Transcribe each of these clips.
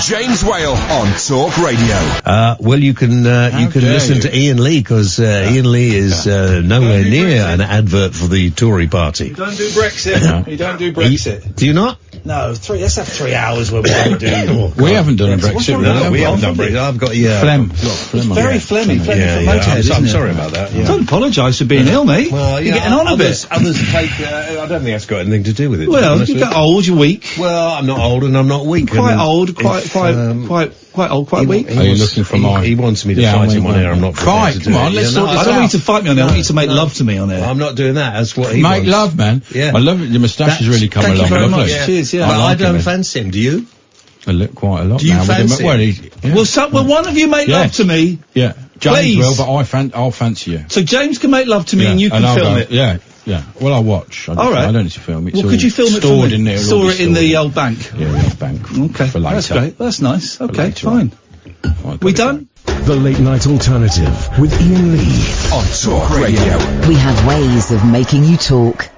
James Whale on Talk Radio. Well, you can listen to Iain Lee, because Iain Lee is nowhere near an advert for the Tory party. You don't do Brexit. You don't do Brexit. Do you not? No, let's have 3 hours where we don't do... We haven't done Brexit. No, we haven't done Brexit. I've got, phlegm. Very phlegmy from Motorhead, I'm sorry about that. Yeah. Don't apologise for being ill, mate. Well, you're getting on a bit. Others take, I don't think that's got anything to do with it. Well, you get old, you're weak. Well, I'm not old and I'm not weak. Quite old, quite old, quite weak. Are you looking for He wants me to fight him on air. I'm not prepared to do it. Come on, let's sort this out. I don't want you to fight me on air. I want you to make love to me on air. I'm not doing that. That's what he wants. Make love, man. Yeah. I love it. Your moustache has really come along. Thank you very much. Yeah. Cheers, yeah. I don't fancy him, do you? I look quite a lot. Do you fancy him? Well, one of you make love to me. Yeah. James Please. will, but I'll fancy you. So James can make love to me and you can film it. Yeah. Well, I'll watch. All right. I don't need to film it. Well, could you film it stored in there? Store it in the old bank. Yeah, the old bank. Okay. For later. That's great. That's nice. Okay, fine. We done? The Late Night Alternative with Iain Lee on Talk Radio. We have ways of making you talk.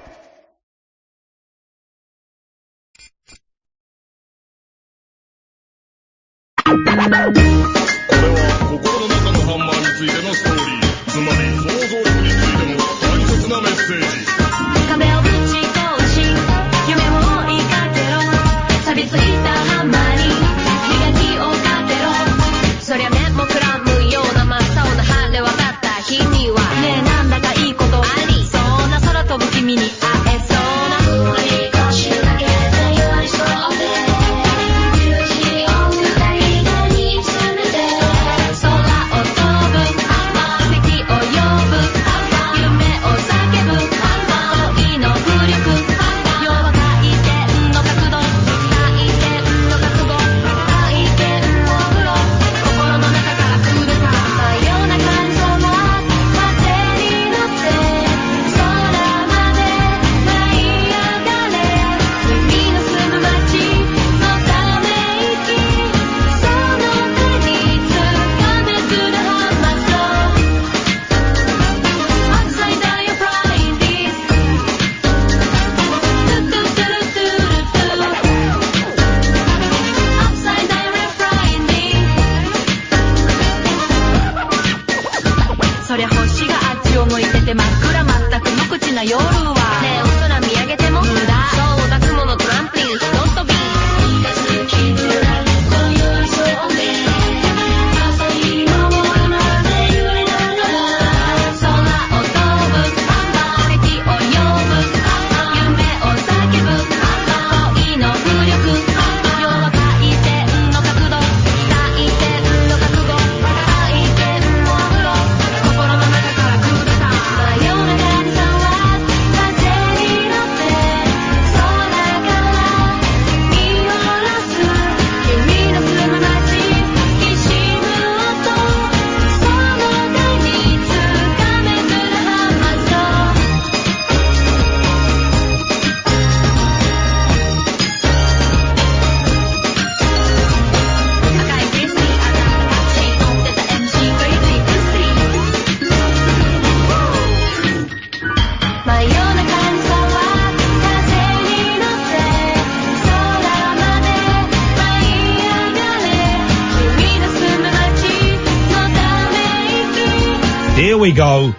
Here we go.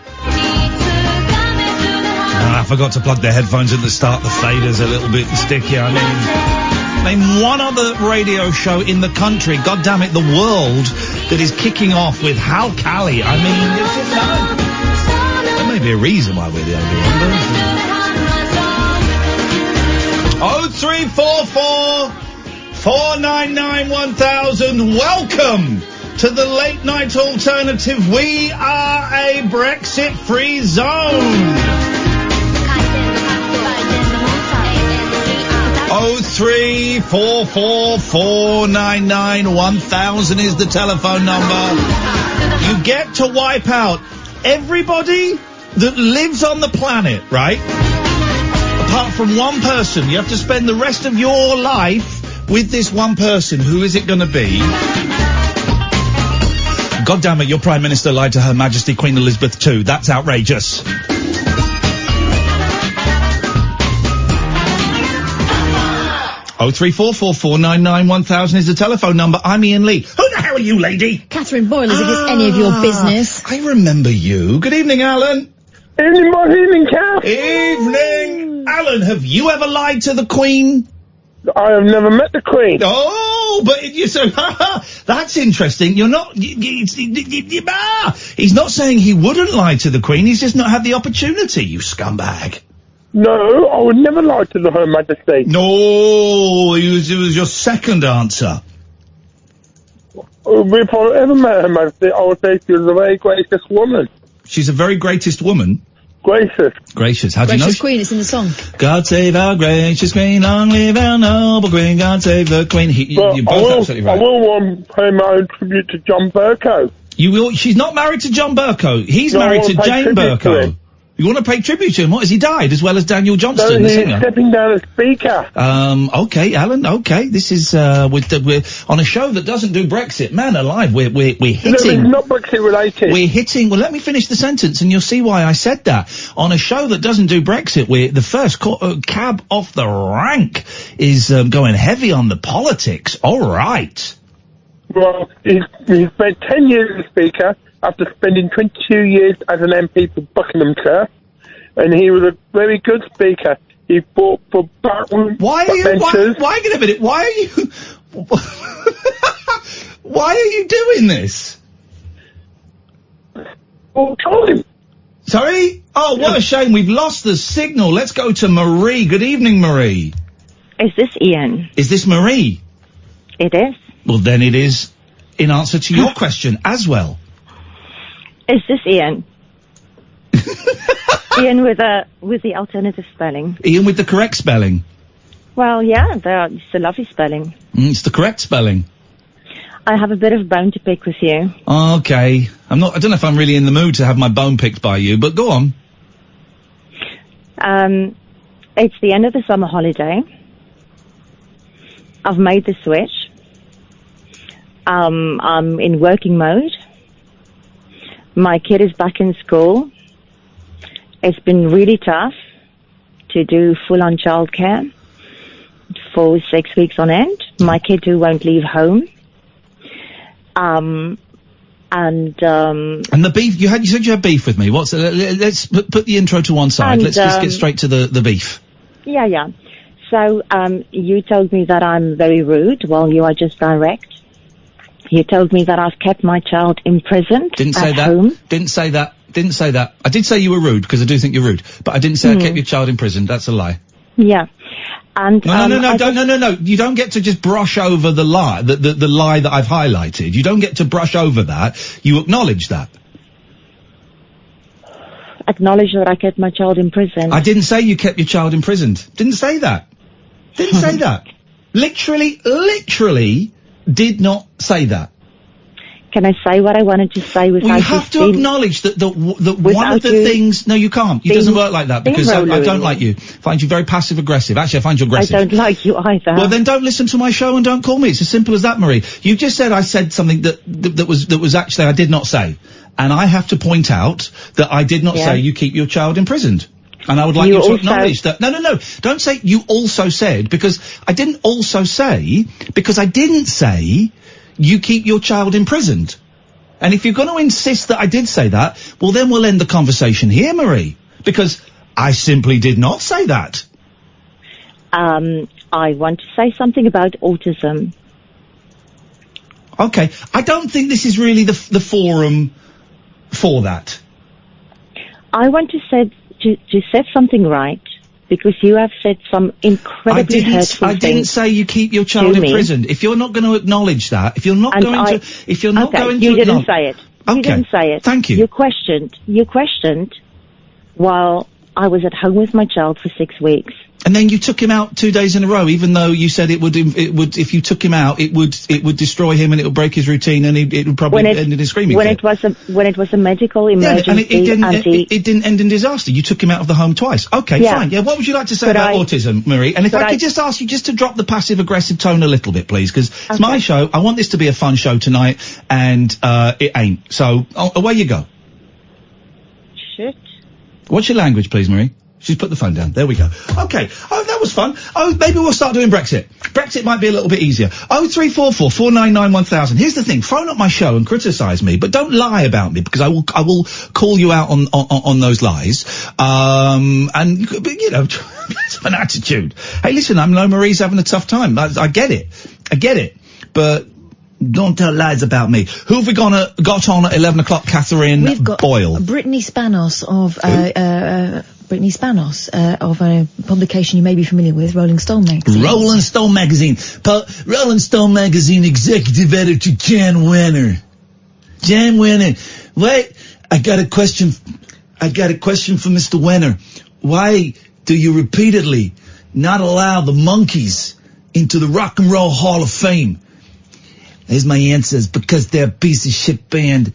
I forgot to plug the headphones in to start. The fader's a little bit sticky. I mean, name one other radio show in the country, God damn it, the world, that is kicking off with How Cali. I mean, it's just no. There may be a reason why we're the only one. 0344 499 1000. Welcome to the Late Night Alternative. We are a Brexit-free zone. 0344 499 1000 is the telephone number. You get to wipe out everybody that lives on the planet, right? Apart from one person. You have to spend the rest of your life with this one person. Who is it going to be? God damn it, your Prime Minister lied to Her Majesty Queen Elizabeth II. That's outrageous. 03444991000 is the telephone number. I'm Iain Lee. Who the hell are you, lady? Katherine Boyle, is it any of your business? I remember you. Good evening, Alan. Evening, Kath. Evening. Alan, have you ever lied to the Queen? I have never met the Queen. Oh, but you so that's interesting. You're not. He's not saying he wouldn't lie to the Queen. He's just not had the opportunity. You scumbag. No, I would never lie to Her Majesty. No, it was your second answer. If I ever met Her Majesty, I would say she was a very gracious woman. She's a very greatest woman. Gracious. Gracious. How do you know? Gracious Queen, it's in the song. God save our gracious Queen, long live our noble Queen. God save the Queen. You're both absolutely right. I will pay my own tribute to John Bercow. You will. She's not married to John Bercow. He's married to Jane Bercow. You want to pay tribute to him? What, has he died as well as Daniel Johnston, the singer? He's stepping down as speaker. Okay, Alan, okay. This is, we're on a show that doesn't do Brexit. Man alive, we're hitting. No, it's not Brexit related. We're hitting, well, let me finish the sentence and you'll see why I said that. On a show that doesn't do Brexit, the first cab off the rank is, going heavy on the politics. All right. Well, he's spent 10 years as speaker, after spending 22 years as an MP for Buckinghamshire, and he was a very good speaker. He fought for backbenchers. Why are you doing this? All time. Sorry? Oh, what a shame. We've lost the signal. Let's go to Marie. Good evening, Marie. Is this Iain? Is this Marie? It is. Well, then it is in answer to your question as well. Is this Iain? Iain with the alternative spelling. Iain with the correct spelling. Well, yeah, it's a lovely spelling. It's the correct spelling. I have a bit of a bone to pick with you. Okay. I don't know if I'm really in the mood to have my bone picked by you, but go on. It's the end of the summer holiday. I've made the switch. I'm in working mode. My kid is back in school. It's been really tough to do full-on childcare for 6 weeks on end. My kid who won't leave home. And the beef, you said you had beef with me. Let's put the intro to one side. Let's just get straight to the beef. Yeah. So, you told me that I'm very rude. Well, you are just direct. You told me that I've kept my child imprisoned Didn't say at that. home. Didn't say that. I did say you were rude, because I do think you're rude. But I didn't say I kept your child imprisoned. That's a lie. Yeah. And, No. You don't get to just brush over the lie, the lie that I've highlighted. You don't get to brush over that. You acknowledge that. Acknowledge that I kept my child imprisoned. I didn't say you kept your child imprisoned. Didn't say that. Didn't say that. Literally did not say that. Can I say what I wanted to say without you have to acknowledge that one of the things... No, you can't. It doesn't work like that, because I don't like you. I find you very passive-aggressive. Actually, I find you aggressive. I don't like you either. Well, then don't listen to my show and don't call me. It's as simple as that, Marie. You just said I said something that was actually I did not say. And I have to point out that I did not say you keep your child imprisoned. And I would like you to acknowledge that. No. Don't say you also said, because I didn't also say, because I didn't say you keep your child imprisoned. And if you're going to insist that I did say that, well, then we'll end the conversation here, Marie. Because I simply did not say that. I want to say something about autism. Okay. I don't think this is really the forum for that. I want to set something right, because you have said some incredibly hurtful things. I didn't say you keep your child imprisoned. If you're not going to acknowledge that, if you're not going to you didn't say it. Okay. You didn't say it. Thank you. You questioned while I was at home with my child for 6 weeks. And then you took him out 2 days in a row, even though you said it would, if you took him out, it would destroy him and it would break his routine and it would probably end in a screaming fit. When it was a medical emergency, it didn't end in disaster. You took him out of the home twice. Okay, fine. Yeah, what would you like to say about autism, Marie? And if I could just ask you just to drop the passive-aggressive tone a little bit, please, because it's my show. I want this to be a fun show tonight, and it ain't. So, away you go. Shit. What's your language, please, Marie? She's put the phone down. There we go. Okay. Oh, that that was fun. Oh, maybe we'll start doing Brexit. Brexit might be a little bit easier. 0344 499 1000. Here's the thing. Phone up my show and criticise me, but don't lie about me, because I will call you out on those lies. And, you know, it's an attitude. Hey, listen, I know Marie's having a tough time. I get it. But don't tell lies about me. Who have we got on at 11 o'clock? Katherine We've got Boyle. Brittany Spanos of of a publication you may be familiar with, Rolling Stone magazine. Rolling Stone magazine. Rolling Stone magazine executive editor Jan Wenner. Jan Wenner. Wait, I got a question for Mr. Wenner. Why do you repeatedly not allow the monkeys into the Rock and Roll Hall of Fame? Here's my answer. Because they're a piece of shit band,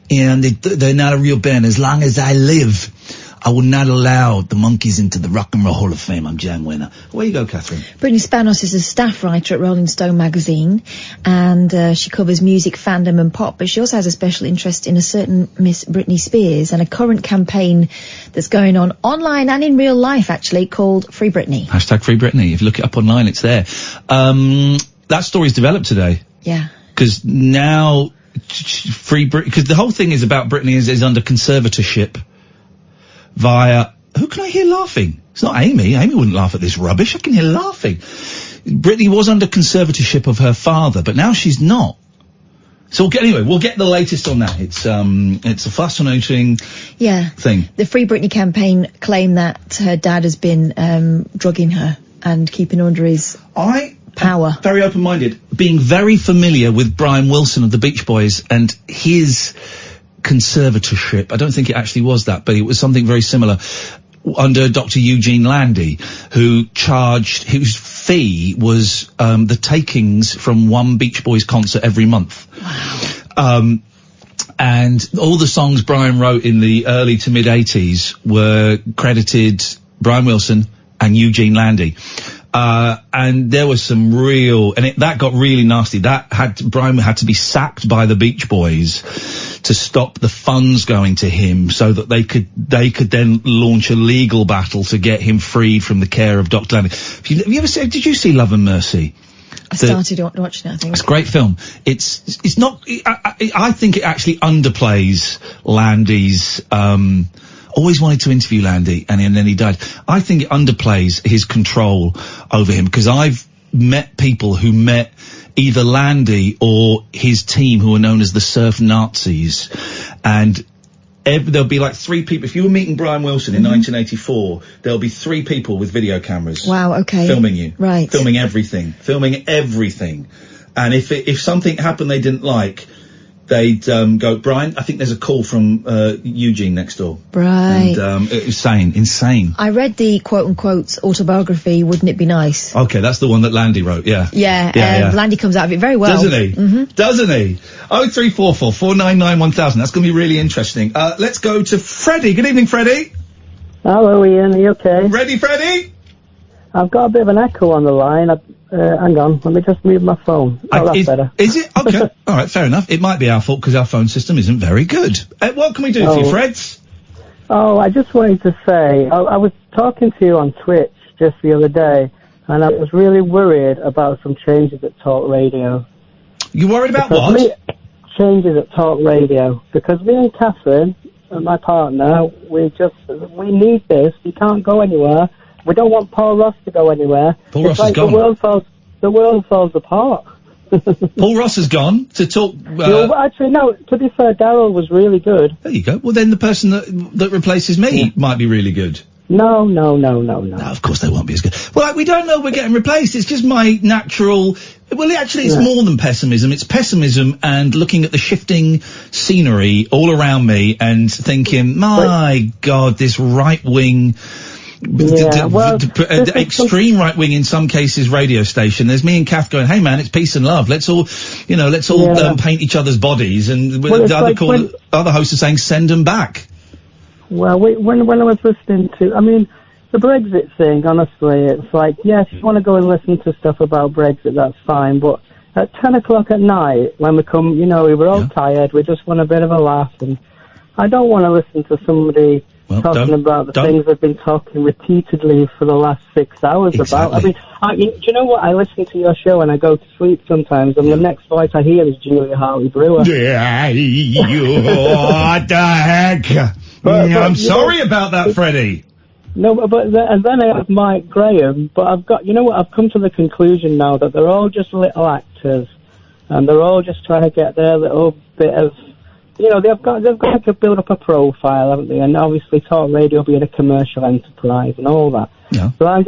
and they're not a real band. As long as I live, I will not allow the monkeys into the Rock and Roll Hall of Fame. I'm Jan Wenner. Where you go, Katherine? Brittany Spanos is a staff writer at Rolling Stone magazine, and she covers music, fandom and pop, but she also has a special interest in a certain Miss Britney Spears and a current campaign that's going on online and in real life, actually, called Free Britney. Hashtag Free Britney. If you look it up online, it's there. That story's developed today. Yeah. Because now, because the whole thing is about Britney is under conservatorship via, who can I hear laughing? It's not Amy. Amy wouldn't laugh at this rubbish. I can hear laughing. Britney was under conservatorship of her father, but now she's not. So we'll get the latest on that. It's a fascinating thing. The Free Britney campaign claim that her dad has been drugging her and keeping her under his power. Very open-minded. Being very familiar with Brian Wilson of the Beach Boys and his conservatorship. I don't think it actually was that, but it was something very similar under Dr. Eugene Landy, whose fee was the takings from one Beach Boys concert every month. Wow. And all the songs Brian wrote in the early to mid-80s were credited Brian Wilson and Eugene Landy. And there was some that got really nasty. Brian had to be sacked by the Beach Boys to stop the funds going to him, so that they could then launch a legal battle to get him freed from the care of Dr. Landy. Did you see Love and Mercy? I started watching it, I think. It's a great film. It's not, I think it actually underplays Landy's, always wanted to interview Landy, and then he died. I think it underplays his control over him, because I've met people who met either Landy or his team, who are known as the Surf Nazis, and there'll be like 3 people. If you were meeting Brian Wilson in 1984, there'll be 3 people with video cameras. Wow, okay. Filming you. Right. Filming everything. And if something happened they didn't like, they'd go, Brian, I think there's a call from Eugene next door. Right. And it was insane. I read the quote-unquote autobiography, Wouldn't It Be Nice? Okay, that's the one that Landy wrote, yeah. Yeah. Landy comes out of it very well. Doesn't he? Mm-hmm. Doesn't he? 0344 499 1000. That's going to be really interesting. Let's go to Freddie. Good evening, Freddie. Hello, Ian. Are you okay? Ready, Freddie? I've got a bit of an echo on the line. Hang on, let me just move my phone. That's better. Is it? Okay. All right, fair enough. It might be our fault because our phone system isn't very good. What can we do for you, Freds? Oh, I just wanted to say, I was talking to you on Twitch just the other day, and I was really worried about some changes at Talk Radio. You worried about what? Changes at Talk Radio. Because me and Katherine, and my partner, we need this. We can't go anywhere. We don't want Paul Ross to go anywhere. Paul Ross is gone. The world falls apart. Paul Ross has gone to talk... actually, no, to be fair, Daryl was really good. There you go. Well, then the person that replaces me might be really good. No. No, of course they won't be as good. Well, we don't know we're getting replaced. It's just my natural... Well, actually, it's more than pessimism. It's pessimism and looking at the shifting scenery all around me and thinking, my God, this right-wing... extreme right wing in some cases radio station. There's me and Kath going, hey man, it's peace and love. Let's all paint each other's bodies. And the other hosts are saying send them back. Well, when I was listening to, the Brexit thing, honestly, it's like, yes, you want to go and listen to stuff about Brexit, that's fine. But at 10 o'clock at night, when we come, we were all tired, we just want a bit of a laugh, and I don't want to listen to somebody talking about the things I've been talking repeatedly for the last 6 hours about. I mean, do you know what? I listen to your show and I go to sleep sometimes, and the next voice I hear is Julia Hartley-Brewer. Yeah, what the heck? I'm sorry about that, Freddie. No, and then I have Mike Graham, but I've come to the conclusion now that they're all just little actors, and they're all just trying to get their little bit of, they've got to build up a profile, haven't they? And obviously talk radio being a commercial enterprise and all that. Yeah. So I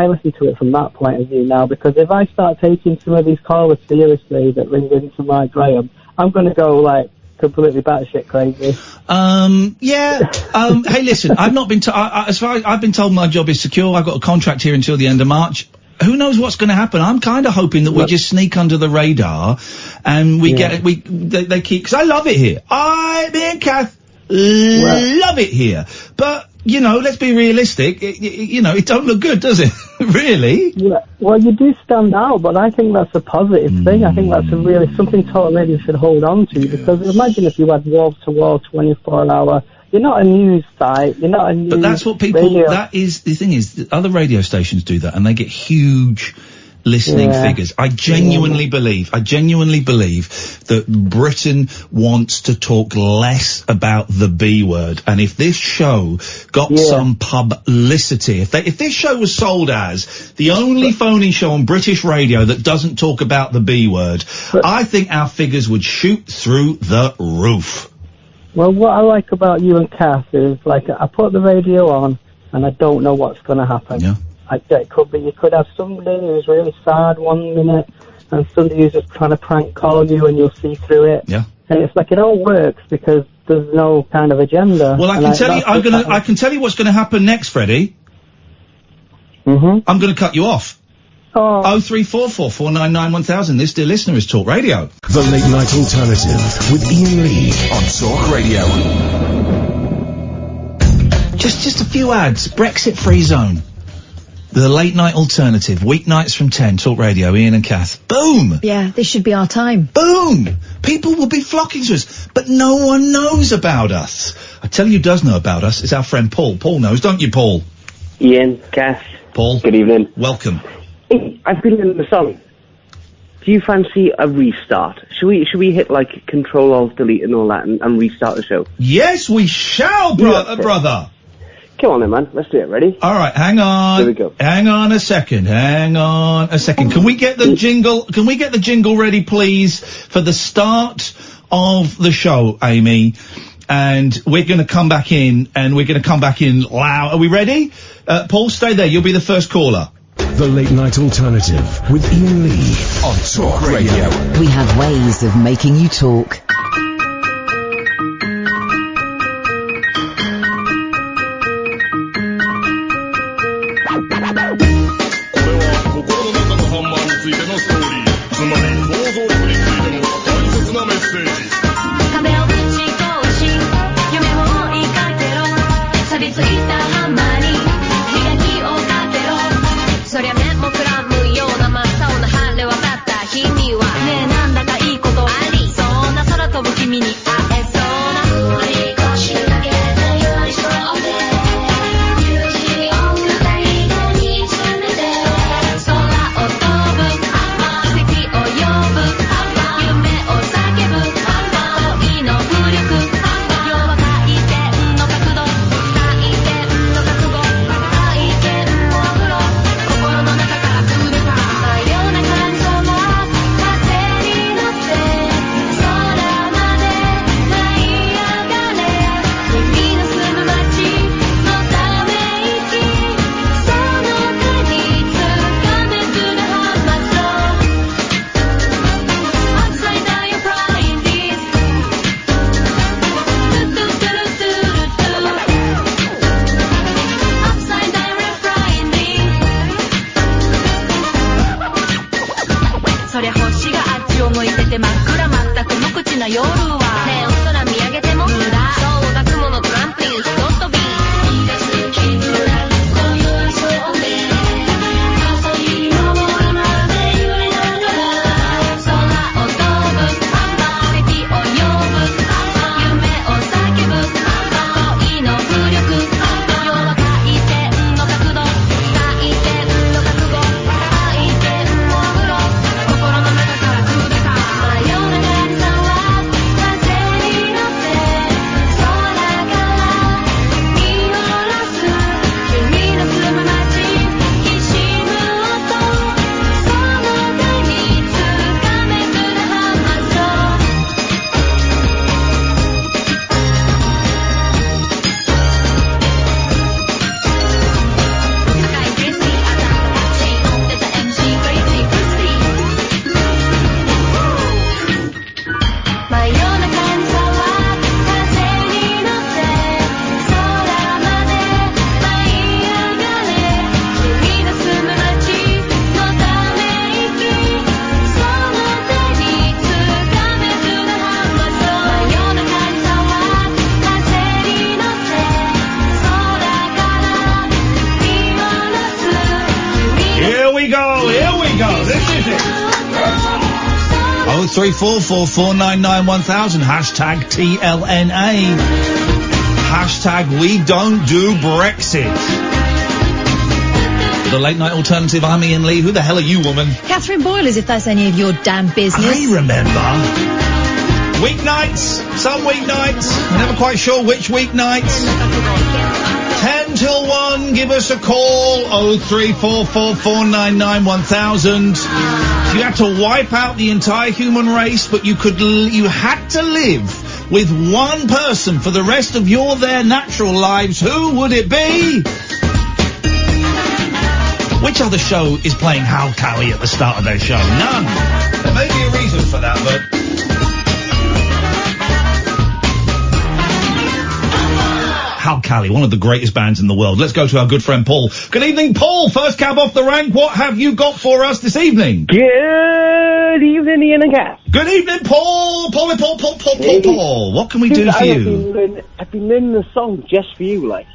listen to it from that point of view now, because if I start taking some of these callers seriously that ring into Mike Graham, I'm going to go completely batshit crazy. Hey, listen, I've not been as far as I've been told, my job is secure. I've got a contract here until the end of March. Who knows what's going to happen? I'm kind of hoping that we just sneak under the radar and they keep, because I love it here. Me and Kath love it here. But, let's be realistic. It don't look good, does it? Really? Yeah. Well, you do stand out, but I think that's a positive thing. I think that's something Talk Radio should hold on to, because imagine if you had wall-to-wall 24-hour. You're not a news site. You're not a news. But that's what people. Radio. That is the thing. Is other radio stations do that, and they get huge listening figures. I genuinely believe that Britain wants to talk less about the B word. And if this show got some publicity, if this show was sold as the only phone-in show on British radio that doesn't talk about the B word, I think our figures would shoot through the roof. Well, what I like about you and Kath is, I put the radio on, and I don't know what's going to happen. Yeah. You could have somebody who's really sad 1 minute, and somebody who's just trying to prank call you, and you'll see through it. Yeah. And it's it all works because there's no kind of agenda. Well, I can tell you what's going to happen next, Freddie. Mm-hmm. I'm going to cut you off. Oh. 0344 499 1000. This, dear listener, is Talk Radio. The Late Night Alternative with Iain Lee on Talk Radio. Just a few ads. Brexit Free Zone. The Late Night Alternative. Weeknights from 10. Talk Radio. Iain and Kath. Boom! Yeah, this should be our time. Boom! People will be flocking to us, but no one knows about us. I tell you who does know about us. It's our friend Paul. Paul knows, don't you, Paul? Iain, Kath. Paul. Good evening. Welcome. I've been in the song. Do you fancy a restart? Should we hit Control-Alt-Delete and all that and restart the show? Yes, we shall, brother. Come on then, man. Let's do it. Ready? All right, hang on. Here we go. Hang on a second. Can we get the jingle? Can we get the jingle ready, please, for the start of the show, Amy? And we're going to come back in, loud. Are we ready? Paul, stay there. You'll be the first caller. The Late Night Alternative with Iain Lee on Talk Radio. We have ways of making you talk. 03444991000. Hashtag TLNA. Hashtag we don't do Brexit. The late night alternative, I'm Iain Lee. Who the hell are you, woman? Catherine Boilers, if that's any of your damn business. I remember. Weeknights, some weeknights. I'm never quite sure which weeknights. 10 till 1, give us a call. 03444991000. If you had to wipe out the entire human race, but you had to live with one person for the rest of their natural lives, who would it be? Which other show is playing Hal Cowie at the start of their show? None. There may be a reason for that, but... Hal Cowie, one of the greatest bands in the world. Let's go to our good friend Paul. Good evening, Paul. First cab off the rank. What have you got for us this evening? Good evening, Ian and Kath. Good evening, Paul. Paul. What can we do for you? I've been learning a song just for you, like.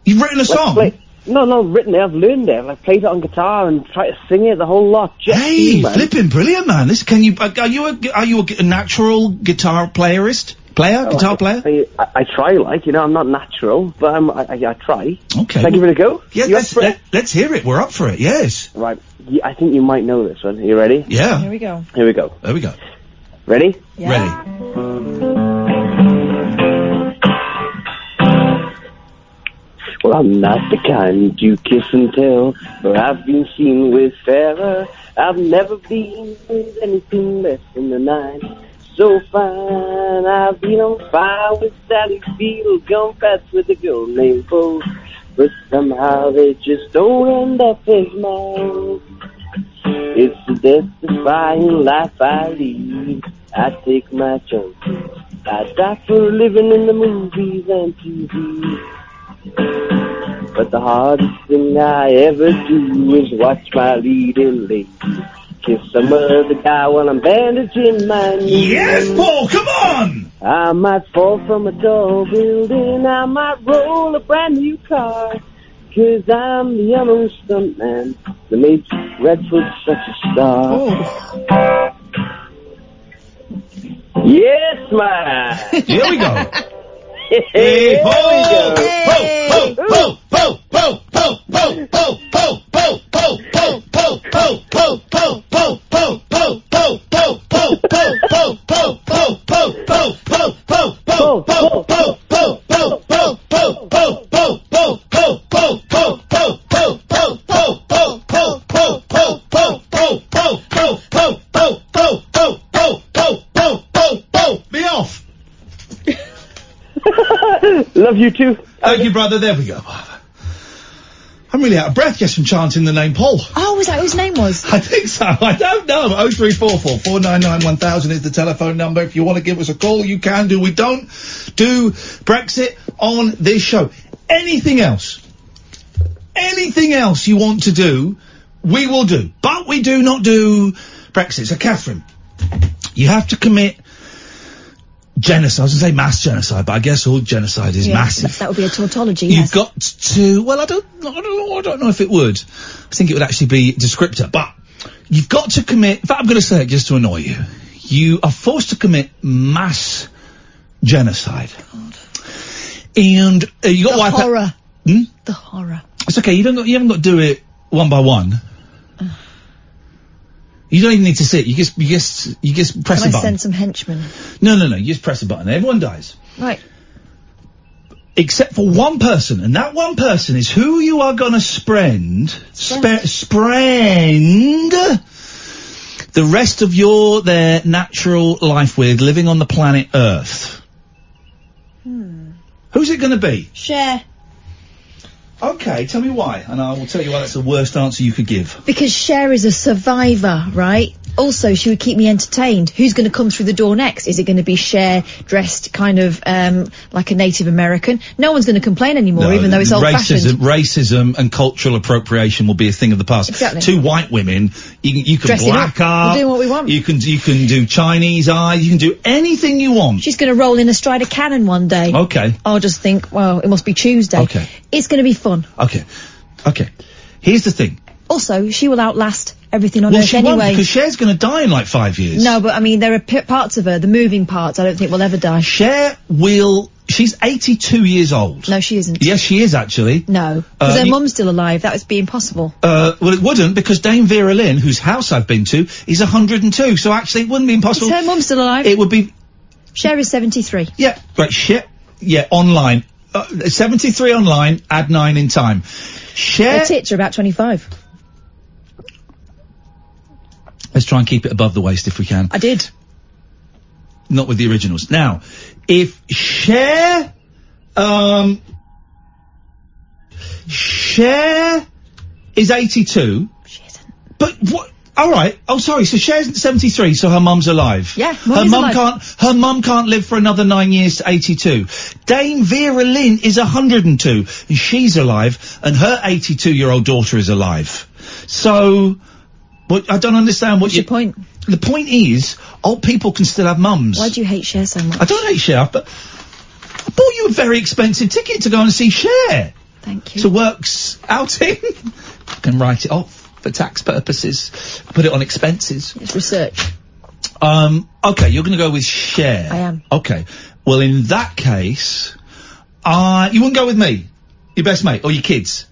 You've written a song? No, written it. I've learned it. I've played it on guitar and tried to sing it the whole lot. Just for you, man. Flipping brilliant, man. This, are you a natural guitar playerist? Guitar player? I try, like, I'm not natural, but I try. Okay. Can I give it a go? Yeah, let's hear it. We're up for it, yes. Right. Yeah, I think you might know this one. Are you ready? Yeah. Here we go. There we go. Ready? Yeah. Ready. Well, I'm not the kind you kiss and tell, but I've been seen with fairer. I've never been with anything less than a 9. So fine, I've been on fire with Sally Field, gone fast with a girl named Bo, but somehow they just don't end up as mine. It's the death-defying life I lead. I take my chances. I die for a living in the movies and TV. But the hardest thing I ever do is watch my leading lady kiss some other guy while I'm bandaging my knee. Yes, Paul, come on! I might fall from a tall building, I might roll a brand new car, 'cause I'm the unknown stuntman that made Redford such a star. Oh. Yes, man! Here we go. Hey, Ho, ho, Be off. Love you too. Thank you, brother. There we go. I'm really out of breath just from chanting the name Paul. Oh, was that who his name was? I think so. I don't know. 03444991000 is the telephone number. If you want to give us a call, you can do. We don't do Brexit on this show. Anything else you want to do, we will do. But we do not do Brexit. So, Catherine, you have to commit genocide. I was going to say mass genocide, but I guess all genocide is massive. That would be a tautology. You've got to. Well, I don't know if it would. I think it would actually be a descriptor. But you've got to commit. In fact, I'm going to say it just to annoy you. You are forced to commit mass genocide. God. And you got to wipe horror. out. The horror. It's okay. You haven't got to do it one by one. You don't even need to sit. You just press a button. Can I send some henchmen? No. You just press a button. Everyone dies. Right. Except for one person, and that one person is who you are going to spend the rest of their natural life with, living on the planet Earth. Who's it going to be? Cher. Okay, tell me why, and I will tell you why that's the worst answer you could give. Because Cher is a survivor, right? Also, she would keep me entertained. Who's going to come through the door next? Is it going to be Cher dressed kind of like a Native American? No one's going to complain anymore, even though it's old-fashioned. Racism and cultural appropriation will be a thing of the past. Exactly. 2 white women, you can black up. We're doing what we want. You can do Chinese eyes. You can do anything you want. She's going to roll in astride a cannon one day. Okay. I'll just think, well, it must be Tuesday. Okay. It's going to be fun. Okay. Here's the thing. Also, she will outlast everything on Well, Earth she anyway. won't, because Cher's going to die in like 5 years. No, but I mean, there are parts of her, the moving parts, I don't think will ever die. Cher she's 82 years old. No, she isn't. Yes, she is actually. No, because her mum's still alive. That would be impossible. Well, it wouldn't, because Dame Vera Lynn, whose house I've been to, is 102, so actually it wouldn't be impossible. Is her mum still alive? It would be... Cher is 73. Yeah, right, yeah, online. 73 online, add 9 in time. Cher... Her tits are about 25. Let's try and keep it above the waist if we can. I did. Not with the originals. Now, if Cher is 82... She isn't. But what... Alright, oh sorry, so Cher's 73, so her mum's alive. Yeah, her mum can't live for another 9 years to 82. Dame Vera Lynn is 102, and she's alive, and her 82-year-old daughter is alive. So, I don't understand What's your point? The point is, old people can still have mums. Why do you hate Cher so much? I don't hate Cher, but I bought you a very expensive ticket to go and see Cher. Thank you. To Works outing. I can write it off for tax purposes. Put it on expenses. It's research. Okay, you're going to go with Cher. I am. Okay. Well, in that case, you wouldn't go with me, your best mate, or your kids.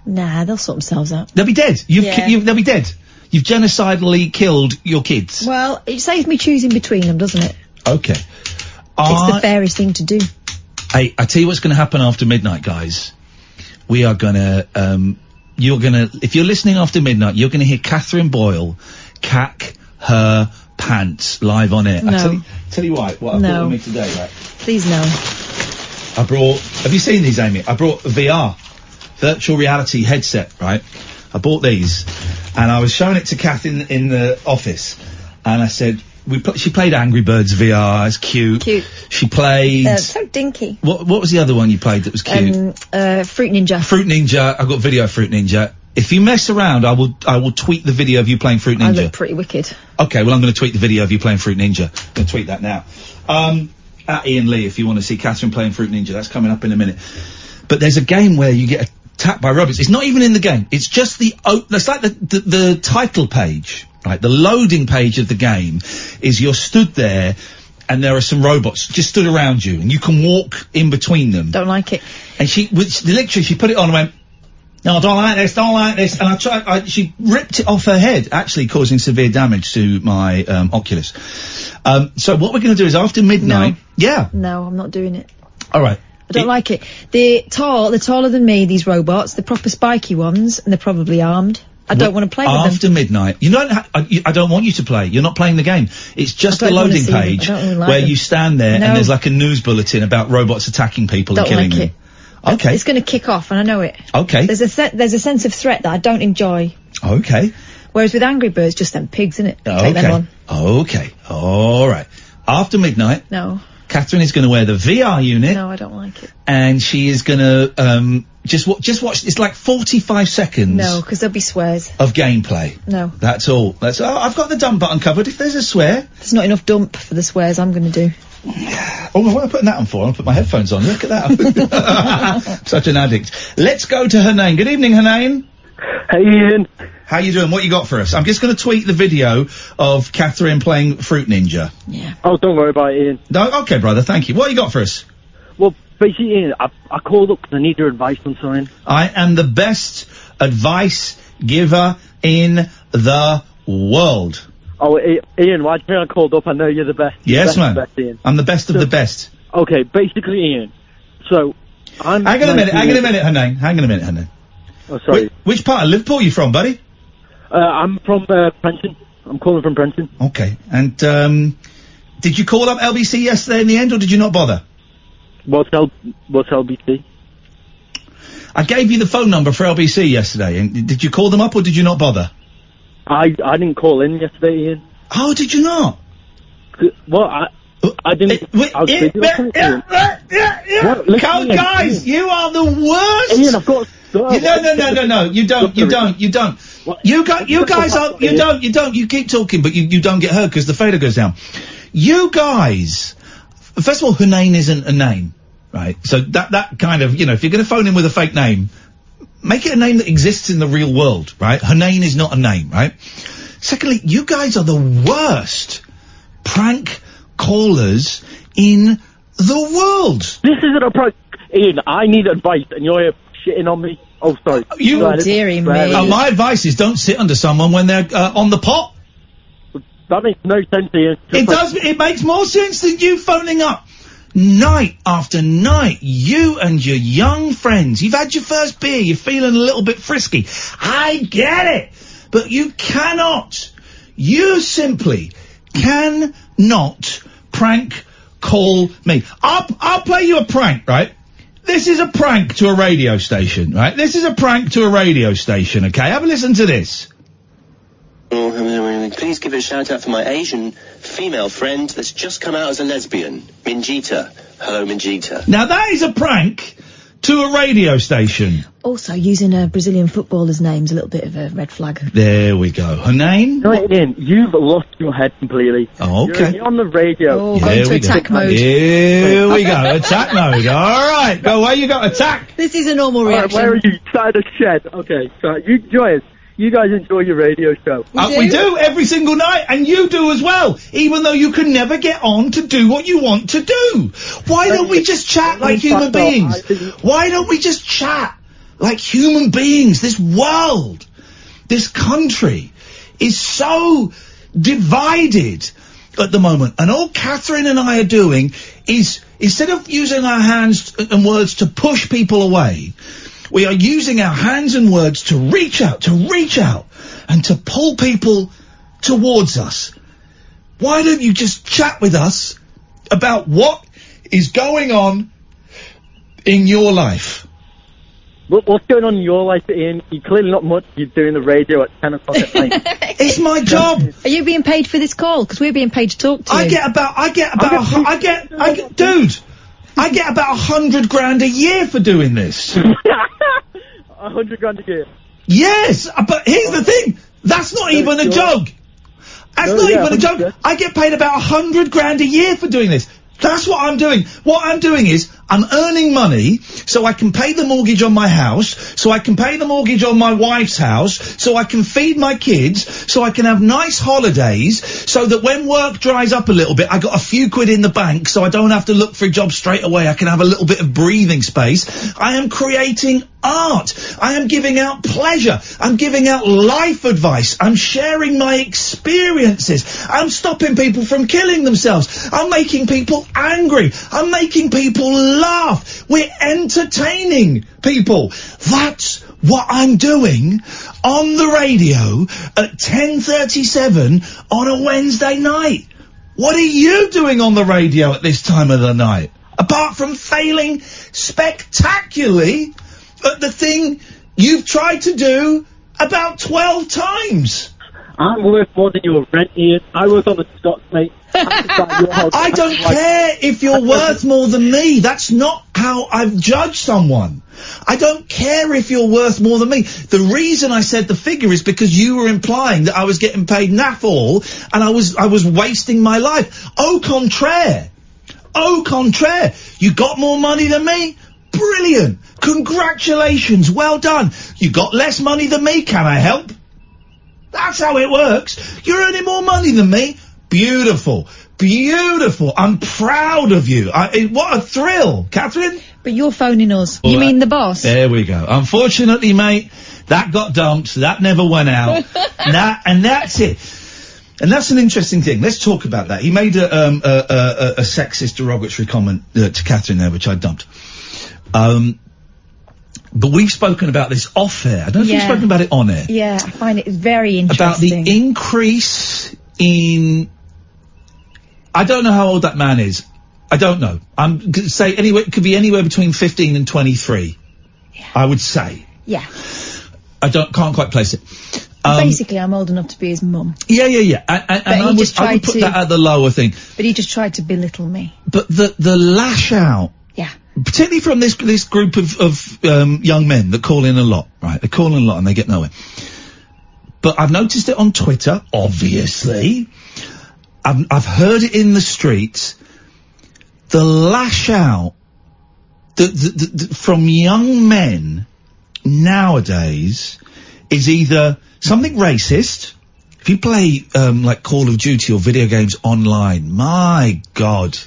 Nah, they'll sort themselves out. They'll be dead. Yeah. They'll be dead. You've genocidally killed your kids. Well, it saves me choosing between them, doesn't it? Okay. It's the fairest thing to do. Hey, I tell you what's going to happen after midnight, guys. We are going to, if you're listening after midnight, you're going to hear Katherine Boyle cack her pants live on air. No. Tell you what I've brought with me today, right? Please no. Have you seen these, Amy? I brought a VR, virtual reality headset, right? I bought these, and I was showing it to Kath in the office, and I said, she played Angry Birds VR, it's cute. Cute. She played... so dinky. What was the other one you played that was cute? Fruit Ninja. Fruit Ninja, I've got video of Fruit Ninja. If you mess around, I will tweet the video of you playing Fruit Ninja. I look pretty wicked. Okay, well I'm going to tweet the video of you playing Fruit Ninja. I'm going to tweet that now. At Iain Lee, if you want to see Katherine playing Fruit Ninja, that's coming up in a minute. But there's a game where you get attacked by robots. It's not even in the game. It's just it's like the title page, right? The loading page of the game is you're stood there and there are some robots just stood around you and you can walk in between them. Don't like it. And she put it on and went, no, I don't like this, and she ripped it off her head, actually causing severe damage to my, Oculus. So what we're gonna do is after midnight... No. Yeah. No, I'm not doing it. Alright. I don't like it. They're taller than me, these robots. They're proper spiky ones, and they're probably armed. I don't want to play with them. After midnight. You don't I don't want you to play. You're not playing the game. It's just the loading page where you stand there and there's like a news bulletin about robots attacking people and killing them. Okay. It's going to kick off, and I know it. Okay. There's a sense of threat that I don't enjoy. Okay. Whereas with Angry Birds, just them pigs, innit? Take them on. Okay. All right. After midnight. No. Katherine is going to wear the VR unit. No, I don't like it. And she is going to just watch. It's like 45 seconds. No, because there'll be swears. Of gameplay. No. That's all. I've got the dump button covered. If there's a swear. There's not enough dump for the swears I'm going to do. Oh, what am I putting that on for? I'll put my headphones on. Look at that. Such an addict. Let's go to Hernane. Good evening, Hernane. Hey, Ian. How you doing? What you got for us? I'm just going to tweet the video of Katherine playing Fruit Ninja. Yeah. Oh, don't worry about it, Ian. No, okay, brother. Thank you. What you got for us? Well, basically, Ian, I called up because I need your advice on something. I am the best advice giver in the world. Oh, Ian, why do you think I called up? I know you're the best. Yes, man. Best, Ian. I'm the best of the best. Okay, basically, Ian. So, Hang on a minute, Hernane. Oh, sorry. Which part of Liverpool are you from, buddy? I'm from Prenton. I'm calling from Prenton. Okay. And did you call up LBC yesterday in the end, or did you not bother? What's LBC? I gave you the phone number for LBC yesterday, and did you call them up, or did you not bother? I didn't call in yesterday, Ian. Oh, did you not? Well, I didn't. Guys, you are the worst. Ian, I've got. No. You don't. What? You guys are. You don't. You keep talking, but you don't get heard because the fader goes down. You guys. First of all, Hernane isn't a name, right? So that kind of, if you're going to phone in with a fake name, make it a name that exists in the real world, right? Her name is not a name, right? Secondly, you guys are the worst prank callers in the world. This isn't a prank. Ian, I need advice, and you're here shitting on me. Oh, sorry. Dearie me. My advice is don't sit under someone when they're on the pot. That makes no sense, Ian. It does. It makes more sense than you phoning up night after night. You and your young friends. You've had your first beer. You're feeling a little bit frisky. I get it. But you cannot. You simply cannot prank call me. I'll play you a prank, right? This is a prank to a radio station, right? This is a prank to a radio station, okay? Have a listen to this. Please give a shout out for my Asian female friend that's just come out as a lesbian, Minjita. Hello, Minjita. Now that is a prank to a radio station. Also, using a Brazilian footballer's name's a little bit of a red flag. There we go. Her name? No, Ian, you've lost your head completely. Oh, okay. You're on the radio. Oh, going to attack mode. Here we go. Attack mode. All right. Go away. You got attack. This is a normal reaction. Where are you? Inside a shed. Okay. So you join us. You guys enjoy your radio show. We do every single night, and you do as well, even though you can never get on to do what you want to do. Why don't we just chat like human beings? Why don't we just chat like human beings? This world, this country is so divided at the moment, and all Katherine and I are doing is, instead of using our hands and words to push people away, we are using our hands and words to reach out, and to pull people towards us. Why don't you just chat with us about what is going on in your life? What's going on in your life, Ian? You're clearly not much. You're doing the radio at 10 o'clock at night. It's my job. Are you being paid for this call? Because we're being paid to talk to you. I get about 100 grand a year for doing this. 100 grand a year. Yes, but here's the thing. That's not even a joke. That's not even a joke. I get paid about 100 grand a year for doing this. That's what I'm doing. What I'm doing is I'm earning money so I can pay the mortgage on my house, so I can pay the mortgage on my wife's house, so I can feed my kids, so I can have nice holidays, so that when work dries up a little bit, I got a few quid in the bank, so I don't have to look for a job straight away. I can have a little bit of breathing space. I am creating art. I am giving out pleasure. I'm giving out life advice. I'm sharing my experiences. I'm stopping people from killing themselves. I'm making people angry. I'm making people laugh. We're entertaining people. That's what I'm doing on the radio at 10:37 on a Wednesday night. What are you doing on the radio at this time of the night? Apart from failing spectacularly at the thing you've tried to do about 12 times. I'm worth more than your rent, Ian. I work on the Scots, mate. I don't care if you're worth more than me. That's not how I've judged someone. I don't care if you're worth more than me. The reason I said the figure is because you were implying that I was getting paid naff all and I was wasting my life. Au contraire. Au contraire. You got more money than me? Brilliant. Congratulations. Well done. You got less money than me. Can I help? That's how it works. You're earning more money than me. Beautiful. Beautiful. I'm proud of you. What a thrill. Katherine? But you're phoning us. You mean the boss? There we go. Unfortunately, mate, that got dumped. That never went out. And that's it. And that's an interesting thing. Let's talk about that. He made a sexist, derogatory comment to Katherine there, which I dumped. But we've spoken about this off air. I don't know if we've spoken about it on air. Yeah, I find it very interesting. About the increase in... I don't know how old that man is. I don't know. I'm going to say anyway, it could be anywhere between 15 and 23. Yeah. I would say. Yeah. I can't quite place it. Basically, I'm old enough to be his mum. Yeah. And I would put that at the lower thing. But he just tried to belittle me. But the lash out. Yeah. Particularly from this group of young men that call in a lot, right? They call in a lot and they get nowhere. But I've noticed it on Twitter, obviously. I've heard it in the streets. The lash out from young men nowadays is either something racist. If you play, like Call of Duty or video games online, my God,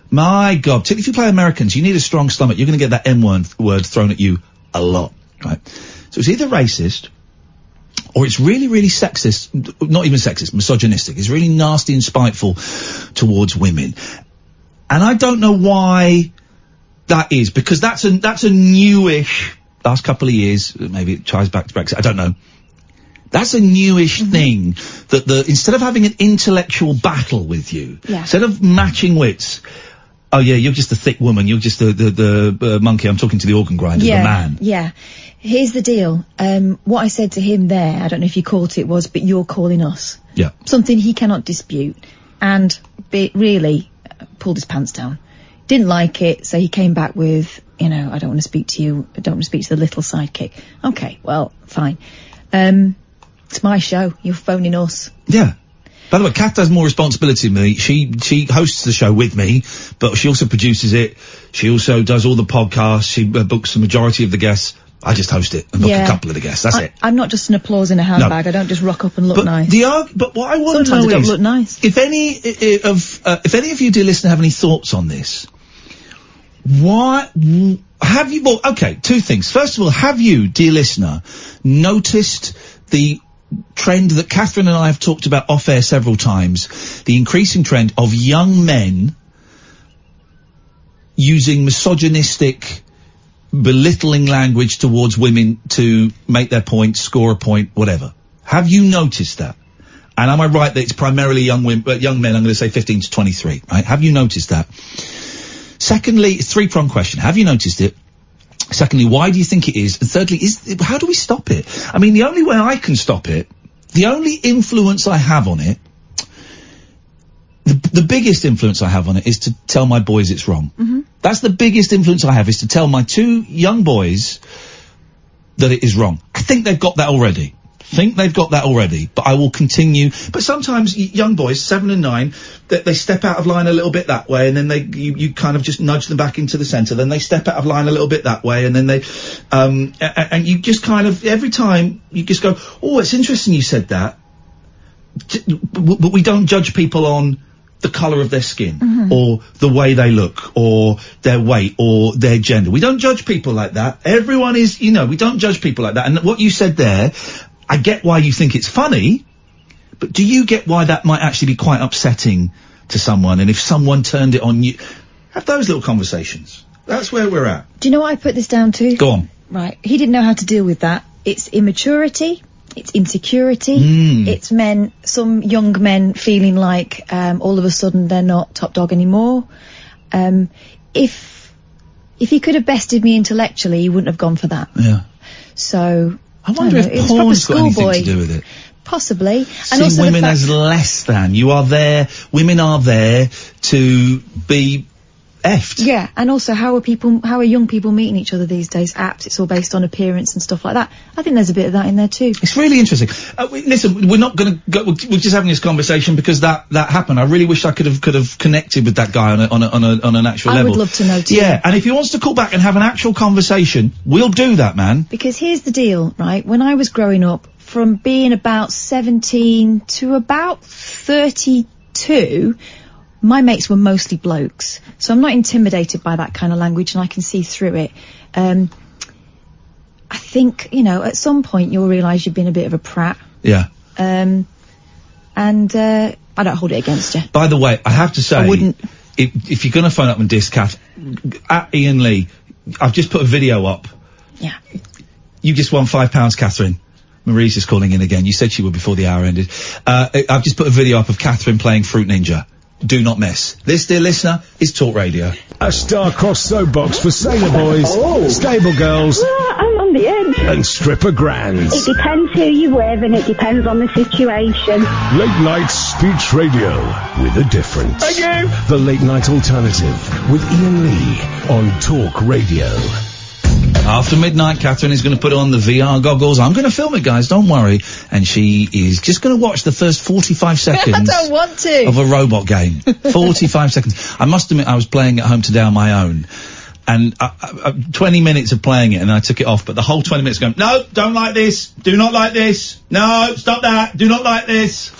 particularly if you play Americans, you need a strong stomach. You're going to get that word thrown at you a lot, right? So it's either racist, or it's really, really sexist, not even sexist, misogynistic. It's really nasty and spiteful towards women. And I don't know why that is, because that's a newish, last couple of years, maybe it ties back to Brexit, I don't know. That's a newish thing, that instead of having an intellectual battle with you, instead of matching wits, oh yeah, you're just a thick woman, you're just the monkey, I'm talking to the organ grinder, the man. Yeah. Here's the deal. What I said to him there, I don't know if you caught it, was, but you're calling us. Yeah. Something he cannot dispute. And really pulled his pants down. Didn't like it, so he came back with, I don't want to speak to you, I don't want to speak to the little sidekick. Okay, well, fine. It's my show, you're phoning us. Yeah. By the way, Kath has more responsibility than me. She hosts the show with me, but she also produces it. She also does all the podcasts. She books the majority of the guests. I just host it and book a couple of the guests. That's it. I'm not just an applause in a handbag. No. I don't just rock up and look nice. But what I want to know is, I don't look nice. If any of you, dear listener, have any thoughts on this, why have you? Well, okay, two things. First of all, have you, dear listener, noticed the trend that Katherine and I have talked about off air several times, the increasing trend of young men using misogynistic, belittling language towards women to make their point, score a point, whatever? Have you noticed that? And am I right that it's primarily young men, I'm going to say 15 to 23, right? Have you noticed that? Secondly, three-pronged question. Have you noticed it? Secondly, why do you think it is? And thirdly, how do we stop it? I mean, the only way I can stop it, the only influence I have on it, the biggest influence I have on it is to tell my boys it's wrong. That's the biggest influence I have, is to tell my two young boys that it is wrong. I think they've got that already. But I will continue. But sometimes young boys, 7 and 9, they step out of line a little bit that way, and then you kind of just nudge them back into the centre. Then they step out of line a little bit that way, and then they, and you just kind of, every time you just go, oh, it's interesting you said that. But we don't judge people on the colour of their skin, or the way they look, or their weight, or their gender. We don't judge people like that. Everyone is, we don't judge people like that. And what you said there, I get why you think it's funny, but do you get why that might actually be quite upsetting to someone? And if someone turned it on you, have those little conversations. That's where we're at. Do you know what I put this down to? Go on. Right. He didn't know how to deal with that. It's immaturity. It's insecurity. It's some young men feeling like, all of a sudden they're not top dog anymore. If he could have bested me intellectually, he wouldn't have gone for that. Yeah. So, I wonder if porn's got anything to do with it. Possibly. And also women as less than. Women are there to be effed. Yeah, and also how are young people meeting each other these days? Apps, it's all based on appearance and stuff like that. I think there's a bit of that in there too. It's really interesting. Listen, we're not going to go, we're just having this conversation because that happened. I really wish I could have connected with that guy on an actual level. I would love to know too. Yeah, and if he wants to call back and have an actual conversation, we'll do that, man. Because here's the deal, right? When I was growing up, from being about 17 to about 32, my mates were mostly blokes, so I'm not intimidated by that kind of language, and I can see through it. I think, at some point you'll realise you've been a bit of a prat. Yeah. And I don't hold it against you. By the way, I have to say, I wouldn't. If you're going to phone up and diss Kath, at Iain Lee, I've just put a video up. Yeah. You just won £5, Katherine. Marie's just calling in again. You said she would before the hour ended. I've just put a video up of Katherine playing Fruit Ninja. Do not miss. This, dear listener, is Talk Radio. A star-crossed soapbox for sailor boys, stable girls, I'm on the edge. and stripper grands. It depends who you're with, and it depends on the situation. Late night speech radio with a difference. Thank you. The Late Night Alternative with Iain Lee on Talk Radio. After midnight, Katherine is going to put on the VR goggles. I'm going to film it, guys, don't worry. And she is just going to watch the first 45 seconds I don't want to. of a robot game. 45 seconds. I must admit, I was playing at home today on my own. And 20 minutes of playing it, and I took it off. But the whole 20 minutes going, no, don't like this. Do not like this. No, stop that. Do not like this.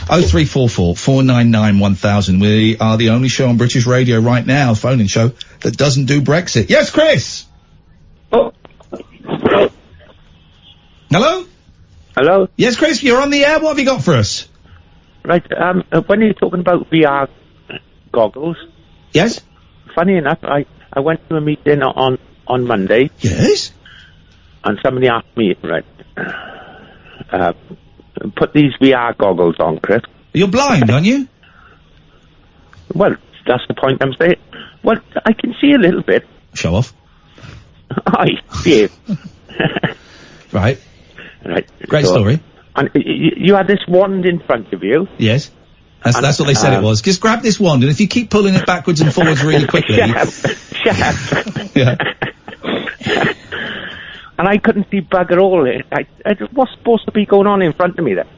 0344 499 1000. We are the only show on British radio right now, phone-in show, that doesn't do Brexit. Yes, Chris. Oh. Hello? Hello? Yes, Chris, you're on the air. What have you got for us? Right, when you're talking about VR goggles... Yes? Funny enough, I went to a meeting on Monday. Yes? And somebody asked me, right, put these VR goggles on, Chris. You're blind, aren't you? Well, that's the point I'm saying. Well, I can see a little bit. Show off. I see it. Right. Right. Great story. And you had this wand in front of you. Yes. That's what they said it was. Just grab this wand, and if you keep pulling it backwards and forwards really quickly... Shut up. Yeah. And I couldn't see bugger all. What's supposed to be going on in front of me there?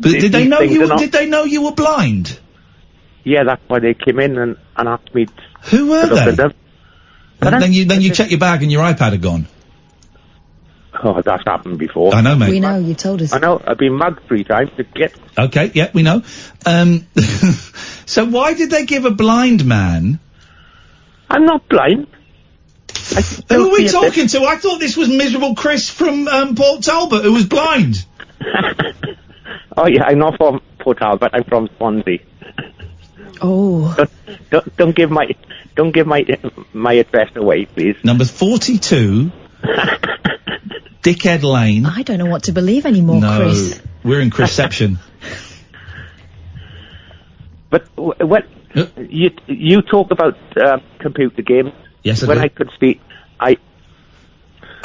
Did they know you were blind? Yeah, that's why they came in and asked me. Who were they? Then you check your bag and your iPad had gone. Oh, that's happened before. I know, mate. We know, you told us. I know, I've been mugged 3 times to get... Okay, yeah, we know. So why did they give a blind man... I'm not blind. Who are we talking to? I thought this was miserable Chris from Port Talbot, who was blind. Oh, yeah, I'm not from Port Talbot, I'm from Swansea. Oh. Don't give my address away, please. Number 42... Dickhead Lane. I don't know what to believe anymore, Chris. We're in Chrisception. But when you talk about computer games, yes, I could see, I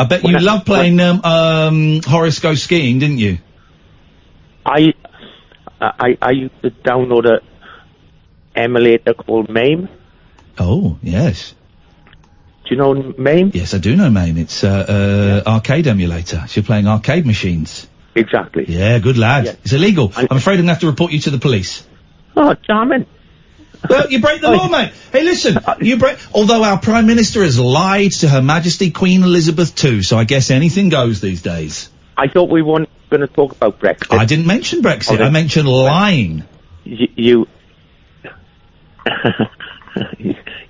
bet you loved playing Horace Go Skiing, didn't you? I used to download a emulator called MAME. Oh, yes. Do you know MAME? Yes, I do know MAME. It's arcade emulator. So you're playing arcade machines. Exactly. Yeah, good lad. Yes. It's illegal. I'm afraid I'm going to have to report you to the police. Oh, charming. Well, you break the law, mate. Hey, listen, although our Prime Minister has lied to Her Majesty Queen Elizabeth II, so I guess anything goes these days. I thought we weren't going to talk about Brexit. I didn't mention Brexit. I mentioned lying. You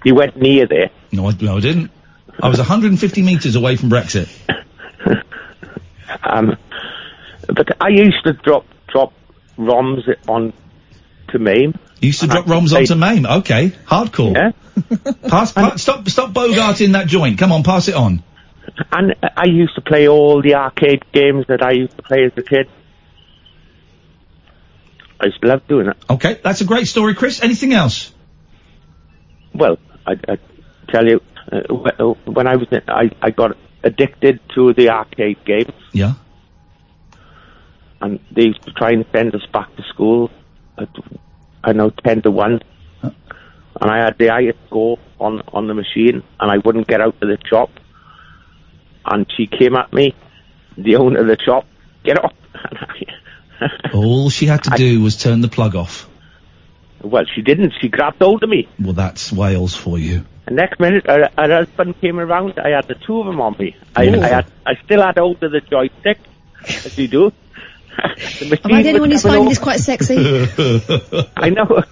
went near there. No, I didn't. I was 150 metres away from Brexit. But I used to drop ROMs on to MAME. You used to drop ROMs onto MAME? Okay. Hardcore. Yeah. Stop bogarting that joint. Come on, pass it on. And I used to play all the arcade games that I used to play as a kid. I used to love doing it. Okay, that's a great story, Chris. Anything else? Well, I tell you, when I was I got addicted to the arcade games. Yeah. And they used to try and send us back to school at, 10 to 1. Huh. And I had the highest score on the machine, and I wouldn't get out of the shop. And she came at me, the owner of the shop, get off. All she had to do was turn the plug off. Well, she didn't. She grabbed hold of me. Well, that's Wales for you. The next minute, her husband came around. I had the 2 of them on me. I still had hold of the joystick, as you do. Have I had anyone who's finding this quite sexy? I know.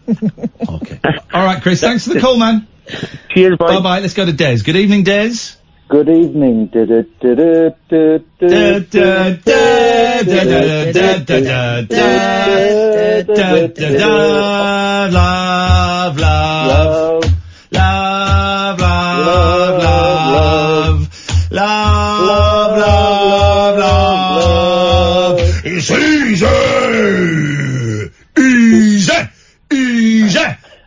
Okay. All right, Chris. Thanks for the call, man. Cheers, bye. Bye-bye. Let's go to Des. Good evening, Des. Good evening. Love, love, love, love, love, love, love, love. It's easy, easy, easy.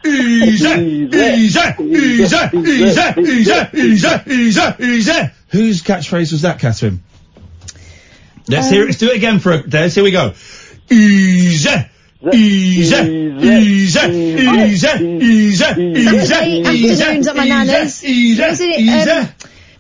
Easy, easy, easy, easy, easy, easy, easy. Whose catchphrase was that, Katherine? Let's hear it. Let's do it again for Des. Here we go. Easy, easy, easy, easy, easy, easy. Afternoons at my nana's. Easy,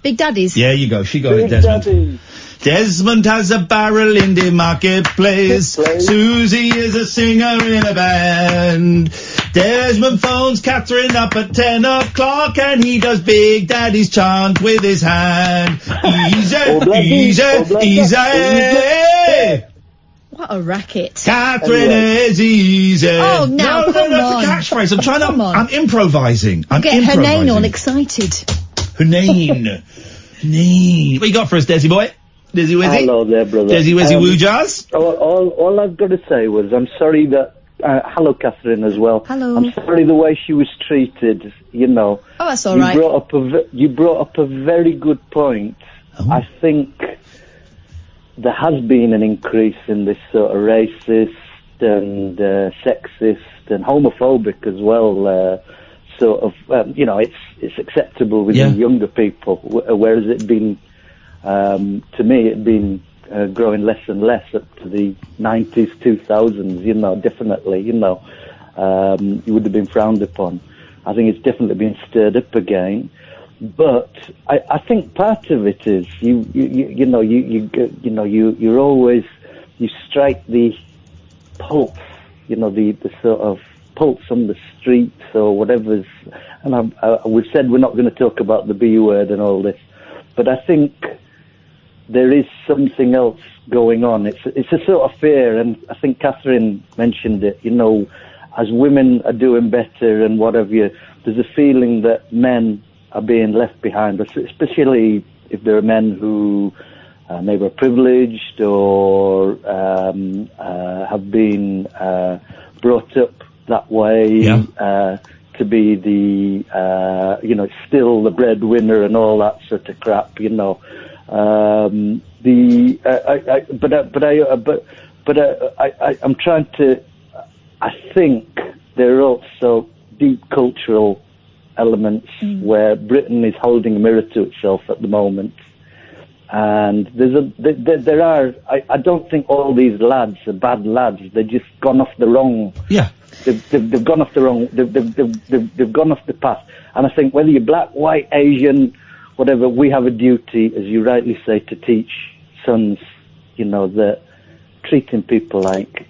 Big Daddy's. Yeah, you go. She got it, Desmond. Desmond has a barrel in the marketplace. Susie is a singer in a band. Desmond phones Katherine up at 10 o'clock and he does Big Daddy's chant with his hand. Easy, easy. What a racket. Katherine is easy. Oh, now, no, come on. It's a catchphrase. I'm trying to, I'm improvising. I'm Get improvising. her name all excited. Hunane. What you got for us, Desi boy? Desi Wizzy? Hello there, brother. Desi Wizzy Woojars? All I've got to say was I'm sorry that... hello, Katherine, as well. Hello. I'm sorry the way she was treated, you know. Oh, that's all right. You brought up a very good point. Oh. I think there has been an increase in this sort of racist and sexist and homophobic as well, sort of, you know, it's acceptable within younger people, whereas it'd been, to me, it'd been growing less and less up to the 90s, 2000s, you know, definitely, you know, it would have been frowned upon. I think it's definitely been stirred up again. But I think part of it is you always strike the pulse, you know, the sort of pulse on the streets or whatever's. And we've said we're not going to talk about the B word and all this, but I think there is something else going on. It's a sort of fear, and I think Katherine mentioned it. You know, as women are doing better and what have you, there's a feeling that men are being left behind, especially if there are men who maybe are privileged or have been brought up that way to be the, you know, still the breadwinner and all that sort of crap, you know. I'm trying to. I think there are also deep cultural elements where Britain is holding a mirror to itself at the moment, and there are. I don't think all these lads are bad lads. They've just gone off the wrong. Yeah. They've gone off the wrong. They've gone off the path, and I think whether you're black, white, Asian, whatever, we have a duty, as you rightly say, to teach sons, you know, that treating people like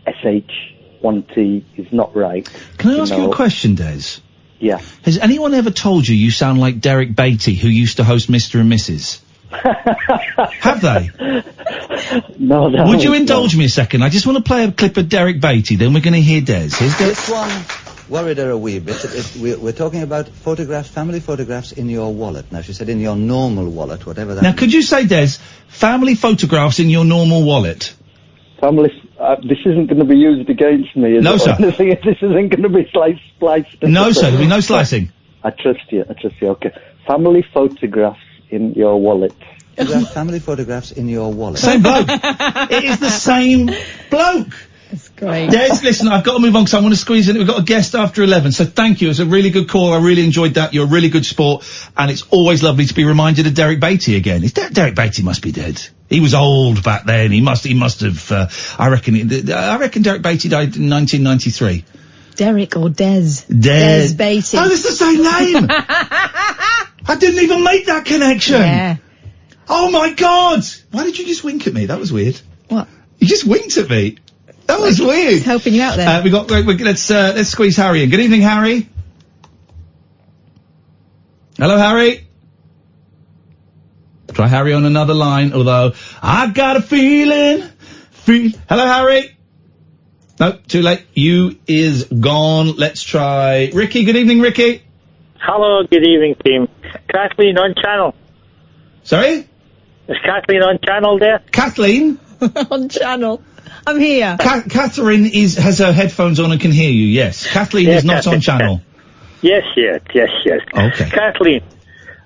SH1T is not right. Can I ask you a question, Des? Yeah. Has anyone ever told you sound like Derek Beatty, who used to host Mr. and Mrs.? Have they? No, no. Would you indulge me a second? I just want to play a clip of Derek Beatty, then we're going to hear Des. Here's Des. This one worried her a wee bit. We're talking about photographs, family photographs in your wallet. Now, she said in your normal wallet, whatever that Now, could you say, Des, family photographs in your normal wallet? Family, this isn't going to be used against me, is No, it? sir. This isn't going to be spliced. No, sir, there'll be no slicing. I trust you, okay. Family photographs in your wallet. Family photographs in your wallet. Same bloke. It is the same bloke. That's great. Des, listen, I've got to move on because I want to squeeze in. We've got a guest after 11, so thank you. It's a really good call. I really enjoyed that. You're a really good sport, and it's always lovely to be reminded of Derek Beatty again. Derek Beatty must be dead. He was old back then. He must have. I reckon Derek Beatty died in 1993. Derek or Des? Des Beatty. Oh, it's the same name. I didn't even make that connection. Yeah. Oh my God! Why did you just wink at me? That was weird. What? You just winked at me. That was weird. He's helping you out there. Let's squeeze Harry in. Good evening, Harry. Hello, Harry. Try Harry on another line, although I got a feeling. Hello, Harry. No, too late. You is gone. Let's try Ricky. Good evening, Ricky. Hello, good evening, team. Kathleen on channel. Sorry? Is Kathleen on channel there? Kathleen? On channel. I'm here. Katherine has her headphones on and can hear you, yes. Kathleen is not on channel. Yes. Okay. Kathleen,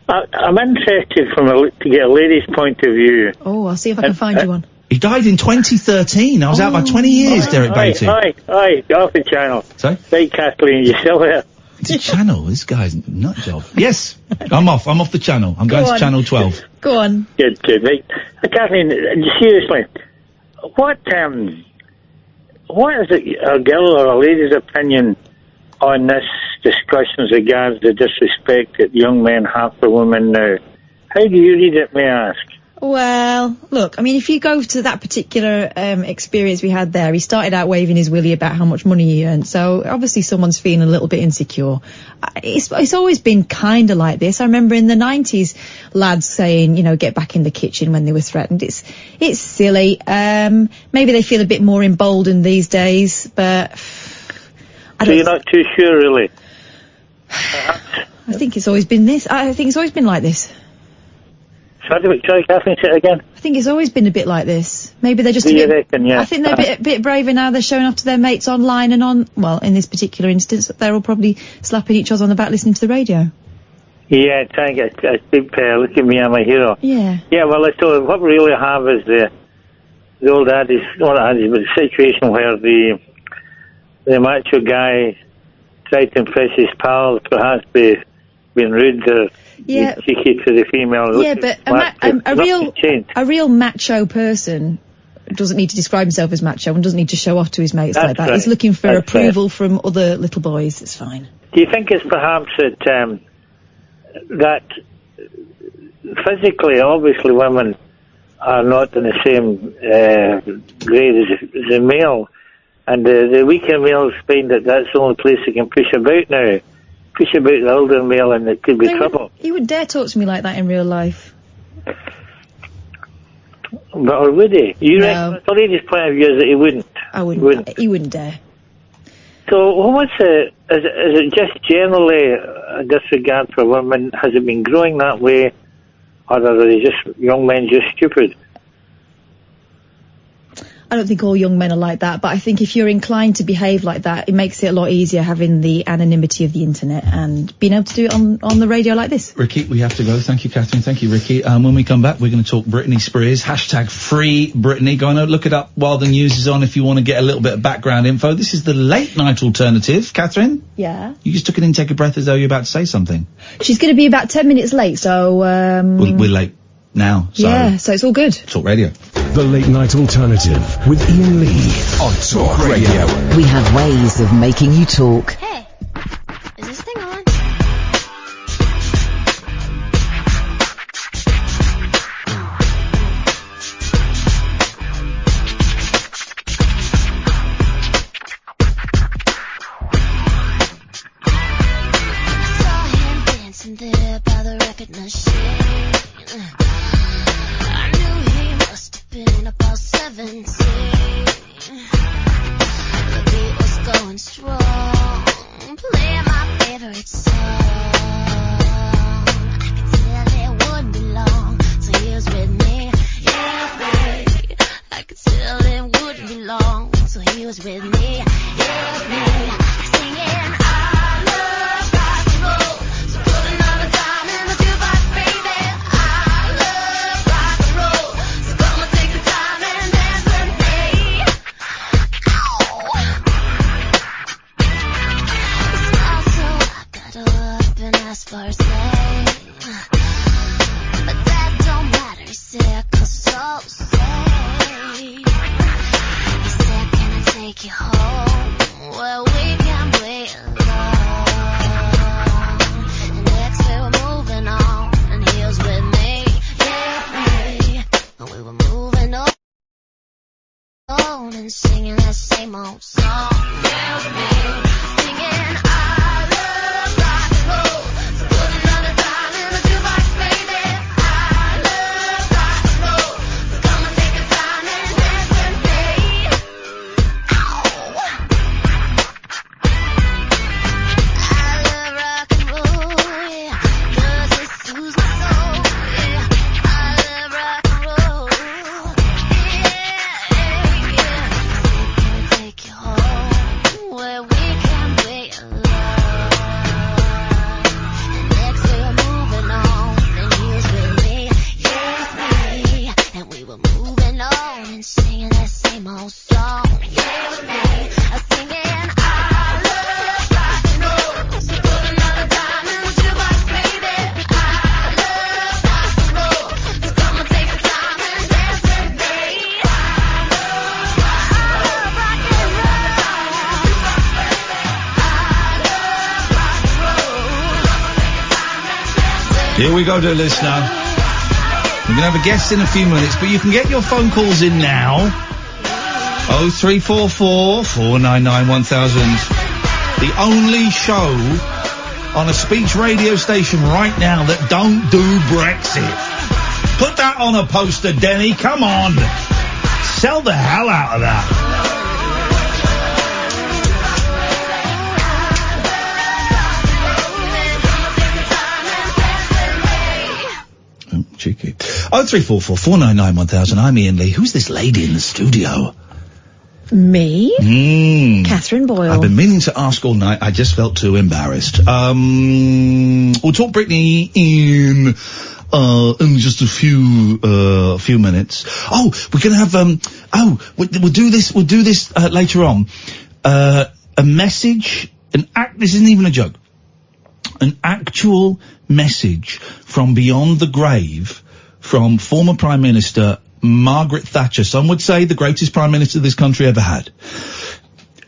I'm interested to get a lady's point of view. Oh, I'll see if I can find you one. He died in 2013. I was out by 20 years, Derek Beatty. Aye, get off the channel. Sorry? Right, Kathleen, you still there? It's a channel. This guy's a nut job. Yes, I'm off the channel. I'm going to channel 12. Go on. Good. Right. Kathleen, seriously, what is a girl or a lady's opinion on this discussion as regards the disrespect that young men have for women now? How do you read it, may I ask? Well, look, I mean, if you go to that particular experience we had there, he started out waving his willy about how much money he earned, so obviously someone's feeling a little bit insecure. It's always been kind of like this. I remember in the 90s, lads saying, you know, get back in the kitchen when they were threatened. It's silly. Maybe they feel a bit more emboldened these days, but... So you're not too sure, really? I think it's always been this. I think it's always been like this. Sorry, Katherine, say it again. I think it's always been a bit like this. Maybe they're just Do a you bit... reckon, yeah? I think they're a bit braver now. They're showing off to their mates online and on... Well, in this particular instance, they're all probably slapping each other on the back listening to the radio. Yeah, trying to get a big pair. Look at me, I'm a hero. Yeah. Yeah, well, so what we really have is the old adage, not adage, but the situation where the macho guy tried to impress his pals, perhaps being rude or cheeky to the female. Yeah, but a real macho person doesn't need to describe himself as macho and doesn't need to show off to his mates like that. Right. He's looking for approval from other little boys. It's fine. Do you think it's perhaps that physically, obviously, women are not in the same grade as a male, and the weaker males find that that's the only place they can push about now. Push about the older male and it could be trouble. He would dare talk to me like that in real life. Or would he? You reckon, the lady's point of view is that he wouldn't? I wouldn't. He wouldn't dare. So what's is it just generally a disregard for women? Has it been growing that way? Or are they just young men just stupid? I don't think all young men are like that, but I think if you're inclined to behave like that, it makes it a lot easier having the anonymity of the internet and being able to do it on the radio like this. Ricky, we have to go. Thank you, Katherine. Thank you, Ricky. When we come back, we're going to talk Britney Spears. # free Britney. Go and look it up while the news is on if you want to get a little bit of background info. This is the late night alternative. Katherine? Yeah? You just took it in, take a breath as though you're about to say something. She's going to be about 10 minutes late, so... We're late now, so... Yeah, so it's all good. Talk Radio. The Late Night Alternative with Iain Lee on Talk Radio. We have ways of making you talk. Hey, is this thing on? Saw him dancing there by the record machine. I knew he must have been about 17. The beat was going strong, playing my favorite song. I could tell it wouldn't be long till he was with me. Yeah, babe. I could tell it wouldn't be long till he was with me. Yeah, babe. Singing, I love rock and roll, so put another dime in the jukebox, baby. I love rock and roll, so come and take the time and dance with me. So I got up and asked for a stay, but that don't matter, he said, 'cause it's all the same. He said, can I take you home where we can play alone? And next we were moving on, and he was with me, yeah, me. And we were moving on and singing that same old song, yeah, me. Singing, I love rock and roll, so put another dime in the jukebox, baby. I love rock and roll, so come and take a time and dance with me. I love rock and roll, yeah, 'cause it soothes my soul, yeah. I love rock and roll, yeah. Can I take you home where we can play alone? And next we were moving on, and he was with me, yeah, me. And we were moving on and singing that same old song, yeah, me. Singing, I love rock and roll, so put another dime in the jukebox, baby. I love rock and roll, so come and take the time and dance with me. I love rock and roll. Here we go to the listener. We're going to have a guest in a few minutes, but you can get your phone calls in now. 0344 499 1000. The only show on a speech radio station right now that don't do Brexit. Put that on a poster, Denny. Come on. Sell the hell out of that. Cheeky. 0344 499 1000. I'm Iain Lee. Who's this lady in the studio? Me? Katherine Boyle. I've been meaning to ask all night. I just felt too embarrassed. We'll talk Britney in just a few minutes. Oh, we're gonna have we'll do this later on. A message, this isn't even a joke. An actual message from beyond the grave from former Prime Minister Margaret Thatcher. Some would say the greatest Prime Minister this country ever had.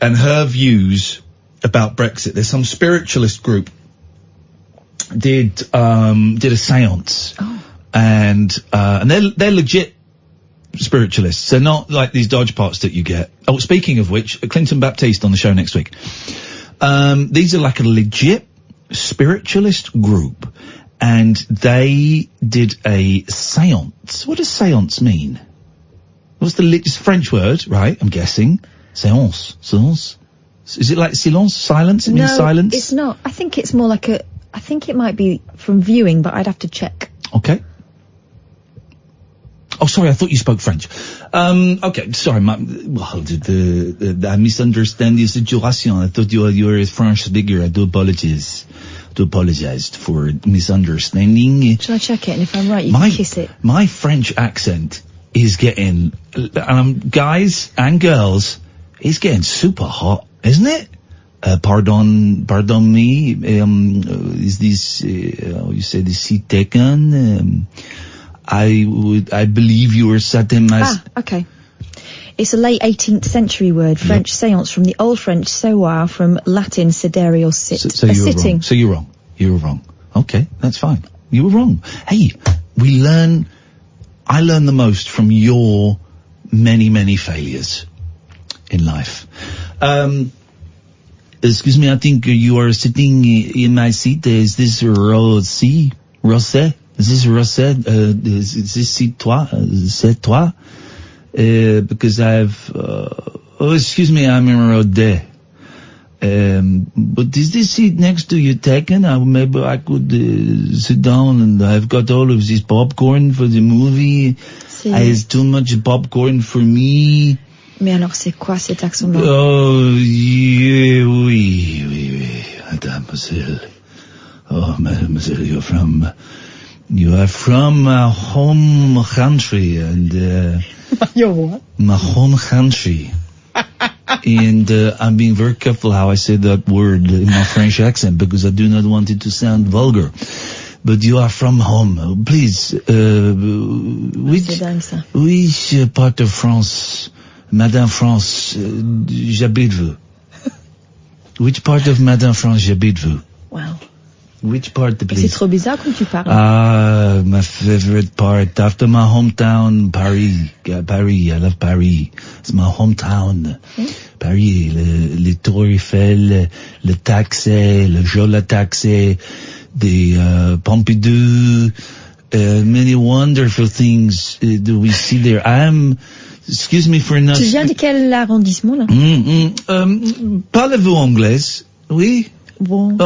And her views about Brexit. There's some spiritualist group did a seance. Oh. And they're legit spiritualists. They're not like these dodge pots that you get. Oh, speaking of which, Clinton Baptiste on the show next week. These are like a legit spiritualist group, and they did a seance. What does seance mean? What's it's a French word, right? I'm guessing. Séance. Is it like silence? Silence? It means silence? No, it's not. I think it's more like I think it might be from viewing, but I'd have to check. Okay. Oh, sorry, I thought you spoke French. Okay, sorry, I misunderstand the situation. I thought you were a French speaker. I do apologize for misunderstanding. Shall I check it? And if I'm right, you can kiss it. My French accent is getting, guys and girls, it's getting super hot, isn't it? Pardon me, is this, you said is he taken? I believe you were Satimas. Okay. It's a late 18th century word, French séance, from the Old French savoir, from Latin sedere or sit. So you were sitting. wrong. So you were wrong. Okay, that's fine. You were wrong. Hey, I learn the most from your many, many failures in life. Excuse me, I think you are sitting in my seat. Is this Rosé? Is this Rosette? Is this c'est toi? Because excuse me, I'm in Rodé. But is this seat next to you taken? Maybe I could sit down, and I've got all of this popcorn for the movie. It's too much popcorn for me. Mais alors c'est quoi cet accent-là? Oh, yeah, oui, mademoiselle. Oh, mademoiselle, you are from my home country, and Your what? my home country. And I'm being very careful how I say that word in my French accent, because I do not want it to sound vulgar. But you are from home. Please, which part of France, Madame France, j'habite-vous? Which part of Madame France j'habite-vous? Wow. Which part, please? C'est trop bizarre comme tu parles. My favorite part, after my hometown, Paris. Paris, I love Paris. It's my hometown. Paris, les Tours Eiffel, le taxi, le Jola taxi, the Pompidou, many wonderful things that we see there. Excuse me for not... Tu viens de quel arrondissement, là? Parlez-vous anglais? Oui? Bon,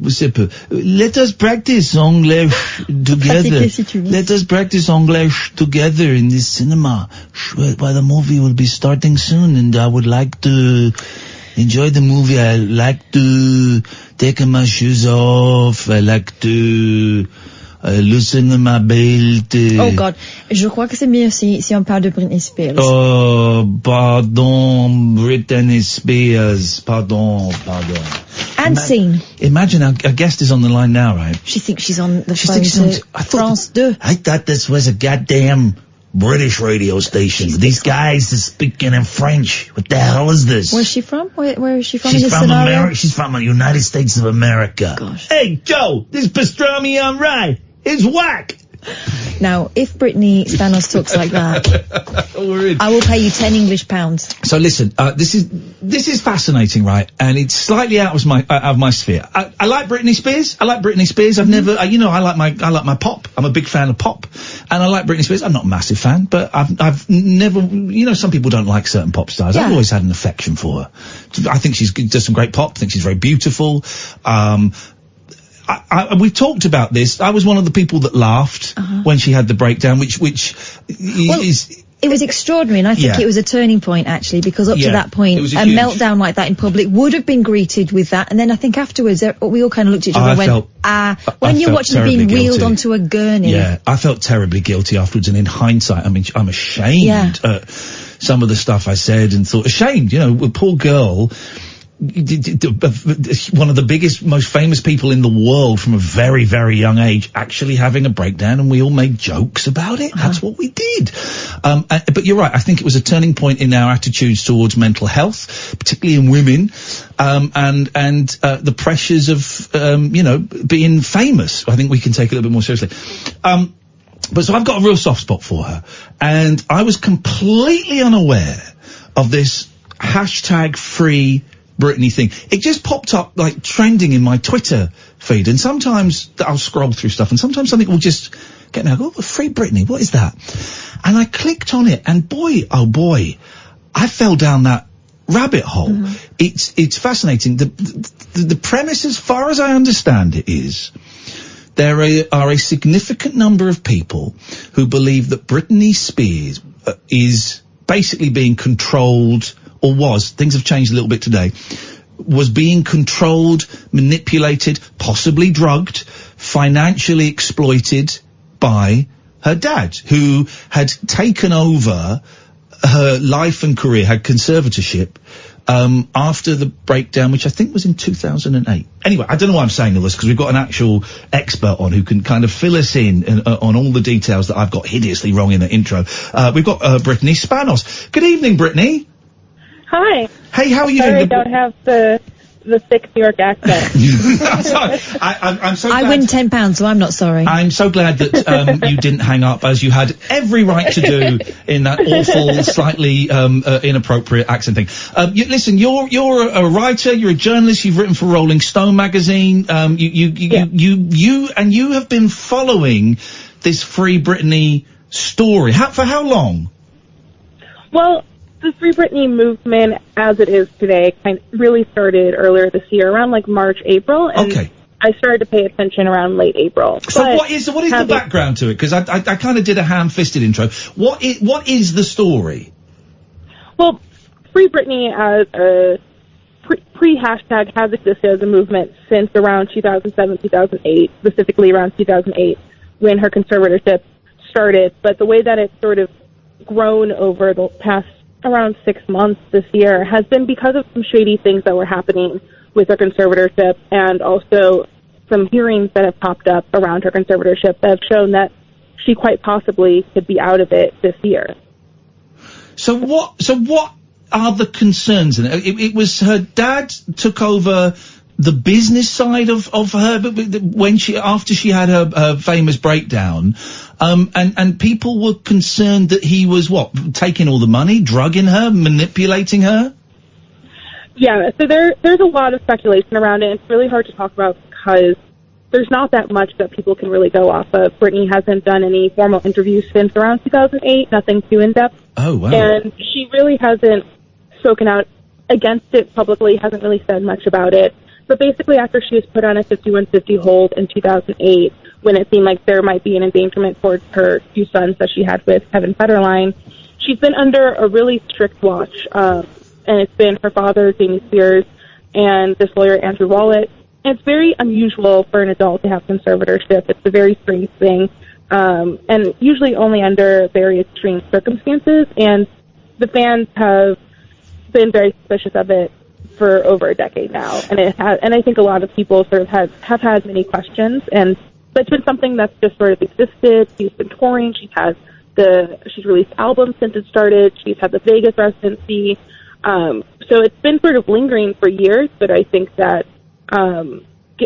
c'est peu. Let us practice English together. Si tu veux. Let us practice English together in this cinema. Well, the movie will be starting soon, and I would like to enjoy the movie. I like to take my shoes off. I like to loosen my belt. Oh God, je crois que c'est mieux si on parle de Britney Spears. Oh, pardon, Britney Spears. Pardon. And scene. Imagine our guest is on the line now, right? She thinks she's on the phone to France 2. I thought this was a goddamn British radio station. These guys are speaking in French. What the hell is this? Where's she from? Where is she from? She's from America. She's from the United States of America. Gosh. Hey, Joe, this pastrami on rye is whack. Now, if Brittany Spanos talks like that, I will pay you £10. So listen, this is fascinating, right? And it's slightly out of my sphere. I like Britney Spears. I've never, I like my pop. I'm a big fan of pop, and I like Britney Spears. I'm not a massive fan, but I've never, some people don't like certain pop stars. Yeah. I've always had an affection for her. I think she does some great pop. I think she's very beautiful. We talked about this. I was one of the people that laughed when she had the breakdown, which is. It was extraordinary, and I think it was a turning point, actually, because up to that point, it was a meltdown like that in public would have been greeted with that, and then I think afterwards, we all kind of looked at each other and went, when you're watching her being wheeled onto a gurney. Yeah, I felt terribly guilty afterwards, and in hindsight, I mean, I'm ashamed at some of the stuff I said and thought, ashamed, a poor girl, one of the biggest, most famous people in the world from a very, very young age, actually having a breakdown, and we all made jokes about it. That's what we did. But you're right. I think it was a turning point in our attitudes towards mental health, particularly in women, and the pressures of, being famous. I think we can take it a little bit more seriously. But so I've got a real soft spot for her, and I was completely unaware of this hashtag free Britney thing. It just popped up like trending in my Twitter feed, and sometimes I'll scroll through stuff, and sometimes something will just get me. I go, free Britney, what is that? And I clicked on it, and boy, oh boy, I fell down that rabbit hole. It's fascinating. The premise, as far as I understand it, is there are a significant number of people who believe that Britney Spears is basically being controlled, or was, things have changed a little bit today, was being controlled, manipulated, possibly drugged, financially exploited by her dad, who had taken over her life and career, had conservatorship, after the breakdown, which I think was in 2008. Anyway, I don't know why I'm saying all this, because we've got an actual expert on who can kind of fill us in on all the details that I've got hideously wrong in the intro. We've got Brittany Spanos. Good evening, Brittany. Hi. Hey, how are you Sorry, doing? I don't have the thick New York accent. Sorry, I'm so glad. I win £10, so I'm not sorry. I'm so glad that you didn't hang up, as you had every right to do in that awful, slightly inappropriate accent thing. Listen, you're a writer, you're a journalist, you've written for Rolling Stone magazine. You have been following this Free Britney story. For how long? Well, the Free Britney movement, as it is today, kind of really started earlier this year, around like March, April. And I started to pay attention around late April. So what is the background to it? Because I kind of did a ham-fisted intro. What is the story? Well, Free Britney as a pre-hashtag has existed as a movement since around 2007, 2008, specifically around 2008, when her conservatorship started. But the way that it's sort of grown over the past around 6 months this year has been because of some shady things that were happening with her conservatorship, and also some hearings that have popped up around her conservatorship that have shown that she quite possibly could be out of it this year. So what are the concerns in it? It was her dad took over the business side of her, but after she had her famous breakdown, and people were concerned that he was taking all the money, drugging her, manipulating her. Yeah, so there's a lot of speculation around it. It's really hard to talk about because there's not that much that people can really go off of. Britney hasn't done any formal interviews since around 2008, nothing too in-depth. Oh, wow. And she really hasn't spoken out against it publicly, hasn't really said much about it. But basically, after she was put on a 5150 hold in 2008, when it seemed like there might be an endangerment towards her two sons that she had with Kevin Federline, she's been under a really strict watch. And it's been her father, Britney Spears, and this lawyer, Andrew Wallet. And it's very unusual for an adult to have conservatorship. It's a very strange thing, and usually only under very extreme circumstances. And the fans have been very suspicious of it for over a decade now, and I think a lot of people sort of have had many questions, and it's been something that's just sort of existed. She's been touring. She's released albums since it started. She's had the Vegas residency. So it's been sort of lingering for years, but I think that,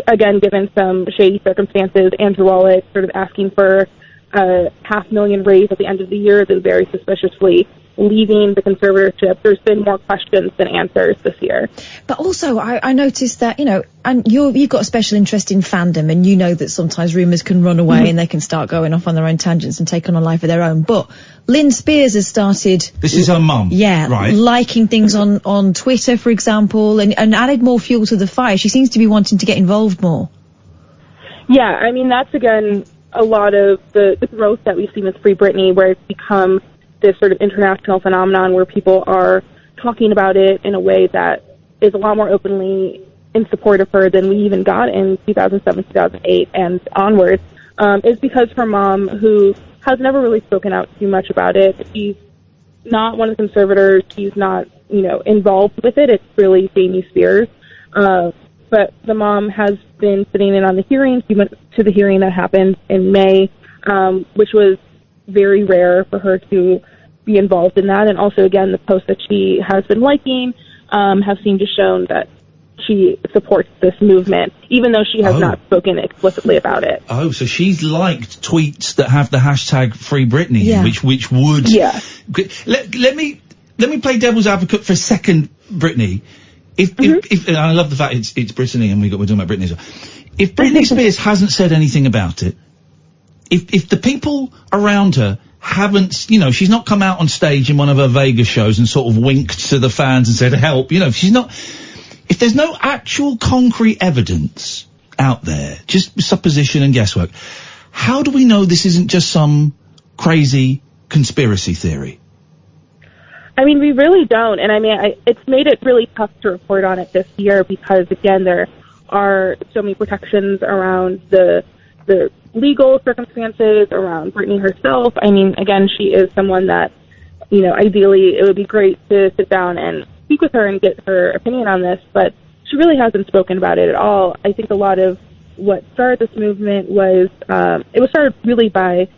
again, given some shady circumstances, Andrew Wallet sort of asking for a $500,000 raise at the end of the year, then very suspiciously leaving the conservatorship. There's been more questions than answers this year. But also, I noticed that, and you've got a special interest in fandom, and you know that sometimes rumours can run away and they can start going off on their own tangents and take on a life of their own. But Lynn Spears has started... This is her mum. Yeah, right. liking things on Twitter, for example, and added more fuel to the fire. She seems to be wanting to get involved more. Yeah, I mean, that's, again, a lot of the growth that we've seen with Free Britney, where it's become this sort of international phenomenon where people are talking about it in a way that is a lot more openly in support of her than we even got in 2007, 2008, and onwards, is because her mom, who has never really spoken out too much about it, she's not one of the conservators, she's not, involved with it, it's really Jamie Spears. But the mom has been sitting in on the hearings. She went to the hearing that happened in May, which was very rare for her to be involved in that. And also, again, the posts that she has been liking have seemed to show that she supports this movement, even though she has not spoken explicitly about it. Oh, so she's liked tweets that have the hashtag Free Britney, Yeah. which would... Yeah. Let me play devil's advocate for a second, Brittany. If and I love the fact it's Brittany and we're talking about Britney as well. If Britney Spears hasn't said anything about it, if the people around her haven't, she's not come out on stage in one of her Vegas shows and sort of winked to the fans and said, help, if there's no actual concrete evidence out there, just supposition and guesswork, how do we know this isn't just some crazy conspiracy theory? I mean, we really don't. And I mean, it's made it really tough to report on it this year because, again, there are so many protections around the legal circumstances, around Britney herself. I mean, again, she is someone that, ideally it would be great to sit down and speak with her and get her opinion on this, but she really hasn't spoken about it at all. I think a lot of what started this movement was, it was started really but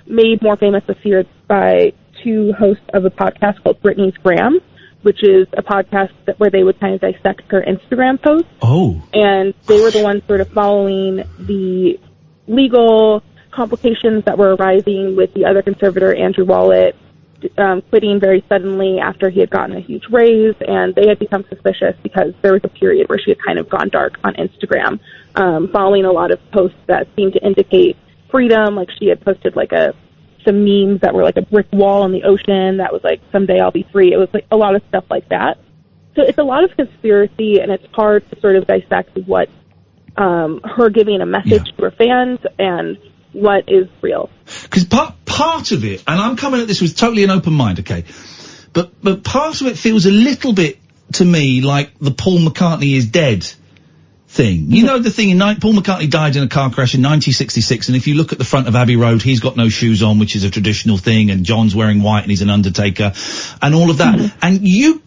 made more famous this year by two hosts of a podcast called Britney's Gram, which is a podcast where they would kind of dissect her Instagram posts. Oh. And they were the ones sort of following the legal complications that were arising with the other conservator, Andrew Wallet, quitting very suddenly after he had gotten a huge raise, and they had become suspicious because there was a period where she had kind of gone dark on Instagram, following a lot of posts that seemed to indicate freedom, like she had posted some memes that were like a brick wall in the ocean that was like, someday I'll be free. It was like a lot of stuff like that. So it's a lot of conspiracy, and it's hard to sort of dissect what her giving a message to her fans and what is real. Because part of it, and I'm coming at this with totally an open mind, okay, but part of it feels a little bit to me like the Paul McCartney is dead thing. You know the thing, Paul McCartney died in a car crash in 1966, and if you look at the front of Abbey Road, he's got no shoes on, which is a traditional thing, and John's wearing white and he's an undertaker, and all of that. And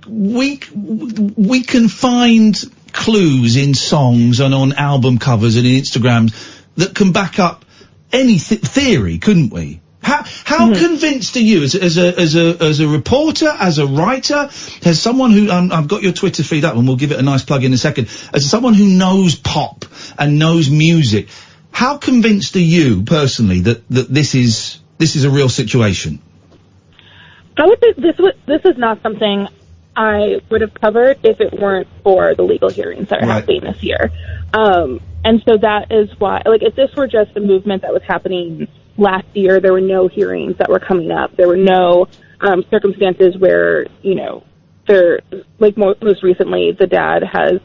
we can find clues in songs and on album covers and in Instagrams that can back up any theory, couldn't we? How convinced are you as a reporter, as a writer, as someone who, I've got your Twitter feed up and we'll give it a nice plug in a second, as someone who knows pop and knows music, how convinced are you personally that this is a real situation? I would say this is not something I would have covered if it weren't for the legal hearings that are happening this year. And so that is why, if this were just a movement that was happening last year, there were no hearings that were coming up. There were no circumstances where, most recently, the dad has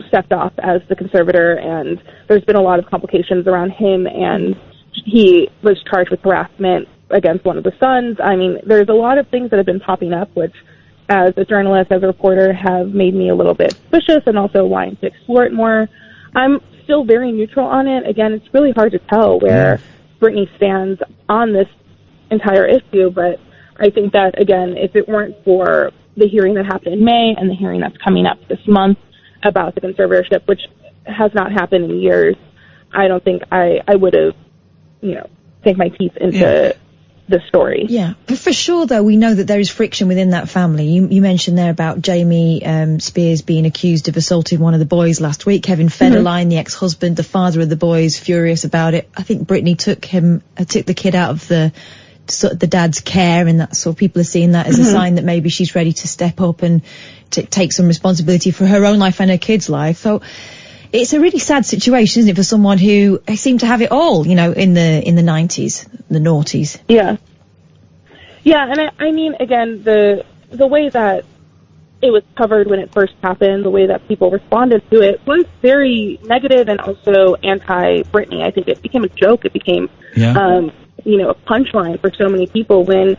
stepped off as the conservator, and there's been a lot of complications around him, and he was charged with harassment against one of the sons. I mean, there's a lot of things that have been popping up, which, as a journalist, as a reporter, have made me a little bit suspicious and also wanting to explore it more. I'm still very neutral on it. Again, it's really hard to tell where Britney stands on this entire issue, but I think that, again, if it weren't for the hearing that happened in May and the hearing that's coming up this month about the conservatorship, which has not happened in years, I don't think I would have, sank my teeth into the story. Yeah, but for sure, though, we know that there is friction within that family. You mentioned there about Jamie Spears being accused of assaulting one of the boys last week. Kevin Federline, the ex-husband, the father of the boys, furious about it. I think Brittany took the kid out of the dad's care, and that sort of people are seeing that as a sign that maybe she's ready to step up and take some responsibility for her own life and her kid's life. So it's a really sad situation, isn't it, for someone who seemed to have it all, in the 90s, the noughties. Yeah. Yeah, and I mean, again, the way that it was covered when it first happened, the way that people responded to it was very negative and also anti-Britney. I think it became a joke. It became, a punchline for so many people when,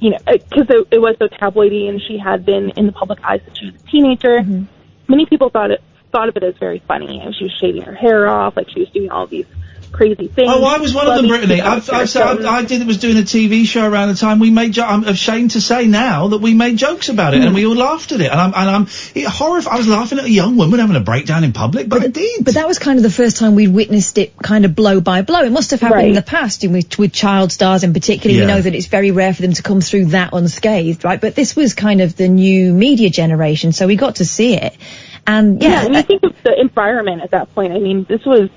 because it was so tabloidy and she had been in the public eye since she was a teenager. Many people thought of it as very funny, and she was shaving her hair off, like she was doing all these crazy things. Oh, I was one of them, Brittany. I was doing a TV show around the time we made. I'm ashamed to say now that we made jokes about it, and we all laughed at it. And I'm horrified. I was laughing at a young woman having a breakdown in public, but I did. But that was kind of the first time we'd witnessed it kind of blow by blow. It must have happened in the past, with child stars in particular. We know that it's very rare for them to come through that unscathed, right? But this was kind of the new media generation, so we got to see it. And and you think of the environment at that point. I mean, this was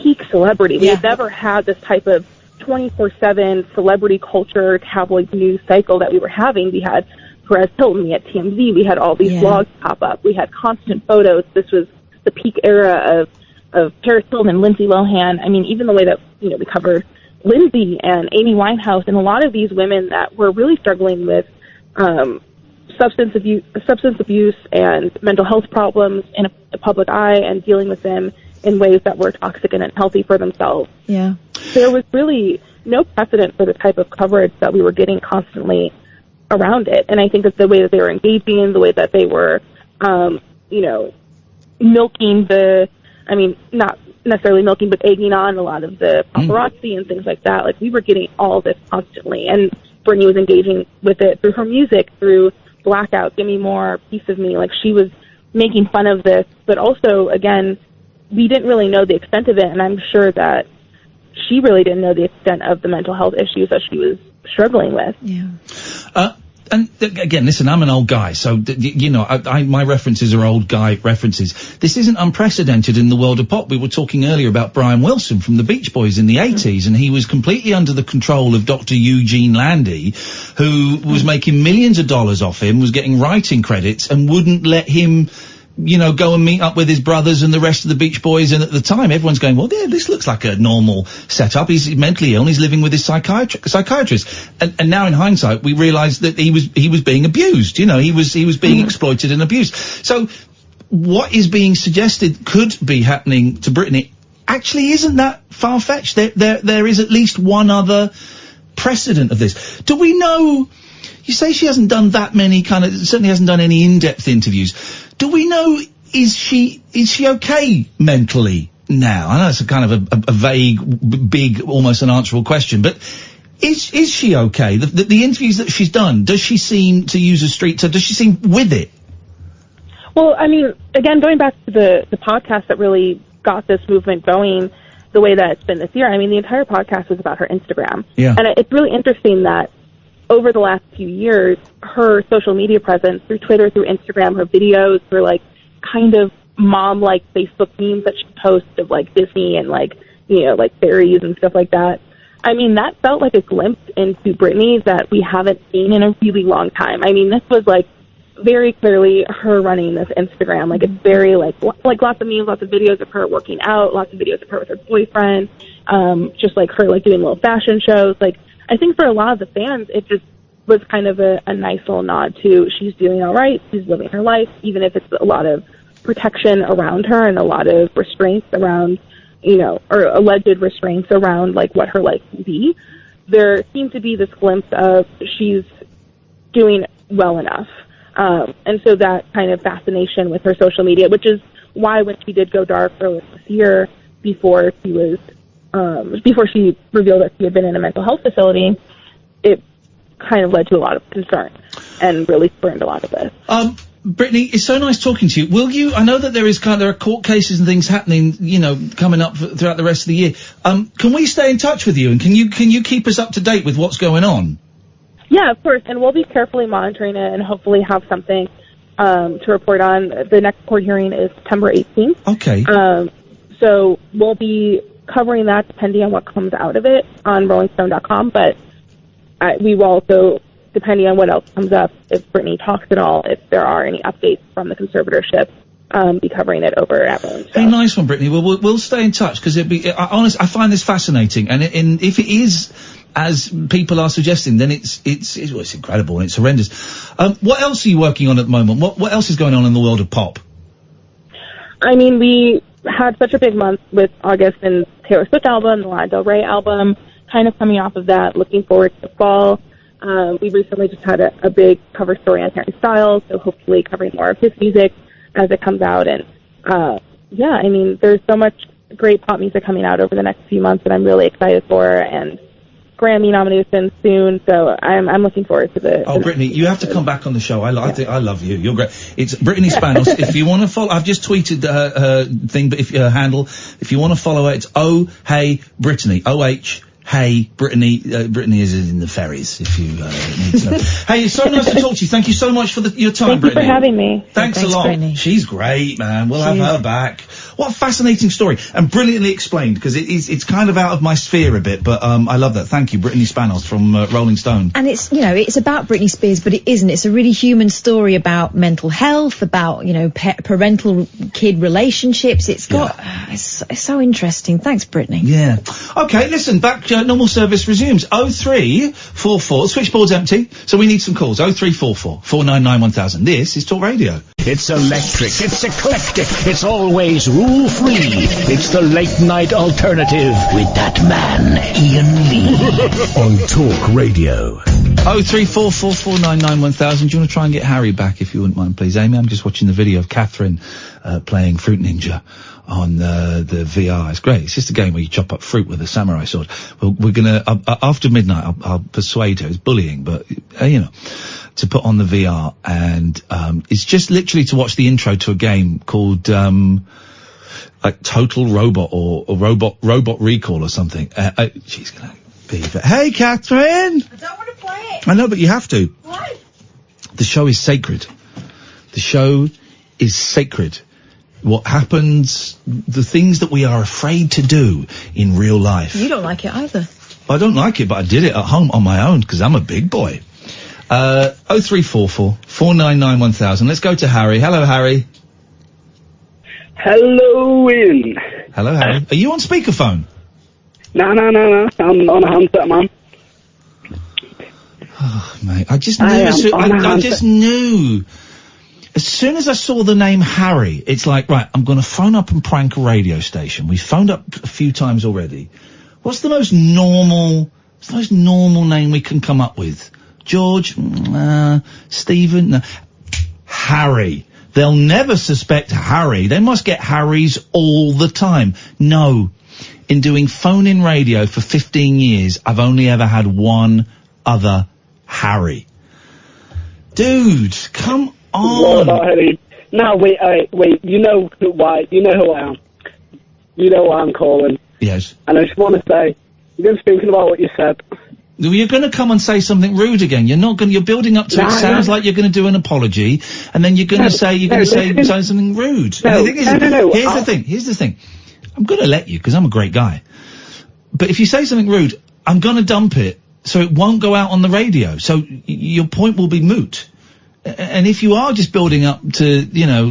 peak celebrity. We had never had this type of 24/7 celebrity culture tabloid news cycle that we were having. We had Perez Hilton, we had TMZ, we had all these blogs pop up, we had constant photos. This was the peak era of Paris Hilton and Lindsay Lohan. I mean, even the way that we covered Lindsay and Amy Winehouse and a lot of these women that were really struggling with substance abuse and mental health problems in a public eye, and dealing with them in ways that were toxic and unhealthy for themselves. Yeah. There was really no precedent for the type of coverage that we were getting constantly around it. And I think that the way that they were engaging, the way that they were, milking not necessarily milking, but egging on a lot of the paparazzi and things like that. Like, we were getting all this constantly. And Brittany was engaging with it through her music, through Blackout, Give Me More, Piece of Me. Like, she was making fun of this, but also, again, we didn't really know the extent of it, and I'm sure that she really didn't know the extent of the mental health issues that she was struggling with. Yeah. And again, listen, I'm an old guy, so my references are old guy references. This isn't unprecedented in the world of pop. We were talking earlier about Brian Wilson from the Beach Boys in the 80s, and he was completely under the control of Dr. Eugene Landy, who was making millions of dollars off him, was getting writing credits, and wouldn't let him go and meet up with his brothers and the rest of the Beach Boys. And at the time, everyone's going, well, yeah, this looks like a normal setup. He's mentally ill and he's living with his psychiatrist. And now in hindsight, we realise that he was being abused. He was being exploited and abused. So what is being suggested could be happening to Brittany actually isn't that far-fetched. There is at least one other precedent of this. Do we know... You say she hasn't done that many certainly hasn't done any in-depth interviews. Do we know, is she okay mentally now? I know it's a kind of a vague, big, almost unanswerable question, but is she okay? The interviews that she's done, does she seem, to use a street term, does she seem with it? Well, I mean, again, going back to the podcast that really got this movement going the way that it's been this year, I mean, the entire podcast was about her Instagram. Yeah. And it's really interesting that over the last few years, her social media presence through Twitter, through Instagram, her videos, her kind of mom-like Facebook memes that she posts of Disney and fairies and stuff like that. I mean, that felt like a glimpse into Britney that we haven't seen in a really long time. I mean, this was very clearly her running this Instagram. It's very lots of memes, lots of videos of her working out, lots of videos of her with her boyfriend, just her doing little fashion shows. I think for a lot of the fans, it just was kind of a nice little nod to she's doing all right, she's living her life, even if it's a lot of protection around her and a lot of restraints around, or alleged restraints around what her life can be. There seemed to be this glimpse of she's doing well enough. And so that kind of fascination with her social media, which is why when she did go dark earlier this year, before she revealed that she had been in a mental health facility, it kind of led to a lot of concern and really spurned a lot of this. Brittany, it's so nice talking to you. Will you, I know that there are court cases and things happening, coming up throughout the rest of the year. Can we stay in touch with you, and can you keep us up to date with what's going on? Yeah, of course, and we'll be carefully monitoring it and hopefully have something to report on. The next court hearing is September 18th. Okay. So we'll be covering that depending on what comes out of it on RollingStone.com, but we will also, depending on what else comes up, if Brittany talks at all, if there are any updates from the conservatorship, be covering it over at Rolling Stone. Hey, nice one, Brittany. We'll stay in touch, because I find this fascinating, and if it is as people are suggesting, then it's incredible and it's horrendous. What else are you working on at the moment? What else is going on in the world of pop? I mean, we had such a big month with August and Taylor Swift album, the Lana Del Rey album, kind of coming off of that, looking forward to the fall. We recently just had a big cover story on Harry Styles, so hopefully covering more of his music as it comes out. And, yeah, I mean, there's so much great pop music coming out over the next few months that I'm really excited for, and Grammy nominations soon, so I'm looking forward to the... Oh, Brittany, you have to come back on the show. I love you. You're great. It's Brittany Spanos. If you want to follow... I've just tweeted her thing, but her handle, if you want to follow her, it's Hey Brittany. O-H... Hey, Brittany. Brittany is in the ferries, if you need to know. Hey, it's so nice to talk to you. Thank you so much for your time, Brittany. Thank you for having me. Thanks a lot. Brittany. She's great, man. We'll have her back. What a fascinating story, and brilliantly explained, because it's kind of out of my sphere a bit, but I love that. Thank you, Brittany Spanos from Rolling Stone. And it's, it's about Britney Spears, but it isn't. It's a really human story about mental health, about, parental-kid relationships. It's got, it's so interesting. Thanks, Brittany. Yeah. Okay, listen, back, normal service resumes. 0344, switchboard's empty, so we need some calls. 0344 499 1000. This is Talk Radio. It's electric, it's eclectic, it's always rule-free. It's the late-night alternative with that man, Iain Lee. On Talk Radio. 0344 499 1000. Do you want to try and get Harry back, if you wouldn't mind, please, Amy? I'm just watching the video of Katherine playing Fruit Ninja on the VR. It's great. It's just a game where you chop up fruit with a samurai sword. We're gonna after midnight. I'll persuade her. It's bullying, but to put on the VR, and it's just literally to watch the intro to a game called like Total Robot or Robot Recall or something. She's gonna be. Hey, Katherine. I don't want to play it. I know, but you have to. Why? The show is sacred. The show is sacred. What happens, the things that we are afraid to do in real life. You don't like it either. I don't like it, but I did it at home on my own, because I'm a big boy. 0344 499 1000. Let's go to Harry. Hello, Harry. Hello, Ian. Hello, Harry. Are you on speakerphone? No. I'm on a handset, man. Oh, mate. I just knew. I just knew. As soon as I saw the name Harry, it's like, right, I'm going to phone up and prank a radio station. We've phoned up a few times already. What's the most normal name we can come up with? George? Stephen? No. Harry. They'll never suspect Harry. They must get Harrys all the time. No. In doing phone-in radio for 15 years, I've only ever had one other Harry. Dude, come on. No, wait. You know who I am. You know why I'm calling. Yes. And I just want to say, you've been speaking about what you said. You're going to come and say something rude again. You're building up to it. Sounds like you're going to do an apology, and then you're going to say something rude. No. Here's the thing. I'm going to let you, because I'm a great guy. But if you say something rude, I'm going to dump it, so it won't go out on the radio. So your point will be moot. And if you are just building up to,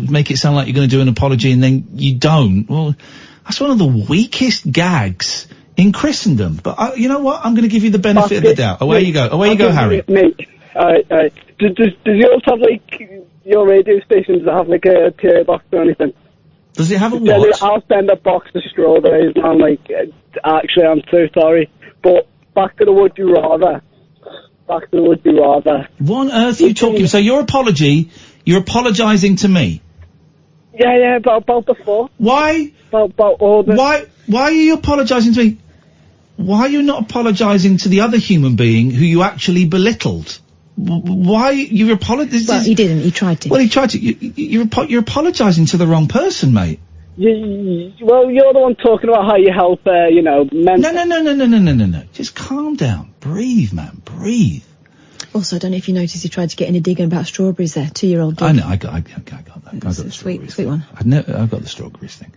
make it sound like you're going to do an apology and then you don't, well, that's one of the weakest gags in Christendom. But you know what? I'm going to give you the benefit of the doubt. Away you go, Harry. Mate, does yours have, your radio stations have, a PO box or anything? Does it have a what? I'll send a box of strawberries, and I'm like, actually, I'm so sorry, but back to the would you rather. Back to the would you rather. What on earth are you talking? So you're apologising to me? Yeah, about before. Why? About all the... Why are you apologising to me? Why are you not apologising to the other human being who you actually belittled? why you're apologizing? Well, he didn't. He tried to. Well, he tried to. You're apologising to the wrong person, mate. Well, you're the one talking about how you help, men. No. Just calm down. Breathe, man. Breathe. Also, I don't know if you noticed he tried to get in a dig about strawberries there. 2-year-old dig. I know. I got that. I got the sweet one. I got the strawberries thing.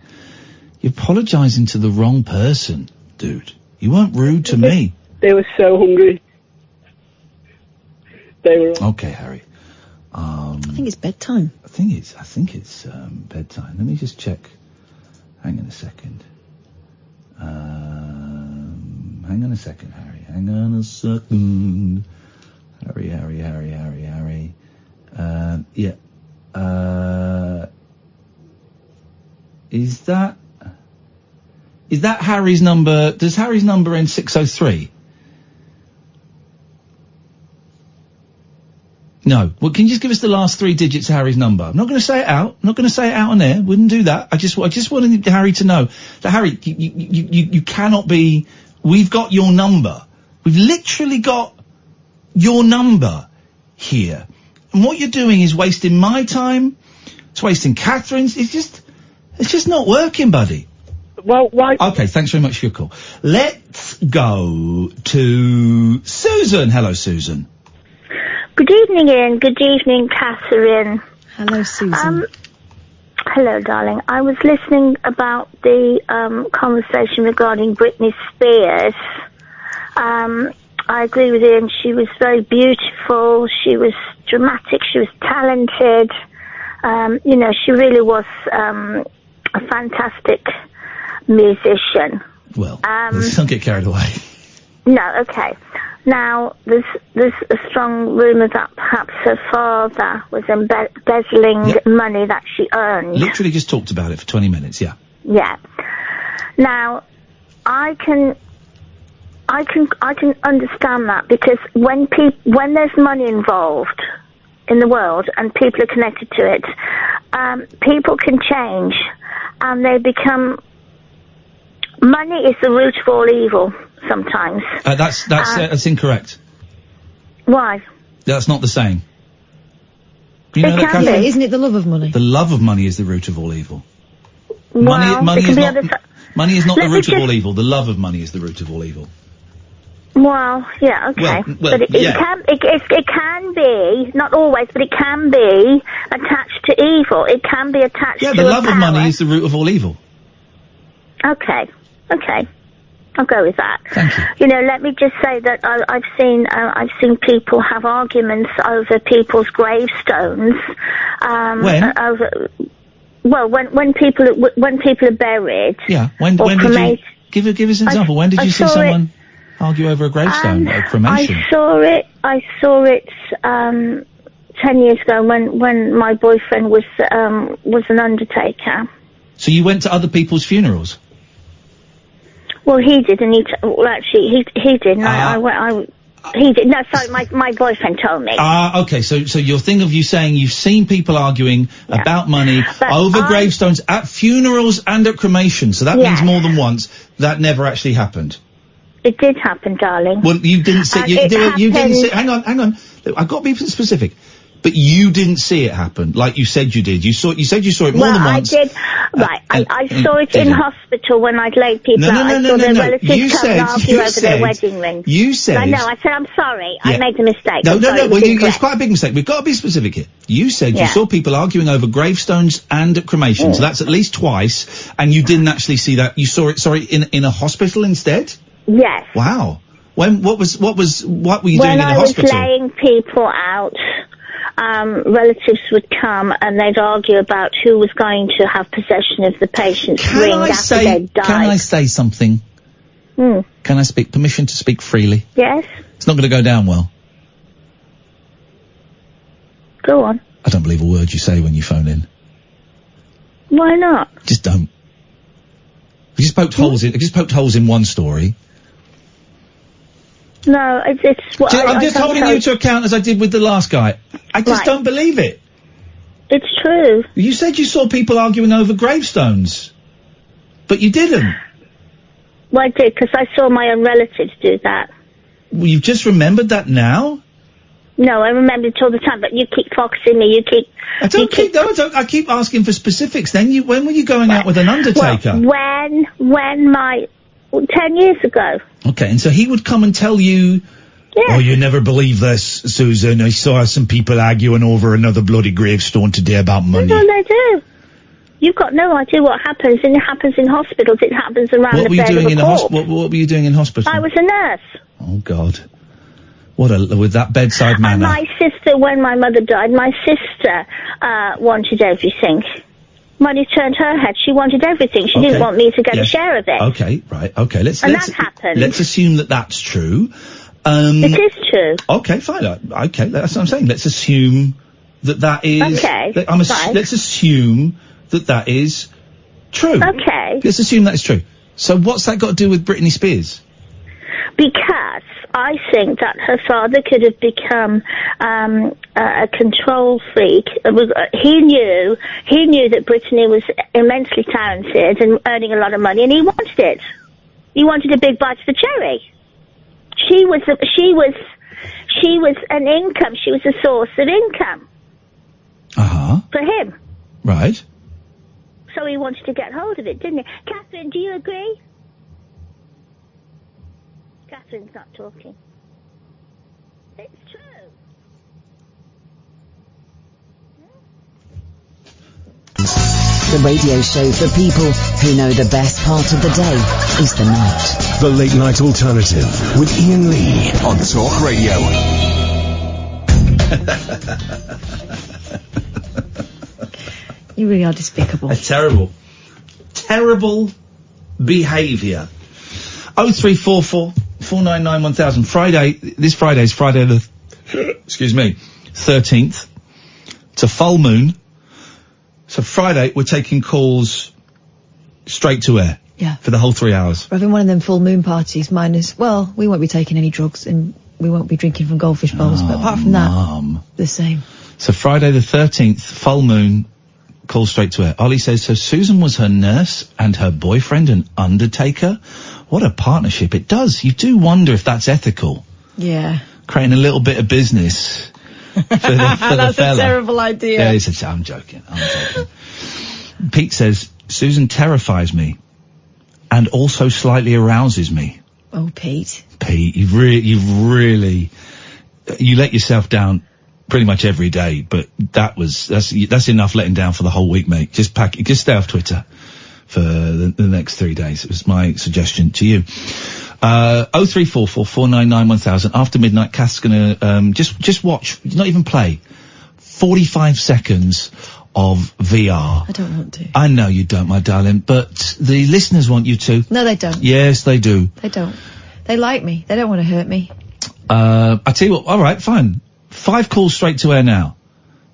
You're apologising to the wrong person, dude. You weren't rude to me. They were so hungry. They were. Okay, Harry. I think it's bedtime. I think it's bedtime. Let me just check. Hang on a second. Hang on a second, Harry. Hang on a second. Harry. Yeah. Is that Harry's number? Does Harry's number end 603? No. Well, can you just give us the last 3 digits of Harry's number? I'm not going to say it out. I'm not going to say it out on air. Wouldn't do that. I just wanted Harry to know that Harry, you cannot be. We've got your number. We've literally got your number here, and what you're doing is wasting my time. It's wasting Katherine's. It's just not working, buddy. Well, why? Okay, thanks very much for your call. Let's go to Susan. Hello, Susan. Good evening, Ian. Good evening, Katherine. Hello, Susan. Hello, darling. I was listening about the conversation regarding Britney Spears. I agree with Ian. She was very beautiful. She was dramatic. She was talented. She really was a fantastic musician. Well, let's not get carried away. No, okay. Now, there's a strong rumour that perhaps her father was embezzling money that she earned. Literally just talked about it for 20 minutes, yeah. Yeah. Now, I can understand that, because when there's money involved in the world and people are connected to it, people can change and they become. Money is the root of all evil. Sometimes. That's incorrect. Why? That's not the same. You know It that, can Katherine? be. Isn't it the love of money? The love of money is the root of all evil. Well, money is not the root of just- all evil. The love of money is the root of all evil. Well, yeah, okay. Well, but it yeah. can be, not always, but it can be attached to evil. It can be attached Yeah, to the a love of power. money is the root of all evil. Okay. I'll go with that. Thank you. You know, let me just say that I've seen people have arguments over people's gravestones. When people are buried. Yeah. When did you give us an example? When did you see someone argue over a gravestone or cremation? I saw it 10 years ago when my boyfriend was an undertaker. So you went to other people's funerals? Well, he did, and he did, and he did. No, sorry, my boyfriend told me. Okay, so your thing of you saying you've seen people arguing about money over gravestones at funerals and at cremation, so that means more than once. That never actually happened. It did happen, darling. Well, you didn't see. You didn't see. Hang on. I've got to be specific. But you didn't see it happen, like you said you did. You said you saw it more than once. I did. Right, I saw it in hospital when I'd laid people out. I saw their relatives come and argue over their wedding ring. You said. I know. I said I'm sorry. I made a mistake. No. Sorry, Well, it's quite a big mistake. We've got to be specific here. You said you saw people arguing over gravestones and at cremations. So that's at least twice, and you didn't actually see that. You saw it. Sorry, in a hospital instead. Yes. Wow. What were you doing in the hospital? When I was laying people out. Relatives would come and they'd argue about who was going to have possession of the patient's ring after they'd died. Can I say something? Can I speak? Permission to speak freely? Yes. It's not going to go down well. Go on. I don't believe a word you say when you phone in. Why not? Just don't. I just poked holes in one story. No, it's what I'm just holding you to account as I did with the last guy. I just don't believe it. It's true. You said you saw people arguing over gravestones, but you didn't. Well, I did, because I saw my own relatives do that. Well, you've just remembered that now? No, I remember it all the time, but you keep foxing me, I don't keep, no, I don't, I keep asking for specifics. Then when were you going out with an undertaker? Well, when 10 years ago. Okay, and so he would come and tell you, oh, you never believe this, Susan. I saw some people arguing over another bloody gravestone today about money. No, they do. You've got no idea what happens, and it happens in hospitals. It happens around What the were you bed doing of in a a corpse. hospital? What were you doing in hospital? I was a nurse. Oh, God. With that bedside And manner. my sister, when my mother died, my sister wanted everything. When it turned her head, she wanted everything. She didn't want me to get a share of it. Okay, right, okay. Let's that happened. Let's assume that that's true. It is true. Okay, fine. Okay, that's what I'm saying. Let's assume that is... Okay, fine. Let's assume that is true. Okay. Let's assume that is true. So what's that got to do with Britney Spears? Because I think that her father could have become a control freak. He knew that Brittany was immensely talented and earning a lot of money, and he wanted it. He wanted a big bite of the cherry. She was an income. She was a source of income. For him. Right. So he wanted to get hold of it, didn't he? Katherine, do you agree? Catherine's not talking. It's true. The radio show for people who know the best part of the day is the night. The Late Night Alternative with Iain Lee on Talk Radio. You really are despicable. Terrible behaviour. 0344 499 1000. This Friday is Friday the, excuse me, 13th. It's a full moon. So Friday, we're taking calls straight to air. Yeah. For the whole 3 hours. We're having one of them full moon parties minus, well, we won't be taking any drugs and we won't be drinking from goldfish bowls, but apart from that, the same. So Friday the 13th, full moon, call straight to air. Ollie says, so Susan was her nurse and her boyfriend an undertaker? What a partnership. It does. You do wonder if that's ethical. Yeah. Creating a little bit of business for the That's fella. a terrible idea. Yeah, he says, I'm joking. Pete says, Susan terrifies me and also slightly arouses me. Oh, Pete. Pete, you've really, you let yourself down pretty much every day, but that's enough letting down for the whole week, mate. Just stay off Twitter for the next 3 days. It was my suggestion to you. 0344 499 1000. After midnight, Kath's gonna, just watch, not even play. 45 seconds of VR. I don't want to. I know you don't, my darling, but the listeners want you to. No, they don't. Yes, they do. They don't. They like me. They don't want to hurt me. I tell you what, alright, fine. 5 calls straight to air now.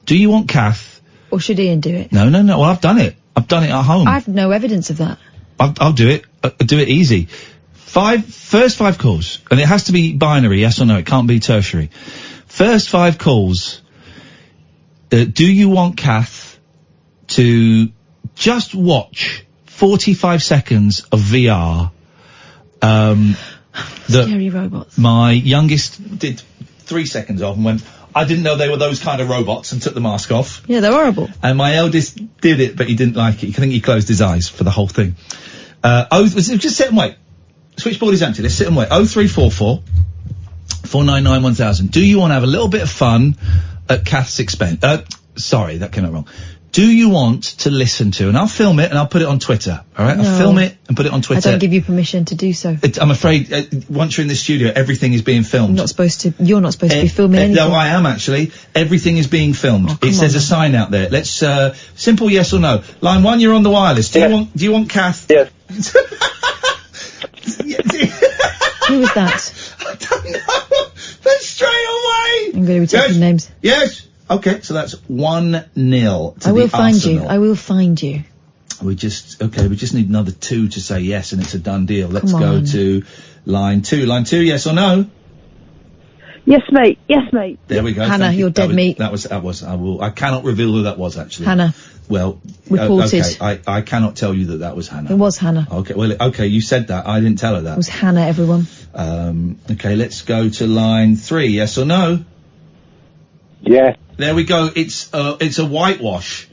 Do you want Kath? Or should Iain do it? No. Well, I've done it. I've done it at home. I've no evidence of that. I'll do it. I'll do it easy. First 5 calls. And it has to be binary, yes or no. It can't be tertiary. First 5 calls. Do you want Kath to just watch 45 seconds of VR? Scary robots. My youngest did 3 seconds of and went, I didn't know they were those kind of robots, and took the mask off. Yeah, they're horrible. And my eldest did it, but he didn't like it. I think he closed his eyes for the whole thing. Just sit and wait. Switchboard is empty. Let's sit and wait. 0344 499 1000. Do you want to have a little bit of fun at Kath's expense? Sorry, that came out wrong. Do you want to listen to, and I'll film it and I'll put it on Twitter, alright? No. I'll film it and put it on Twitter. I don't give you permission to do so. I'm afraid, once you're in the studio, everything is being filmed. You're not supposed to be filming anything. No, I am actually. Everything is being filmed. It says a sign out there. Let's, simple yes or no. Line 1, you're on the wireless. Do you want Kath? Yes. Who was that? I don't know. But straight away. I'm going to be taking names. Yes. Okay, so that's 1-0 to I will the find Arsenal. you. I will find you. We just need another 2 to say yes, and it's a done deal. Let's Come go on. to line 2. Line 2, yes or no? Yes, mate. Yes, mate. There we go. Hannah, Thank you. you're dead meat. That was. I cannot reveal who that was actually. Hannah. Well, Reported. okay. I cannot tell you that was Hannah. It was Hannah. Okay. Well, okay. You said that. I didn't tell her It that. was Hannah, everyone. Okay. Let's go to line 3. Yes or no? Yeah. There we go. It's a whitewash.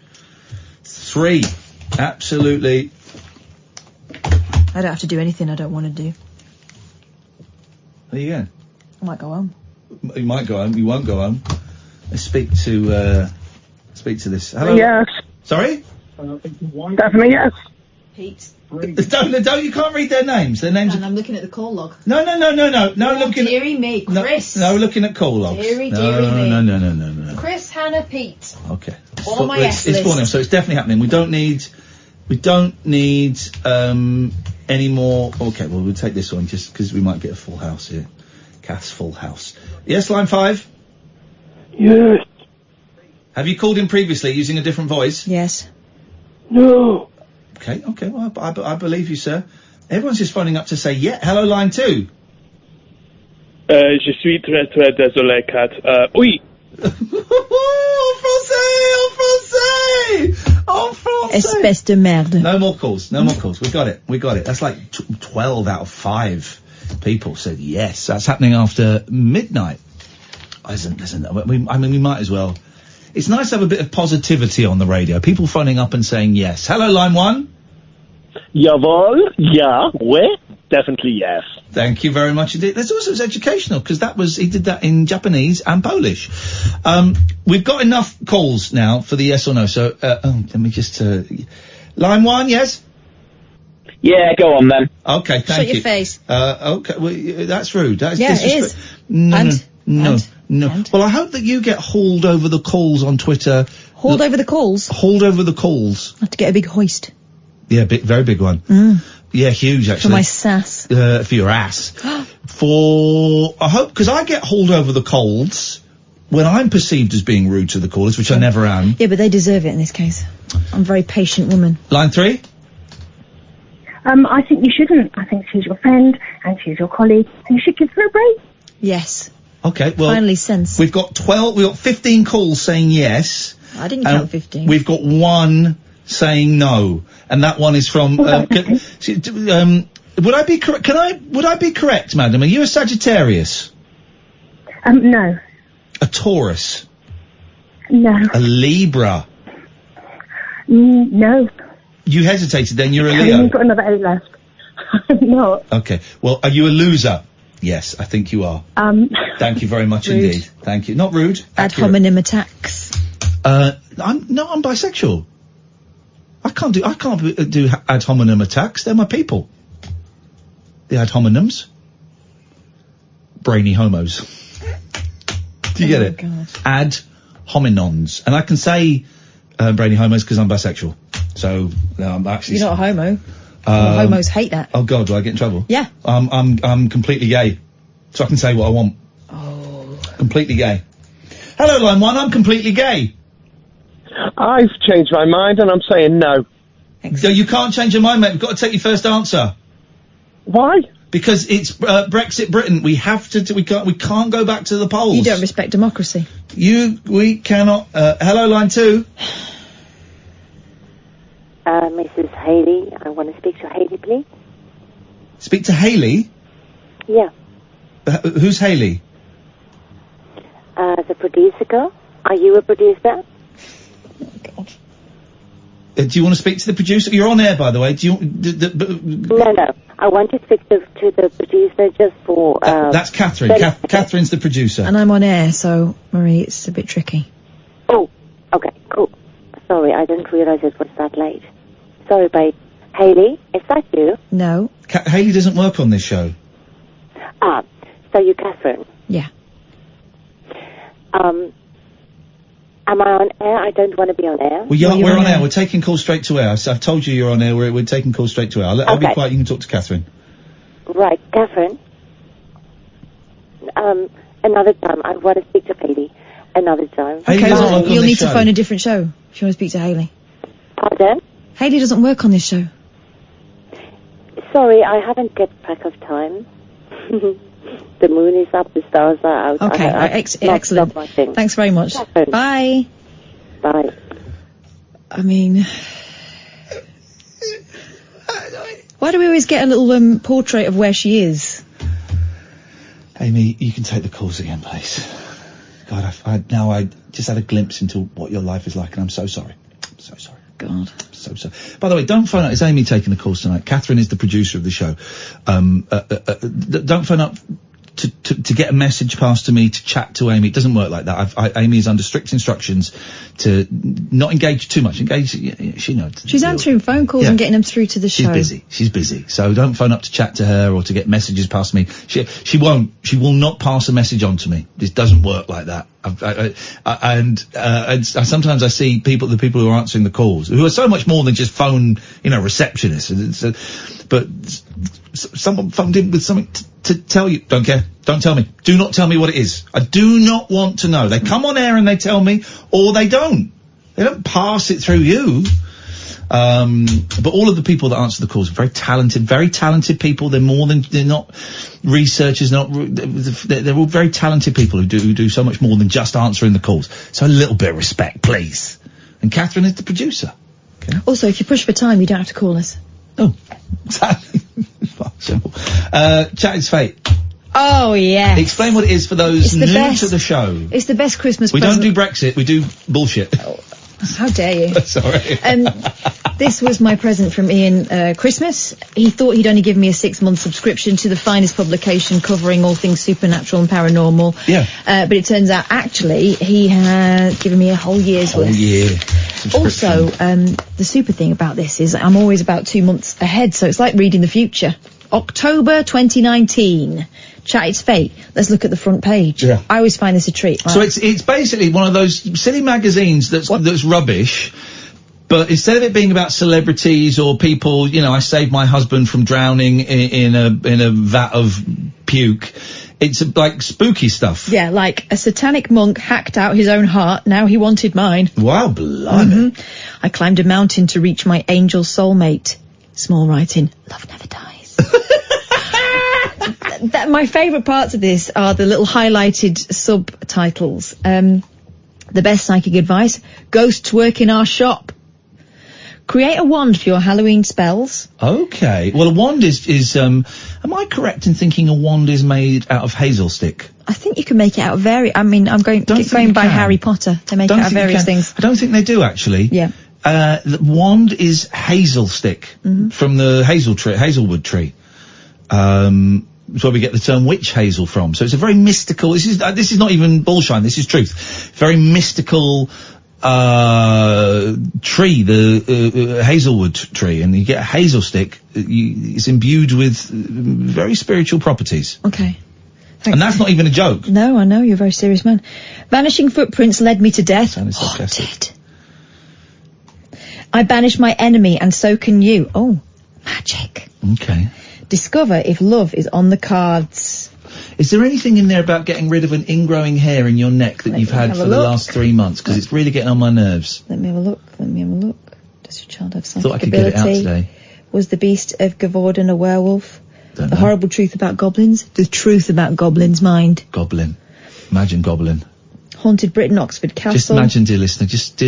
3. Absolutely. I don't have to do anything I don't want to do. There you go. I might go home. You might go home. You won't go home. Let's speak to this. Hello. Yes. Sorry? Definitely yes. Pete. Don't, you can't read their names. Their names And I'm looking at the call log. No, looking Dearie me, Chris. No, looking at call logs. Dearie me. No. Chris, Hannah, Pete. Okay. All my it's S for them, list. so it's definitely happening. We don't need any more. Okay, well, we'll take this one just because we might get a full house here. Kath's full house. Yes, line 5. Yes. Have you called in previously using a different voice? Yes. No. Okay, well, I believe you, sir. Everyone's just phoning up to say, yeah. Hello, line 2. Je suis très très désolé, Kat. Oui. En français! Espèce de merde. No more calls. We got it. That's like 12 out of 5 people said yes. That's happening after midnight. We might as well. It's nice to have a bit of positivity on the radio. People phoning up and saying yes. Hello, line 1. Jawohl. Ja. Oui. Definitely yes. Thank you very much indeed. That's also educational because he did that in Japanese and Polish. We've got enough calls now for the yes or no. So let me just line 1, yes. Yeah, go on then. Okay, thank you. Shut your face. Okay, well, that's rude. That's Yeah, it is. No. Well, I hope that you get hauled over the coals on Twitter. Hauled over the coals? Hauled over the coals. I have to get a big hoist. Yeah, very big one. Yeah, huge actually. For my sass. For your ass. I hope, because I get hauled over the coals when I'm perceived as being rude to the callers, which I never am. Yeah, but they deserve it in this case. I'm a very patient woman. Line 3? I think you shouldn't. I think she's your friend and she's your colleague and you should give her a break. Yes. Okay, well. Finally sense. We've got 15 calls saying yes. I didn't count 15. We've got 1 saying no. And that one is from, would I be correct? Would I be correct, madam? Are you a Sagittarius? No. A Taurus? No. A Libra? No. You hesitated then, you're a You've Leo. got another 8 left. I'm not. Okay, well, are you a loser? Yes, I think you are. Thank you very much Rude. indeed. Thank you. Not rude. Ad accurate. hominem attacks. I'm bisexual. I can't do ad hominem attacks. They're my people. The ad hominems. Brainy homos. Do you get it? God. Ad hominons. And I can say brainy homos because I'm bisexual. So I'm actually. You're not a homo. Homos hate that. Oh God, do I get in trouble? Yeah. I'm completely gay, so I can say what I want. Oh. Completely gay. Hello, line 1. I'm completely gay. I've changed my mind and I'm saying no. So you can't change your mind, mate. We've got to take your first answer. Why? Because it's Brexit Britain. We have to. We can't go back to the polls. You don't respect democracy. We cannot. Hello, line 2. Mrs. Haley, I want to speak to Haley, please. Speak to Haley. Yeah. Who's Haley? The producer girl. Are you a producer? Do you want to speak to the producer? You're on air, by the way. Do you? No. I want to speak to the producer just for. That's Katherine. Katherine's the producer. And I'm on air, so Marie, it's a bit tricky. Oh, okay, cool. Sorry, I didn't realise it was that late. Sorry, babe. Haley, is that you? No. Haley doesn't work on this show. So you're Katherine. Yeah. Am I on air? I don't want to be on air. Well, we're on air. We're taking calls straight to air. I've told you you're on air. We're taking calls straight to air. I'll be quiet. You can talk to Katherine. Right, Katherine. Another time. I want to speak to Haley. Another time. Okay, well, you'll need to phone a different show if you want to speak to Haley. Pardon? Haley doesn't work on this show. Sorry, I haven't kept track of time. The moon is up, the stars are out. Okay, excellent. Thanks very much. Bye. Bye. I mean, why do we always get a little portrait of where she is? Amy, you can take the calls again, please. God, I just had a glimpse into what your life is like, and I'm so sorry. I'm so sorry. God. So. By the way, don't phone up. It's Amy taking the calls tonight. Katherine is the producer of the show. Don't phone up to get a message passed to me, to chat to Amy. It doesn't work like that. Amy is under strict instructions to not engage too much. She knows. She's answering phone calls and getting them through to the show. She's busy. So don't phone up to chat to her or to get messages past me. She will not pass a message on to me. This doesn't work like that. Sometimes I see the people who are answering the calls, who are so much more than just phone, receptionists. But someone phoned in with something to tell you. Don't care. Don't tell me. Do not tell me what it is. I do not want to know. They come on air and they tell me, or they don't. They don't pass it through you. But all of the people that answer the calls are very talented people. They're not researchers, they're all very talented people who do so much more than just answering the calls. So a little bit of respect, please. And Katherine is the producer. Okay. Also, if you push for time, you don't have to call us. Oh, exactly. Simple. Chat is fate. Oh, yeah. Explain what it is for those new to the show. It's the best Christmas We present. don't do Brexit, we do bullshit. Oh, how dare you? Sorry. This was my present from Iain, Christmas. He thought he'd only give me a 6-month subscription to the finest publication covering all things supernatural and paranormal. Yeah. But it turns out, actually, he had given me a whole year's worth. Also, the super thing about this is I'm always about 2 months ahead, so it's like reading the future. October 2019. Chat It's Fate. Let's look at the front page. Yeah. I always find this a treat. So it's basically one of those silly magazines that's rubbish, but instead of it being about celebrities or people, I saved my husband from drowning in a vat of puke, it's like spooky stuff. Yeah, like a satanic monk hacked out his own heart, now he wanted mine. Wow, blimey. I climbed a mountain to reach my angel soulmate. Small writing, love never dies. My favourite parts of this are the little highlighted subtitles. The best psychic advice, ghosts work in our shop. Create a wand for your Halloween spells. Okay. Well, a wand is am I correct in thinking a wand is made out of hazel stick? I think you can make it out of I'm going by Harry Potter. They make it out of various things. I don't think they do, actually. Yeah. The wand is hazel stick from the hazelwood tree. That's where we get the term witch hazel from. So it's a very mystical. This is not even bullshine. This is truth. Very mystical tree, the hazelwood tree, and you get a hazel stick. It's imbued with very spiritual properties. Okay. And that's not even a joke. No, I know, you're a very serious man. Vanishing footprints led me to death. Sounded sarcastic. I banished my enemy, and so can you. Oh, magic. Okay. Discover if love is on the cards. Is there anything in there about getting rid of an ingrowing hair in your neck that you've had for the last 3 months? Because it's really getting on my nerves. Let me have a look. Does your child have psychic Thought I could get it out today. Was the beast of Gavorden a werewolf? The horrible truth about goblins? The truth about goblins, mind. Goblin. Imagine Goblin. Haunted Britain, Oxford Castle. Just imagine, dear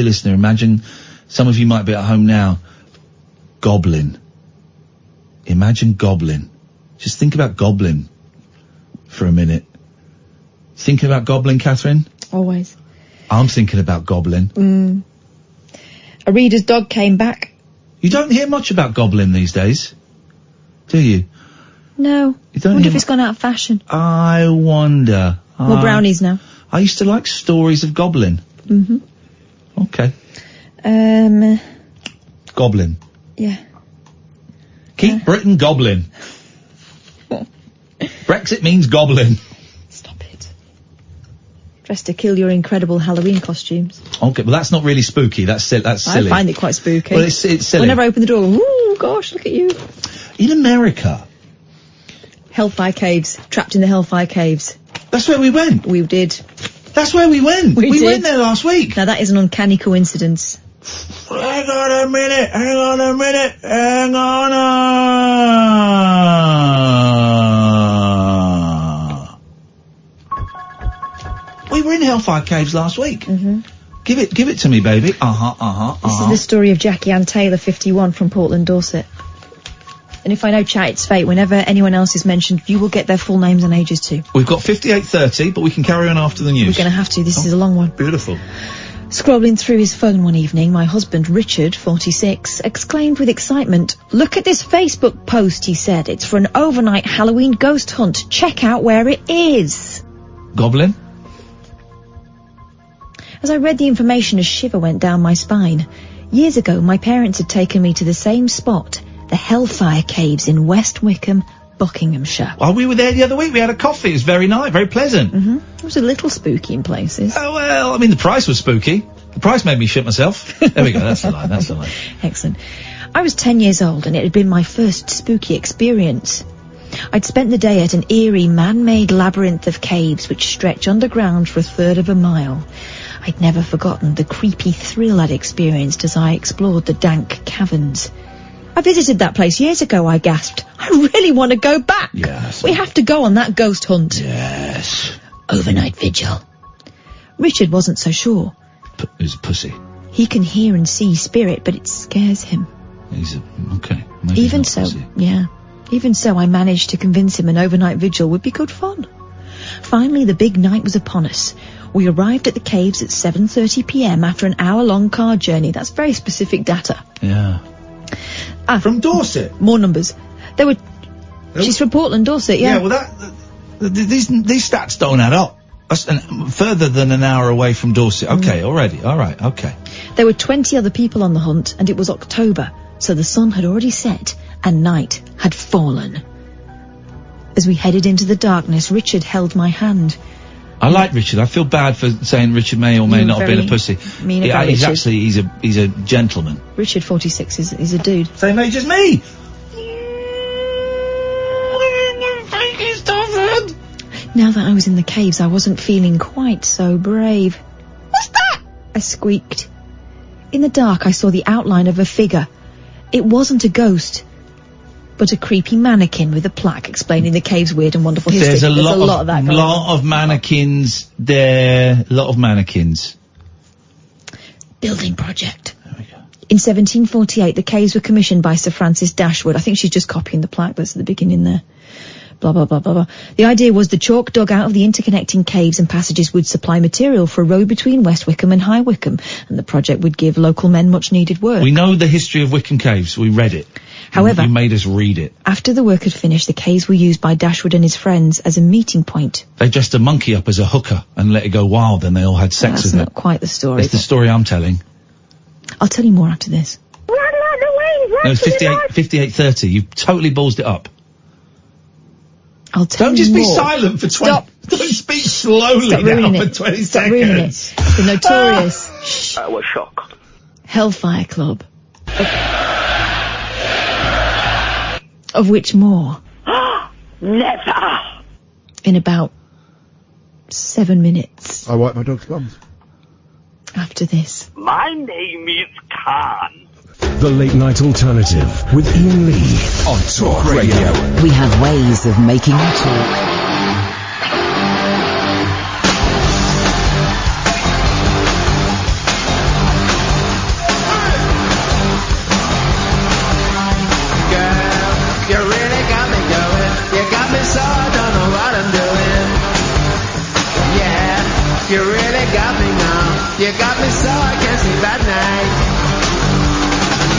listener, imagine, some of you might be at home now, Goblin. Imagine Goblin. Just think about Goblin for a minute. Thinking about Goblin, Katherine? Always. I'm thinking about Goblin. A reader's dog came back. You don't hear much about Goblin these days, do you? No. You don't I wonder if it's gone out of fashion. I wonder. More brownies now. I used to like stories of Goblin. Okay. Goblin. Yeah. Keep Britain Goblin. Brexit means Goblin. Stop it. Dressed to kill your incredible Halloween costumes. Okay, well that's not really spooky. That's silly. I find it quite spooky. Well, it's silly. Whenever I open the door, ooh, gosh, look at you. In America. Hellfire Caves. Trapped in the Hellfire Caves. That's where we went. We did. That's where we went. We went there last week. Now that is an uncanny coincidence. Hang on a minute. We were in Hellfire Caves last week. Give it to me, baby. This is the story of Jackie Ann Taylor, 51, from Portland, Dorset. And if I know chat, it's fate. Whenever anyone else is mentioned, you will get their full names and ages too. We've got 58:30, but we can carry on after the news. We're going to have to. This is a long one. Beautiful. Scrolling through his phone one evening, my husband, Richard, 46, exclaimed with excitement, "Look at this Facebook post," he said. "It's for an overnight Halloween ghost hunt. Check out where it is." Goblin? As I read the information, a shiver went down my spine. Years ago, my parents had taken me to the same spot, the Hellfire Caves in West Wickham, Buckinghamshire. Well, we were there the other week. We had a coffee. It was very nice, very pleasant. It was a little spooky in places. Oh, well, I mean, the price was spooky. The price made me shit myself. There we go. That's the line. That's the line. Excellent. I was 10 years old and it had been my first spooky experience. I'd spent the day at an eerie man-made labyrinth of caves which stretch underground for a third of a mile. I'd never forgotten the creepy thrill I'd experienced as I explored the dank caverns. "I visited that place years ago," I gasped. "I really want to go back. Yes. We have to go on that ghost hunt." Yes. Overnight vigil. Richard wasn't so sure. He's a pussy. He can hear and see spirit, but it scares him. Okay. Maybe Even not so, pussy. Even so, I managed to convince him an overnight vigil would be good fun. Finally, the big night was upon us. We arrived at the caves at 7:30 p.m. after an hour-long car journey. That's very specific data. Yeah. From Dorset? More numbers. There were... She's from Portland, Dorset, yeah. Yeah, well, these stats don't add up. That's further than an hour away from Dorset. Okay, already. All right, okay. There were 20 other people on the hunt, and it was October, so the sun had already set and night had fallen. As we headed into the darkness, Richard held my hand. I like Richard. I feel bad for saying Richard may or may not have been a pussy. Mean about He's Richard. actually, he's a gentleman. Richard, 46, is a dude. Same age as me! Now that I was in the caves, I wasn't feeling quite so brave. "What's that?" I squeaked. In the dark, I saw the outline of a figure. It wasn't a ghost, but a creepy mannequin with a plaque explaining the cave's weird and wonderful history. There's a lot of that going on. of mannequins there. A lot of mannequins. Building project. In 1748, the caves were commissioned by Sir Francis Dashwood. I think she's just copying the plaque that's at the beginning there. Blah, blah, blah, blah, blah. The idea was the chalk dug out of the interconnecting caves and passages would supply material for a road between West Wickham and High Wycombe, and the project would give local men much needed work. We know the history of Wickham Caves. We read it. However, you made us read it. After the work had finished, the caves were used by Dashwood and his friends as a meeting point. They dressed a monkey up as a hooker and let it go wild, and they all had sex with it. That's not quite the story. It's the story I'm telling. I'll tell you more after this. No, it's 58:30. You totally ballsed it up. I'll tell Don't you just be more. silent for 20... Stop. Don't speak slowly Stop now ruining for it. 20 Stop seconds. ruining it. The notorious That was shock. Hellfire Club. Of which more? Never! In about 7 minutes I wipe my dog's bums. after this. My name is Khan. The Late Night Alternative with Iain Lee on Talk Radio. We have ways of making you talk. You really got me going. You got me so I don't know what I'm doing. Yeah, you really got me now. You got me so I can't sleep at night.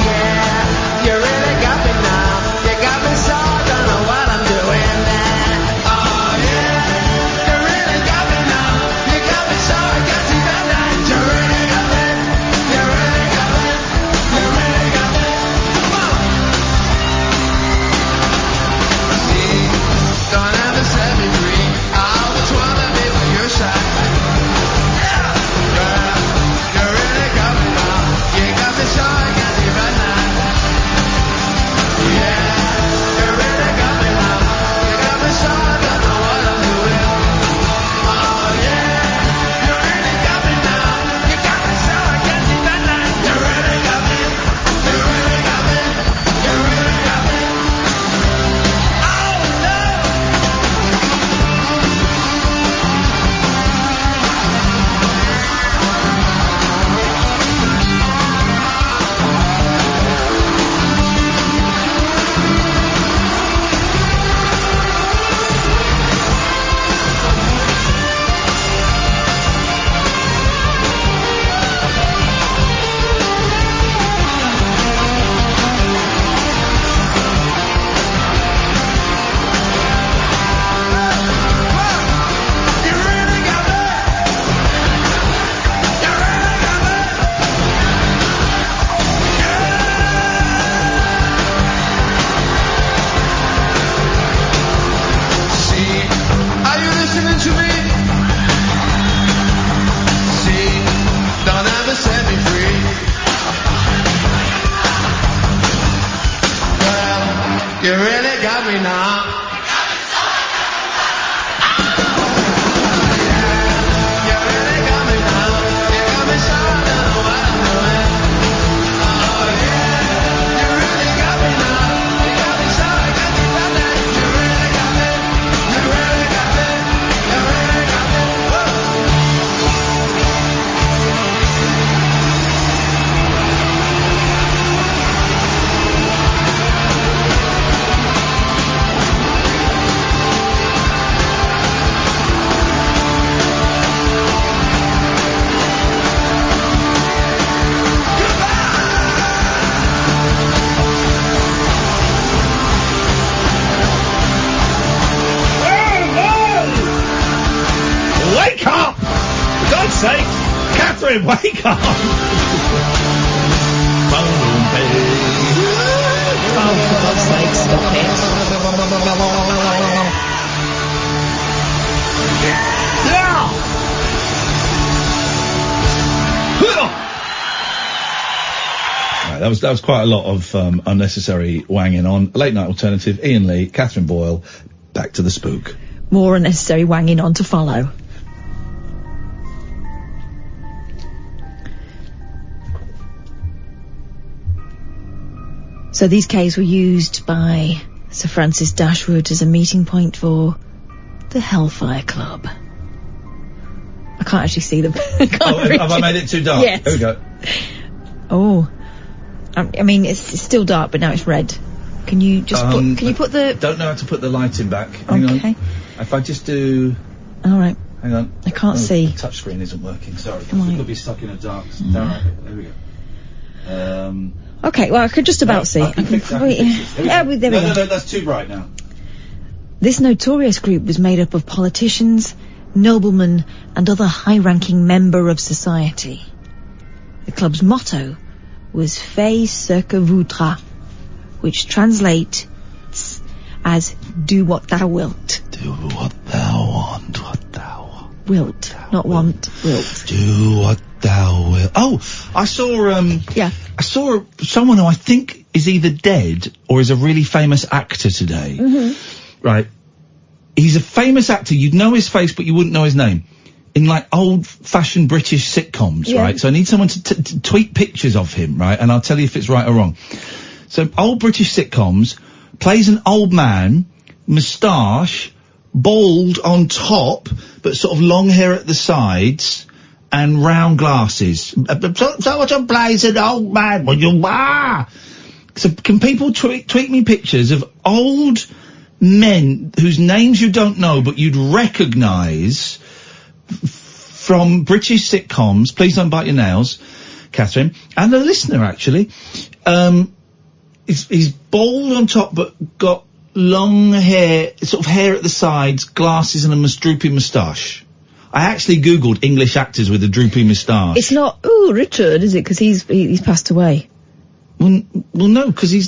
Yeah, you really got me now. You got me so I don't know what I'm doing. Oh yeah, you really got me now. You got me so I can't sleep at night. You really got me. You really got me. You really got me. Don't ever set me free. I always wanna be by your side. Yeah, girl, you really got me now. You can't. Oh, for God's sake, stop it. Right, that was quite a lot of unnecessary wanging on. Late Night Alternative, Iain Lee, Katherine Boyle, back to the spook. More unnecessary wanging on to follow. So these caves were used by Sir Francis Dashwood as a meeting point for the Hellfire Club. I can't actually see them. Have I made it too dark? Yes. Here we go. Oh. I mean, it's still dark, but now it's red. Can you just can you put the... Don't know how to put the lighting back. Hang on. If I just do... All right. Hang on. I can't see. The touch screen isn't working, sorry. Right. We could be stuck in a dark... There we go. Okay, well, I could just about see. I can fix that. Yeah, there we go. No, that's too bright now. This notorious group was made up of politicians, noblemen, and other high-ranking member of society. The club's motto was "Fais ce que voudras," which translates as "Do what thou wilt." Do what thou want, what thou wilt, not want, wilt. Do what thou wilt. Oh, I saw I saw someone who I think is either dead or is a really famous actor today. Right. He's a famous actor. You'd know his face, but you wouldn't know his name. In like old-fashioned British sitcoms, right? So I need someone to tweet pictures of him, right? And I'll tell you if it's right or wrong. So old British sitcoms, plays an old man, moustache, bald on top, but sort of long hair at the sides, and round glasses. So what plays an old man? Well, you are. So can people tweet me pictures of old men whose names you don't know, but you'd recognise from British sitcoms? Please don't bite your nails, Katherine. And a listener, actually. He's bald on top, but got long hair, sort of hair at the sides, glasses and a droopy moustache. I actually Googled English actors with a droopy moustache. It's not, Richard, is it? Because he's passed away. Well, no, because it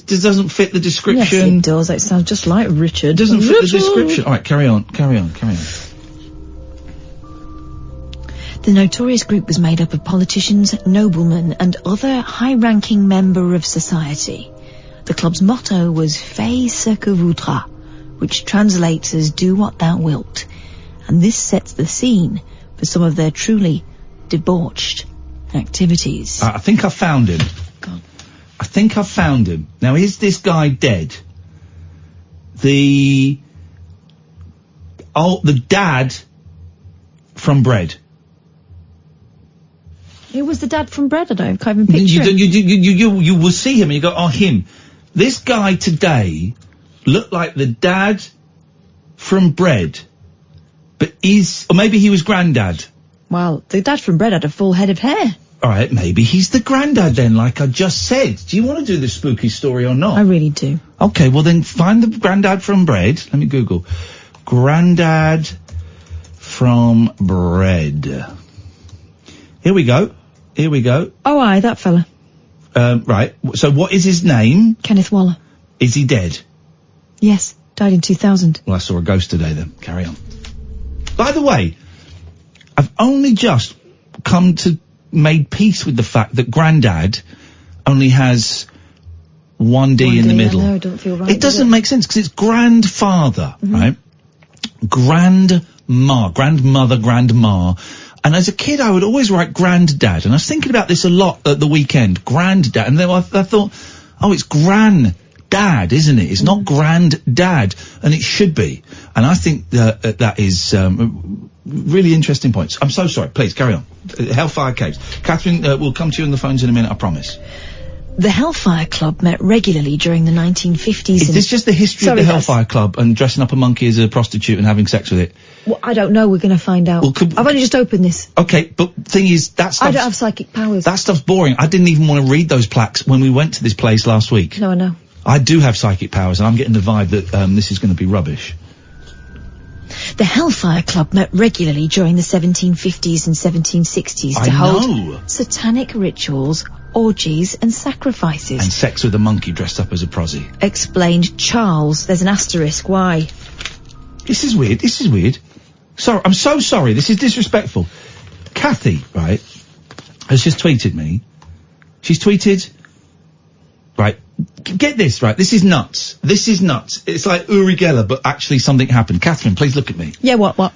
doesn't fit the description. Yes, it does. It sounds just like Richard. It doesn't fit the description. All right, carry on. The notorious group was made up of politicians, noblemen, and other high-ranking member of society. The club's motto was "Fais ce que voudras," which translates as "Do what thou wilt." And this sets the scene for some of their truly debauched activities. I think I found him. I think I found him. Now, is this guy dead? The dad from Bread. Who was the dad from Bread? I can't even picture him. You will see him and you go, oh, him. This guy today looked like the dad from Bread, but or maybe he was Grandad. Well, the dad from Bread had a full head of hair. All right, maybe he's the Grandad then, like I just said. Do you want to do the spooky story or not? I really do. Okay, well then find the Grandad from Bread. Let me Google. Grandad from Bread. Here we go. Oh, aye, that fella. Right. So what is his name? Kenneth Waller. Is he dead? Yes, died in 2000. Well, I saw a ghost today then. Carry on. By the way, I've only just made peace with the fact that Grandad only has one D in the middle. I know, I don't feel right. It doesn't make sense because it's grandfather, right? Grandmother, grandma. And as a kid, I would always write granddad. And I was thinking about this a lot at the weekend. Granddad. And then I thought, oh, it's granddad, isn't it? It's not granddad. And it should be. And I think that is really interesting points. I'm so sorry. Please, carry on. Hellfire Caves. Katherine, we'll come to you on the phones in a minute, I promise. The Hellfire Club met regularly during the 1950s. Is this just the history of the Hellfire Club and dressing up a monkey as a prostitute and having sex with it? Well, I don't know. We're going to find out. Well, I've only just opened this. Okay, but thing is, that stuff... I don't have psychic powers. That stuff's boring. I didn't even want to read those plaques when we went to this place last week. No, I know. I do have psychic powers, and I'm getting the vibe that this is going to be rubbish. The Hellfire Club met regularly during the 1750s and 1760s to hold satanic rituals, orgies and sacrifices. And sex with a monkey dressed up as a prosy. Explained Charles. There's an asterisk. Why? This is weird. Sorry, I'm so sorry. This is disrespectful. Kathy, right, has just tweeted me. She's tweeted... Right, get this, right, this is nuts. It's like Uri Geller, but actually something happened. Katherine, please look at me. Yeah, what?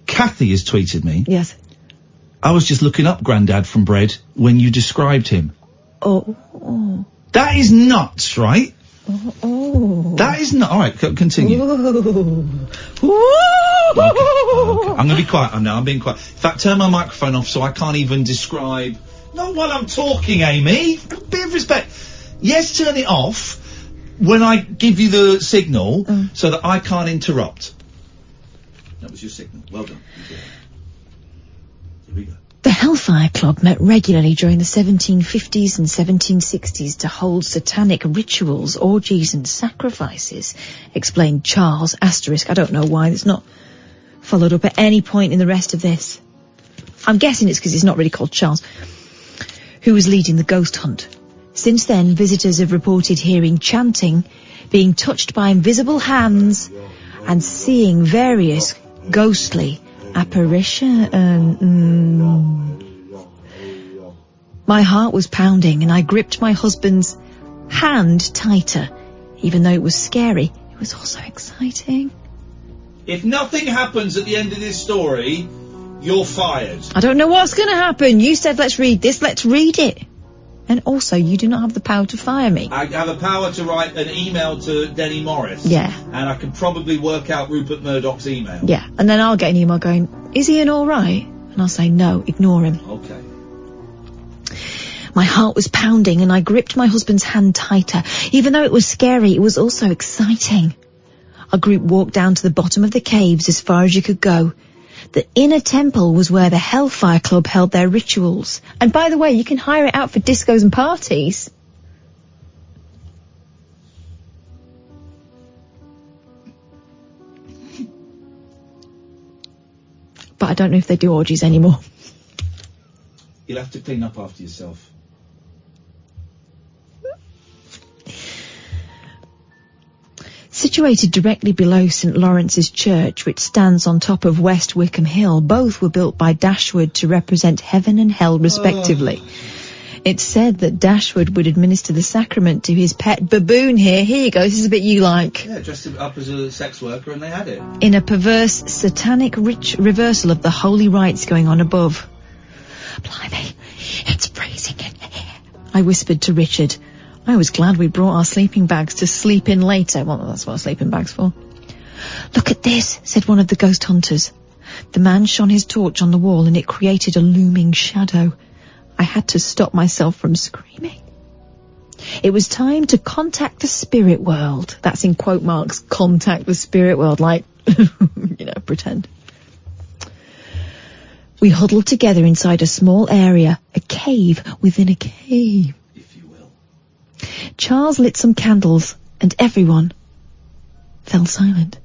Kathy has tweeted me. Yes. I was just looking up Grandad from Bread when you described him. Oh. That is nuts, right? Oh. That is not... Alright, continue. Ooh. Okay. I'm going to be quiet now. I'm being quiet. In fact, turn my microphone off so I can't even describe... Not while I'm talking, Amy. A bit of respect. Yes, turn it off when I give you the signal so that I can't interrupt. That was your signal. Well done. Here we go. The Hellfire Club met regularly during the 1750s and 1760s to hold satanic rituals, orgies and sacrifices, explained Charles, asterisk. I don't know why it's not followed up at any point in the rest of this. I'm guessing it's because it's not really called Charles, who was leading the ghost hunt. Since then, visitors have reported hearing chanting, being touched by invisible hands, and seeing various ghostly apparitions. My heart was pounding, and I gripped my husband's hand tighter. Even though it was scary, it was also exciting. If nothing happens at the end of this story, you're fired. I don't know what's going to happen. You said let's read this, let's read it. And also, you do not have the power to fire me. I have the power to write an email to Denny Morris. Yeah. And I can probably work out Rupert Murdoch's email. Yeah, and then I'll get an email going, is Ian all right? And I'll say, no, ignore him. Okay. My heart was pounding and I gripped my husband's hand tighter. Even though it was scary, it was also exciting. Our group walked down to the bottom of the caves as far as you could go. The inner temple was where the Hellfire Club held their rituals. And by the way, you can hire it out for discos and parties. But I don't know if they do orgies anymore. You'll have to clean up after yourself. Situated directly below St Lawrence's Church, which stands on top of West Wickham Hill, both were built by Dashwood to represent heaven and hell respectively. It's said that Dashwood would administer the sacrament to his pet baboon here. Here you go, this is a bit you like. Yeah, dressed up as a sex worker and they had it. In a perverse, satanic reversal of the holy rites going on above. Blimey, it's freezing in here, I whispered to Richard. I was glad we brought our sleeping bags to sleep in later. Well, that's what our sleeping bag's for. Look at this, said one of the ghost hunters. The man shone his torch on the wall and it created a looming shadow. I had to stop myself from screaming. It was time to contact the spirit world. That's in quote marks, contact the spirit world, like, pretend. We huddled together inside a small area, a cave within a cave. Charles lit some candles, and everyone fell silent.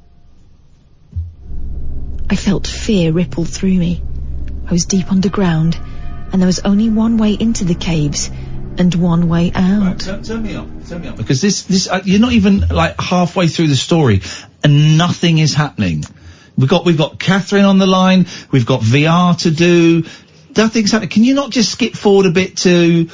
I felt fear ripple through me. I was deep underground, and there was only one way into the caves, and one way out. Right, turn me up, because this, you're not even, like, halfway through the story, and nothing is happening. We've got Katherine on the line, we've got VR to do, nothing's happening. Can you not just skip forward a bit to...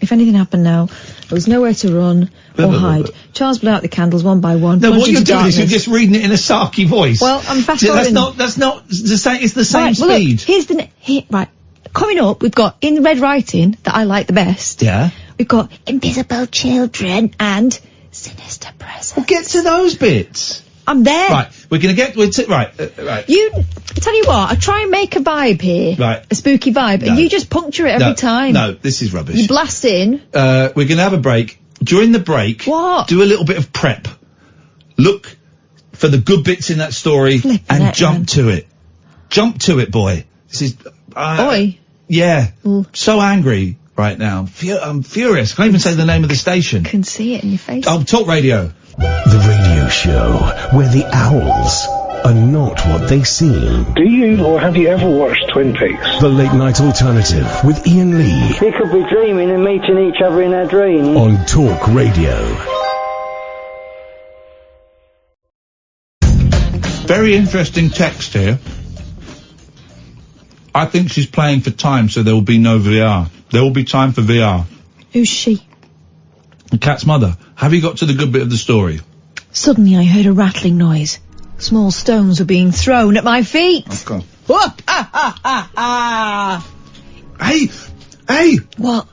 If anything happened now, there was nowhere to run or hide. Charles blew out the candles one by one. No, what you're doing is you're just reading it in a sarky voice. Well, I'm fast forwarding. That's not the same. It's the same right, speed. Well, look, here's right. Coming up, we've got in red writing that I like the best. Yeah. We've got invisible children and sinister presence. Well, get to those bits. I'm there. Right, we're gonna get right. You tell you what, I try and make a vibe here, right? A spooky vibe, and you just puncture it every time. No, this is rubbish. You blast in. We're gonna have a break. During the break, do a little bit of prep. Look for the good bits in that story and jump to it. Jump to it, boy. This is boy. Yeah, so angry right now. I'm furious. I can't even say the name of the station. Can see it in your face. Oh, Talk Radio. The radio show where the owls are not what they seem. Do you or have you ever watched Twin Peaks? The Late Night Alternative with Iain Lee We could be dreaming and meeting each other in our dreams. on Talk Radio. Very interesting text here. I think she's playing for time, so there will be no VR. There will be time for VR. Who's she? The cat's mother. Have you got to the good bit of the story? Suddenly I heard a rattling noise. Small stones were being thrown at my feet. Okay. Ah! Hey! What?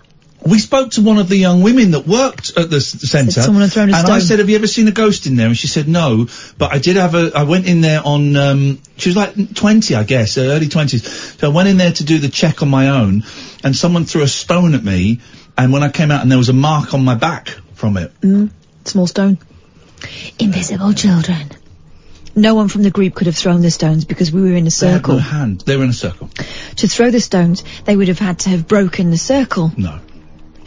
We spoke to one of the young women that worked at the centre. Said someone had thrown a and stone. I said, have you ever seen a ghost in there? And she said, no. But I did have I went in there on, she was like 20, I guess, early 20s. So I went in there to do the check on my own, and someone threw a stone at me, and when I came out, and there was a mark on my back from it. Small stone. Invisible children. No one from the group could have thrown the stones because we were in a circle. They had no hand. They were in a circle. To throw the stones, they would have had to have broken the circle. No.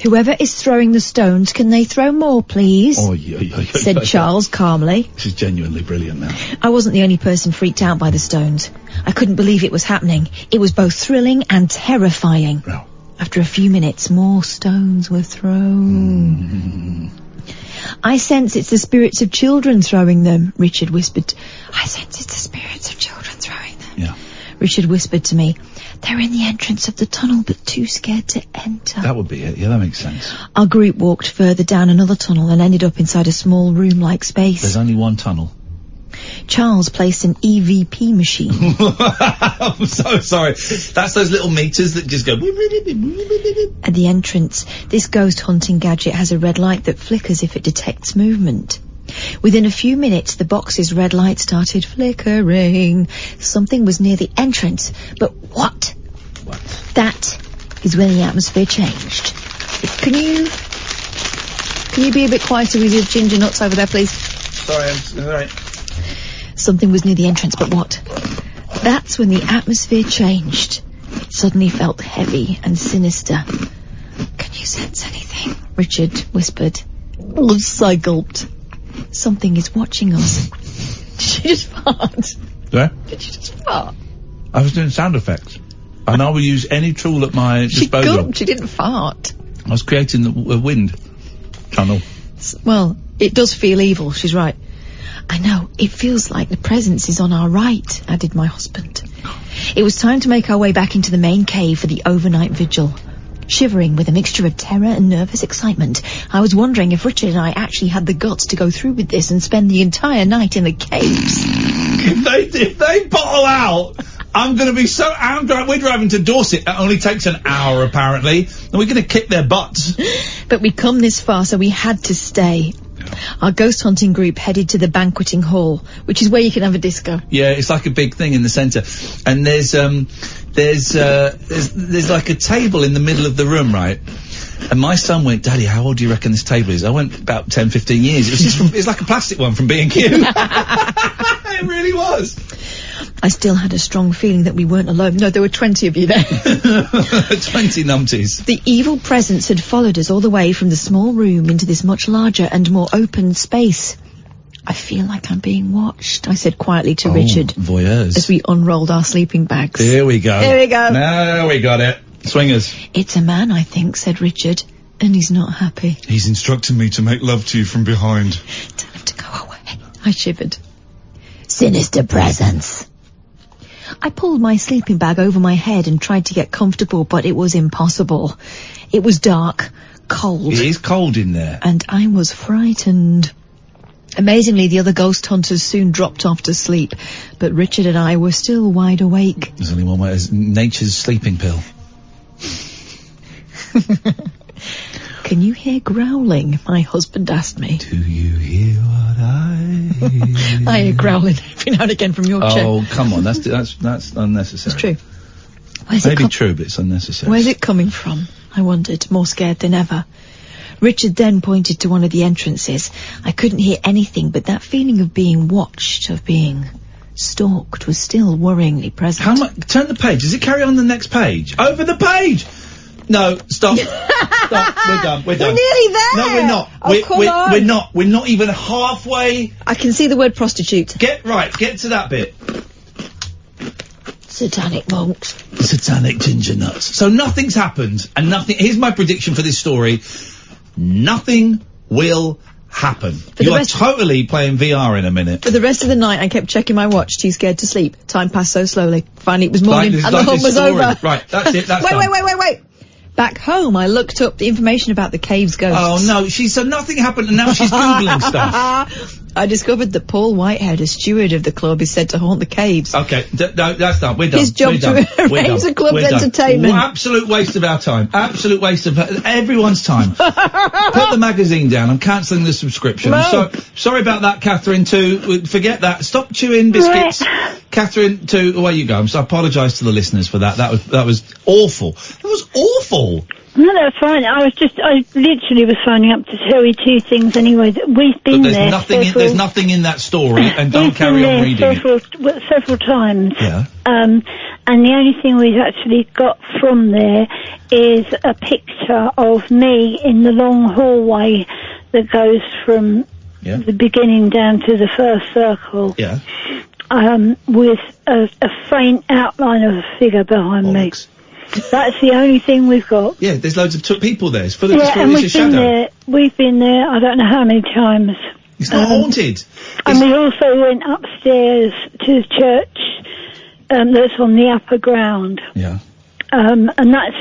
Whoever is throwing the stones, can they throw more, please? Oh, yeah. Said Charles calmly. This is genuinely brilliant now. I wasn't the only person freaked out by the stones. I couldn't believe it was happening. It was both thrilling and terrifying. No. After a few minutes, more stones were thrown. I sense it's the spirits of children throwing them, Richard whispered. I sense it's the spirits of children throwing them. Yeah. Richard whispered to me. They're in the entrance of the tunnel, but too scared to enter. That would be it. Yeah, that makes sense. Our group walked further down another tunnel and ended up inside a small room-like space. There's only one tunnel. Charles placed an EVP machine. I'm so sorry. That's those little meters that just go... At the entrance, this ghost hunting gadget has a red light that flickers if it detects movement. Within a few minutes, the box's red light started flickering. Something was near the entrance, but what? That is when the atmosphere changed. Can you be a bit quieter with your ginger nuts over there, please? Sorry, I'm sorry. Something was near the entrance, but what? That's when the atmosphere changed. It suddenly felt heavy and sinister. Can you sense anything? Richard whispered. I gulped. Something is watching us. Did you just fart? Yeah? Did you just fart? I was doing sound effects. And I will use any tool at my She disposal. gulped, she didn't fart. I was creating the wind tunnel. Well, it does feel evil, she's right. I know, it feels like the presence is on our right, added my husband. It was time to make our way back into the main cave for the overnight vigil. Shivering with a mixture of terror and nervous excitement, I was wondering if Richard and I actually had the guts to go through with this and spend the entire night in the caves. If they bottle out, I'm going to be so... we're driving to Dorset. It only takes an hour, apparently. And we're going to kick their butts. But we'd come this far, so we had to stay. Our ghost hunting group headed to the banqueting hall, which is where you can have a disco. Yeah, it's like a big thing in the centre. And there's like a table in the middle of the room, right? And my son went, Daddy, how old do you reckon this table is? I went, about 10, 15 years. It was just it's like a plastic one from B&Q. It really was. I still had a strong feeling that we weren't alone. No, there were 20 of you there. 20 numpties. The evil presence had followed us all the way from the small room into this much larger and more open space. I feel like I'm being watched, I said quietly to Richard. Voyeurs. As we unrolled our sleeping bags. Here we go. Here we go. Now we got it. Swingers. It's a man, I think, said Richard, and he's not happy. He's instructing me to make love to you from behind. Tell him to go away. I shivered. Sinister presence. I pulled my sleeping bag over my head and tried to get comfortable, but it was impossible. It was dark, cold. It is cold in there. And I was frightened. Amazingly, the other ghost hunters soon dropped off to sleep, but Richard and I were still wide awake. There's only one way. It's nature's sleeping pill. Can you hear growling? My husband asked me. Do you hear what I hear? I hear growling every now and again from your chair. Oh, come on. That's unnecessary. It's true. Where's Maybe true, but it's unnecessary. Where's it coming from? I wondered, more scared than ever. Richard then pointed to one of the entrances. I couldn't hear anything, but that feeling of being watched, of being stalked, was still worryingly present. Turn the page. Does it carry on the next page? Over the page! No, stop. Stop. We're done. We're done. We're nearly there. No, we're not. Oh, come on. We're not. We're not even halfway. I can see the word prostitute. Get to that bit. Satanic monks. Satanic ginger nuts. So nothing's happened, and nothing. Here's my prediction for this story: nothing will happen. You are totally playing VR in a minute. For the rest of the night, I kept checking my watch, too scared to sleep. Time passed so slowly. Finally, it was morning, and the hunt was over. Right, that's it. That's Wait. Back home, I looked up the information about the cave's ghosts. Oh no, so nothing happened, and now she's googling stuff. I discovered that Paul Whitehead, a steward of the club, is said to haunt the caves. Okay, no, that's done. We're done. His job to arrange the club's entertainment. Well, absolute waste of our time. Absolute waste of everyone's time. Put the magazine down. I'm cancelling the subscription. No. Sorry about that, Catherine. Forget that. Stop chewing biscuits. Catherine, away you go. I apologise to the listeners for that. That was awful. It was awful. No, that's fine. I literally was phoning up to tell you two things anyway. That we've been there. There's nothing in that story, and don't carry on reading it. Several times. Yeah. And the only thing we've actually got from there is a picture of me in the long hallway that goes from the beginning down to the first circle. Yeah. With a faint outline of a figure behind me. That's the only thing we've got. Yeah, there's loads of people there. It's full of and it's a shadow. We've been there, I don't know how many times. It's not haunted. And we also went upstairs to the church that's on the upper ground. Yeah. And that's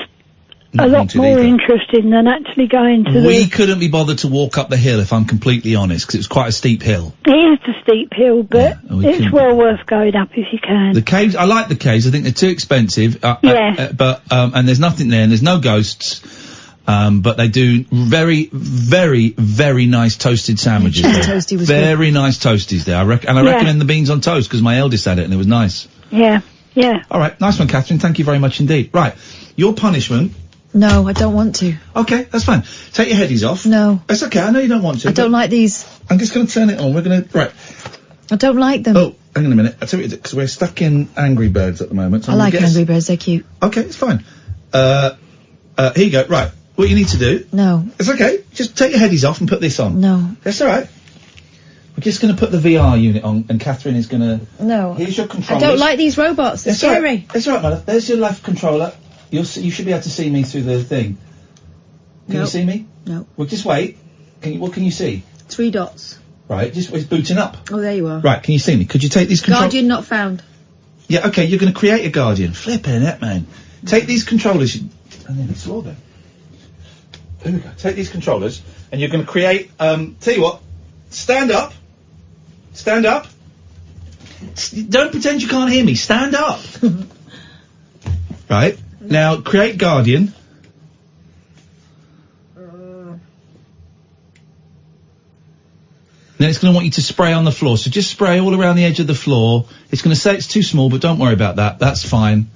a lot more interesting than actually going to We couldn't be bothered to walk up the hill, if I'm completely honest, because it was quite a steep hill. It is a steep hill, but it's well worth going up if you can. The caves, I like the caves. I think they're too expensive. But and there's nothing there, and there's no ghosts. But they do very, very, very nice toasted sandwiches. Toasty was very nice toasties there. I recommend the beans on toast because my eldest had it and it was nice. Yeah. All right, nice one, Catherine. Thank you very much indeed. Right, your punishment. No, I don't want to. Okay, that's fine. Take your headies off. No. That's okay, I know you don't want to. I don't like these. I'm just going to turn it on. Right. I don't like them. Oh, hang on a minute. I'll tell you, because we're stuck in Angry Birds at the moment. So I like Angry Birds, they're cute. Okay, it's fine. Here you go. Right, what you need to do. No. It's okay. Just take your headies off and put this on. No. That's all right. We're just going to put the VR unit on, and Catherine is going to... No. Here's your controller. I don't like these robots, they're scary. That's all right, Mother. There's your left controller. You should be able to see me through the thing. Can you see me? No. Well, just wait. What can you see? 3 dots. Right, it's booting up. Oh, there you are. Right, can you see me? Could you take these controllers? Guardian not found. Yeah, okay, you're going to create a Guardian. Flipping it, man. Take these controllers. And then it's all there. There we go. Take these controllers, and you're going to create, tell you what, stand up. Stand up. Don't pretend you can't hear me. Stand up. Right. Now, create Guardian. Then it's going to want you to spray on the floor. So just spray all around the edge of the floor. It's going to say it's too small, but don't worry about that. That's fine.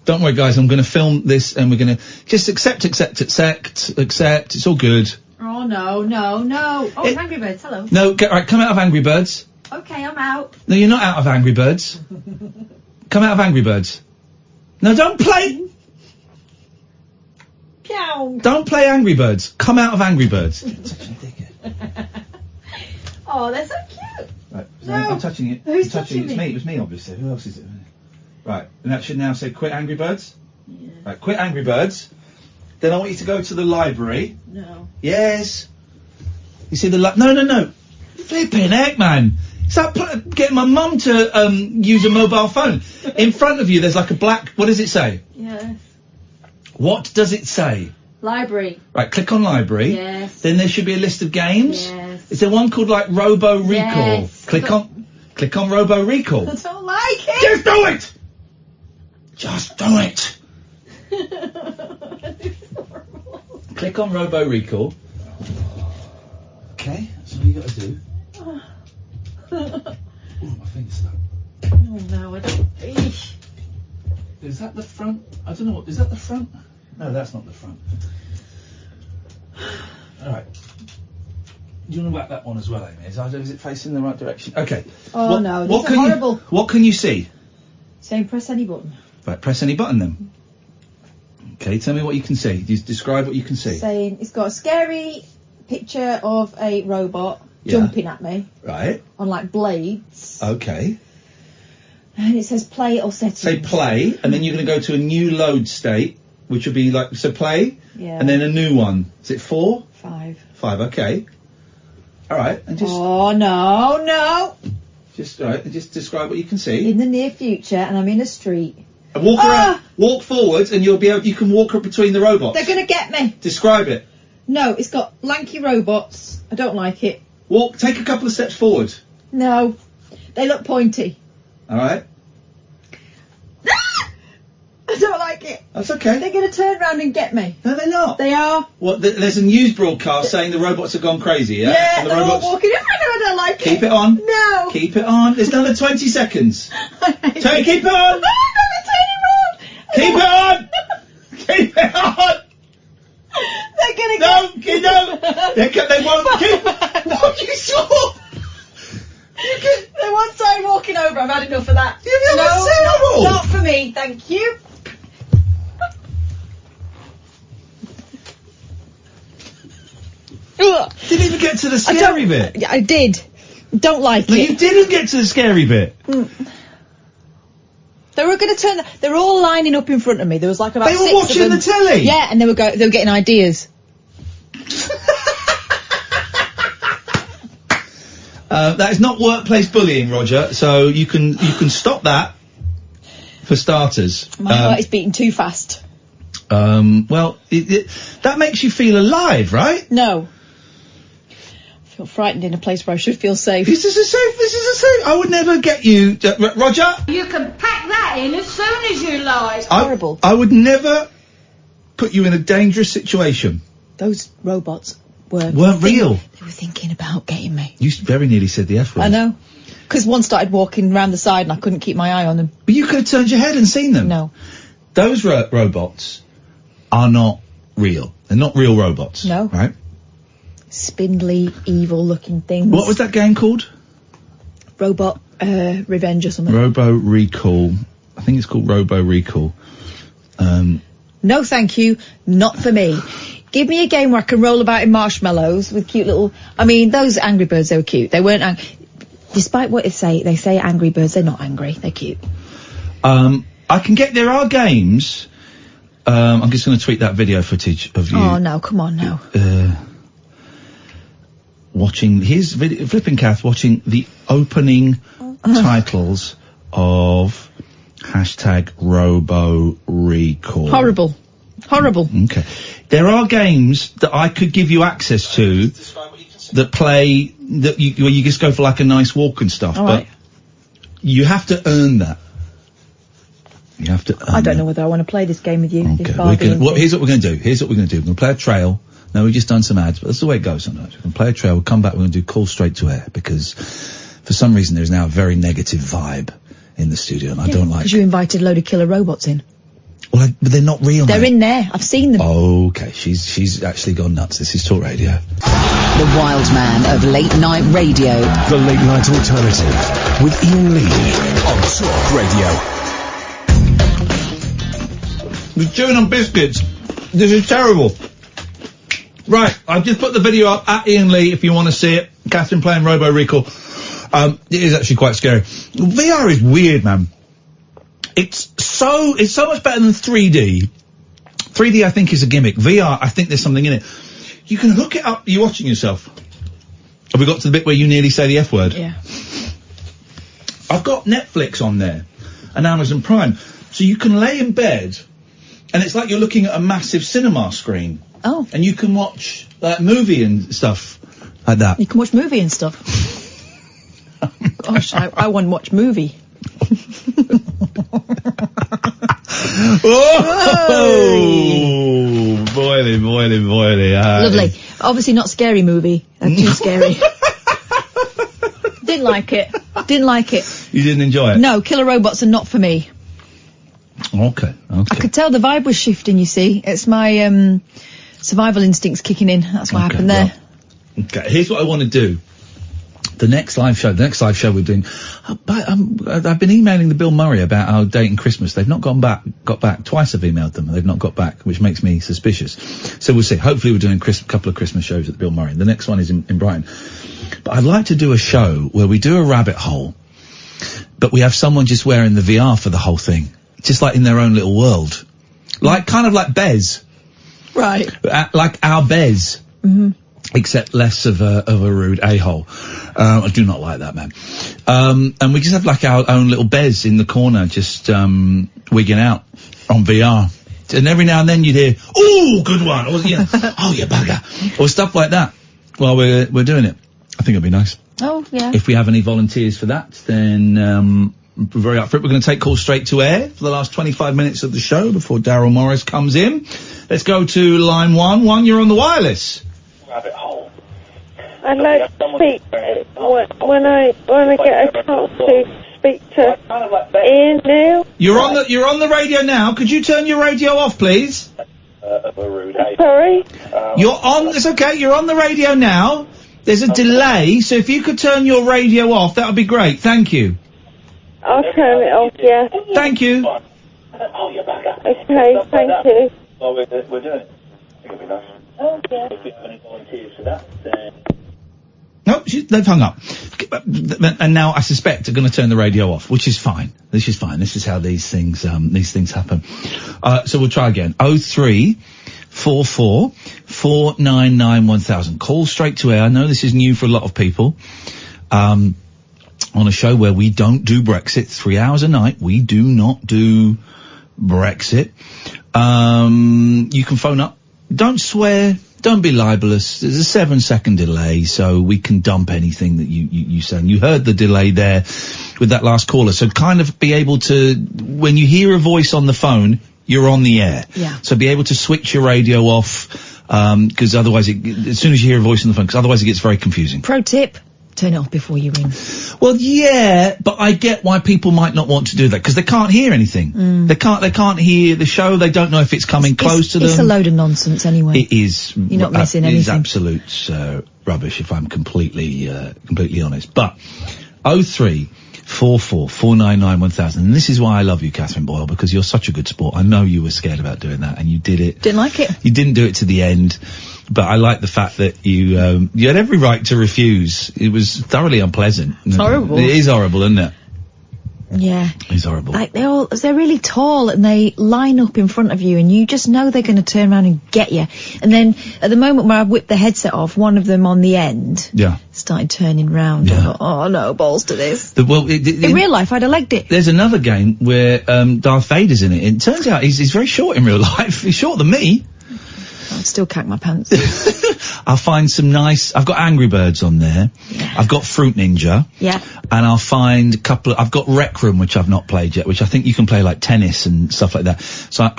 Don't worry, guys. I'm going to film this, and we're going to just accept. It's all good. Oh, no. Oh, Angry Birds, hello. No, right, come out of Angry Birds. Okay, I'm out. No, you're not out of Angry Birds. Come out of Angry Birds. No, don't play. Meow. Don't play Angry Birds. Come out of Angry Birds. Oh, they're so cute. Right, No. I'm touching it. Who's I'm touching touching it. It was me, obviously. Who else is it? Right, and that should now say quit Angry Birds. Yeah. Right, quit Angry Birds. Then I want you to go to the library. No. Yes. You see the No. Flipping heck, man. It's like getting my mum to use a mobile phone. In front of you, there's like a black... What does it say? Yes. What does it say? Library. Right, click on library. Yes. Then there should be a list of games. Yes. Is there one called like Robo Recall? Yes. Click on Robo Recall. I don't like it. Just do it! Just do it! Click on Robo Recall. Okay, that's all you got to do. Oh, my finger's stuck. Oh no, I don't. Eesh. Is that the front? I don't know. Is that the front? No, that's not the front. All right. You want to whack that one as well, Amy? Is it facing the right direction? Okay. Oh no, this is horrible. What can you see? Saying press any button. Right, press any button then. Okay, tell me what you can see. Just describe what you can see. Saying it's got a scary picture of a robot Yeah. jumping at me Right. on like blades, Okay. and it says play or settings. Say play, and then you're going to go to a new load state, which will be like, so play, Yeah. and then a new one. Is it 4? 5. 5, okay. Alright, and just... Oh, no. Just, alright, and just describe what you can see. In the near future, and I'm in a street. And walk around, walk forwards, and you can walk up between the robots. They're going to get me. Describe it. No, it's got lanky robots. I don't like it. Take a couple of steps forward. No. They look pointy. Alright? I don't like it. That's okay. They're going to turn around and get me. No, they're not. They are. What? There's a news broadcast saying the robots have gone crazy, yeah? Yeah, And the they're all robots... walking. I don't like it. Keep it on. No. Keep it on. There's another 20 seconds. Keep it on. Keep it on. Keep it on. They're going to No, they won't keep... What you saw? They won't start walking over. I've had enough of that. Yeah, that's terrible. Not for me, thank you. Didn't even get to the scary bit. I did. Don't like No, it. you didn't get to the scary bit. They were going to turn. They were all lining up in front of me. There was like about They were 6 of watching them. the telly? Yeah, and they were getting ideas. That is not workplace bullying, Roger. So you can stop that for starters. My heart is beating too fast. Well, that makes you feel alive, right? No. I feel frightened in a place where I should feel safe. This is a safe. I would never get you, Roger. You can pack that in as soon as you like. Horrible. I would never put you in a dangerous situation. Those robots weren't real. They were thinking about getting me. You very nearly said the F word. I know. Because one started walking round the side and I couldn't keep my eye on them. But you could have turned your head and seen them. No. Those robots are not real. They're not real robots. No. Right? Spindly, evil-looking things. What was that game called? Robot Revenge or something. Robo Recall. I think it's called Robo Recall. No, thank you. Not for me. Give me a game where I can roll about in marshmallows with cute little... I mean, those Angry Birds, they were cute. They weren't... Despite what they say Angry Birds, they're not angry. They're cute. I can get... There are games... I'm just going to tweet that video footage of you... Oh, no, come on now. Watching... Here's video, Flipping Kath watching the opening titles of hashtag Robo Recall. Horrible. Okay. There are games that I could give you access to that play... where you just go for like a nice walk and stuff, All but right. you have to earn that. You have to earn I don't know whether I want to play this game with you. This Okay, Barbie and thing. here's what we're going to do. We're going to play a trail. No, we've just done some ads, but that's the way it goes sometimes. We're going to play a trail, we'll come back, we're going to do call straight to air, because for some reason there's now a very negative vibe in the studio, and I don't like Because you invited a load of killer robots in. Well, but they're not real, They're mate. in there. I've seen them. Okay, she's actually gone nuts. This is Talk Radio. The wild man of late night radio. The Late Night Alternative with Iain Lee on Talk Radio. We're chewing on biscuits. This is terrible. Right, I've just put the video up at Iain Lee if you want to see it. Katherine playing Robo Recall. It is actually quite scary. VR is weird, man. It's so much better than 3D. 3D, I think, is a gimmick. VR, I think there's something in it. You can hook it up. You're watching yourself. Have we got to the bit where you nearly say the F word? Yeah. I've got Netflix on there and Amazon Prime. So you can lay in bed and it's like you're looking at a massive cinema screen. Oh. And you can watch like movie and stuff like that. You can watch movie and stuff. Gosh, I want to watch movie. Oh, boily. Lovely. Obviously not scary movie. That's too scary. Didn't like it. You didn't enjoy it? No, killer robots are not for me. Okay. I could tell the vibe was shifting, you see. It's my survival instincts kicking in. That's what happened there. Okay, here's what I want to do. The next live show we're doing. I've been emailing the Bill Murray about our date in Christmas. They've not got back. Twice I've emailed them, and they've not got back, which makes me suspicious. So we'll see. Hopefully we're doing a couple of Christmas shows at the Bill Murray. The next one is in Brighton. But I'd like to do a show where we do a rabbit hole, but we have someone just wearing the VR for the whole thing, just like in their own little world, kind of like Bez, right? Like our Bez. Mm-hmm. Except less of a rude a-hole. I do not like that man. And we just have like our own little Bez in the corner, just wigging out on VR. And every now and then you'd hear, "Ooh, good one," or "Oh, you bugger," or stuff like that while we're doing it. I think it'd be nice. Oh yeah. If we have any volunteers for that, then we're very up for it. We're going to take calls straight to air for the last 25 minutes of the show before Daryl Morris comes in. Let's go to line one. One, you're on the wireless. Rabbit hole. I'd like to speak when I get a chance to speak to Iain now. You're on the radio now. Could you turn your radio off, please? Sorry? It's okay. You're on the radio now. There's a delay, so if you could turn your radio off, that would be great. Thank you. I'll turn it off, yeah. Thank you. Okay, thank you. Well, we're doing it. I think it'll be nice. Okay. If we have any volunteers for that, then... No, they've hung up. And now I suspect they're going to turn the radio off, which is fine. This is fine. This is how these things happen. So we'll try again. 0344 499 1000. Call straight to air. I know this is new for a lot of people. On a show where we don't do Brexit, 3 hours a night. We do not do Brexit. You can phone up. Don't swear. Don't be libelous. There's a 7-second delay, so we can dump anything that you say. And you heard the delay there with that last caller. So kind of be able to, when you hear a voice on the phone, you're on the air. Yeah. So be able to switch your radio off, because otherwise, as soon as you hear a voice on the phone, because otherwise it gets very confusing. Pro tip. Turn it off before you ring. Well, yeah, but I get why people might not want to do that, because they can't hear anything. They can't hear the show. They don't know if it's coming close to them. It's a load of nonsense anyway. It is. You're not missing anything. It is absolute rubbish, if I'm completely honest. But 0344 499 1000. And this is why I love you, Catherine Boyle, because you're such a good sport. I know you were scared about doing that, and you did it. Didn't like it. You didn't do it to the end. But I like the fact that you had every right to refuse. It was thoroughly unpleasant. It's horrible. It is horrible, isn't it? Yeah. It's horrible. Like they're really tall and they line up in front of you and you just know they're going to turn around and get you. And then at the moment where I whipped the headset off, one of them on the end started turning round. Yeah. I thought, oh no, balls to this. In real life, I'd have legged it. There's another game where Darth Vader's in it. It turns out he's very short in real life. He's shorter than me. I'd still cack my pants. I'll find some I've got Angry Birds on there. Yeah. I've got Fruit Ninja. Yeah. And I'll find a couple I've got Rec Room, which I've not played yet, which I think you can play like tennis and stuff like that. So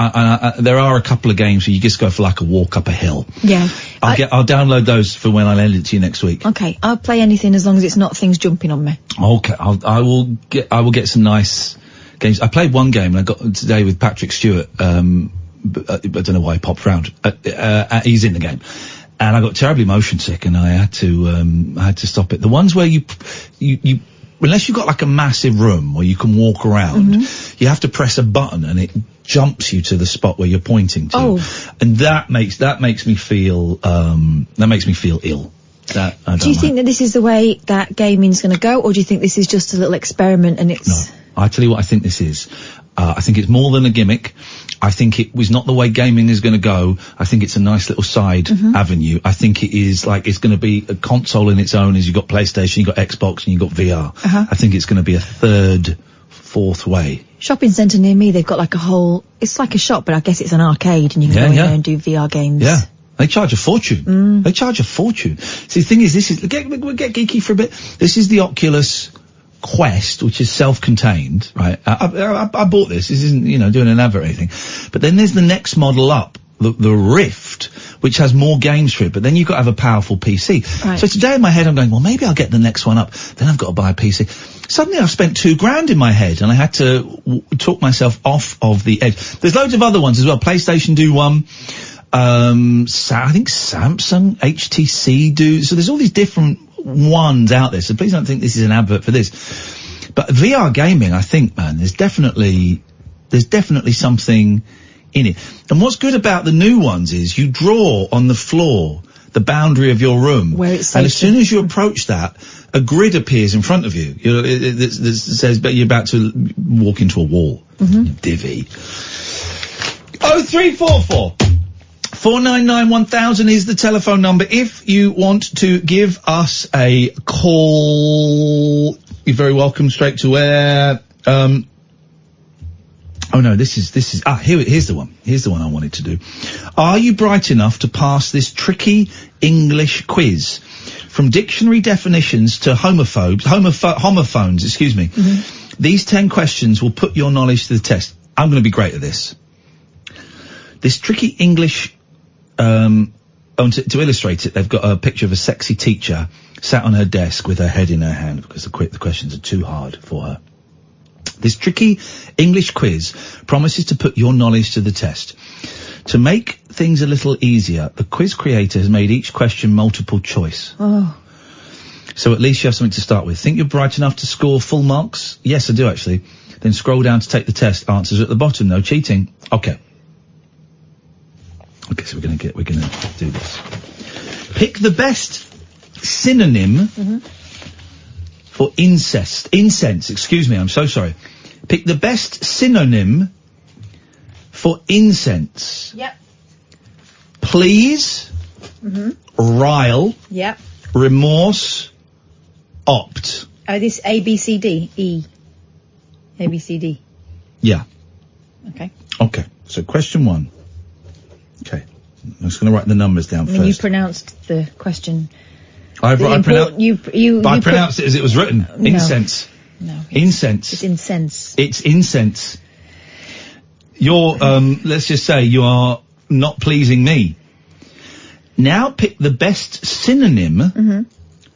there are a couple of games where you just go for like a walk up a hill. Yeah. I'll download those for when I lend it to you next week. Okay. I'll play anything as long as it's not things jumping on me. Okay. I will get some nice games. I played one game and I got today with Patrick Stewart, I don't know why he popped round. He's in the game, and I got terribly motion sick, and I had to stop it. The ones where you unless you've got like a massive room where you can walk around, you have to press a button and it jumps you to the spot where you're pointing to, and that makes me feel ill. Do you think that this is the way that gaming's going to go, or do you think this is just a little experiment and it's... No. I tell you what I think this is. I think it's more than a gimmick. I think it was not the way gaming is going to go. I think it's a nice little side avenue. I think it is like it's going to be a console in its own, as you've got PlayStation, you've got Xbox, and you've got VR. I think it's going to be a third, fourth way. Shopping centre near me, they've got like a whole... It's like a shop, but I guess it's an arcade, and you can go in there and do VR games. Yeah. They charge a fortune. They charge a fortune. See, the thing is, we'll get geeky for a bit. This is the Oculus Quest, which is self-contained, right? I bought this. This isn't, doing an advert or anything. But then there's the next model up, the Rift, which has more games for it, but then you've got to have a powerful PC. Right. So today in my head I'm going, well, maybe I'll get the next one up. Then I've got to buy a PC. Suddenly I've spent $2,000 in my head, and I had to talk myself off of the edge. There's loads of other ones as well. PlayStation do one. I think Samsung, HTC do. So there's all these different ones out there, so please don't think this is an advert for this. But VR gaming, I think, man, there's definitely something in it. And what's good about the new ones is you draw on the floor the boundary of your room. Where it's and as soon as you approach that, a grid appears in front of you. You know, it says, but you're about to walk into a wall. Divvy. 0344 499 1000 is the telephone number. If you want to give us a call, you're very welcome. Straight to air. Oh no, here's the one. Here's the one I wanted to do. Are you bright enough to pass this tricky English quiz? From dictionary definitions to homophones, excuse me. These 10 questions will put your knowledge to the test. I'm going to be great at this. This tricky English, to illustrate it, they've got a picture of a sexy teacher sat on her desk with her head in her hand because the questions are too hard for her. This tricky English quiz promises to put your knowledge to the test. To make things a little easier, the quiz creator has made each question multiple choice. Oh. So at least you have something to start with. Think you're bright enough to score full marks? Yes, I do actually. Then scroll down to take the test. Answers at the bottom. No cheating. Okay. Okay, so we're gonna do this. Pick the best synonym for incense, excuse me, I'm so sorry. Pick the best synonym for incense. Yep. Please, rile, Yep. remorse, opt. Oh, this A, B, C, D, E. A, B, C, D. Yeah. Okay. Okay, so question 1. Okay, I'm just going to write the numbers down And first. you pronounced the question. I pronounced it as it was written. No. Incense. No. Incense. It's incense. It's incense. You're, let's just say you are not pleasing me. Now pick the best synonym,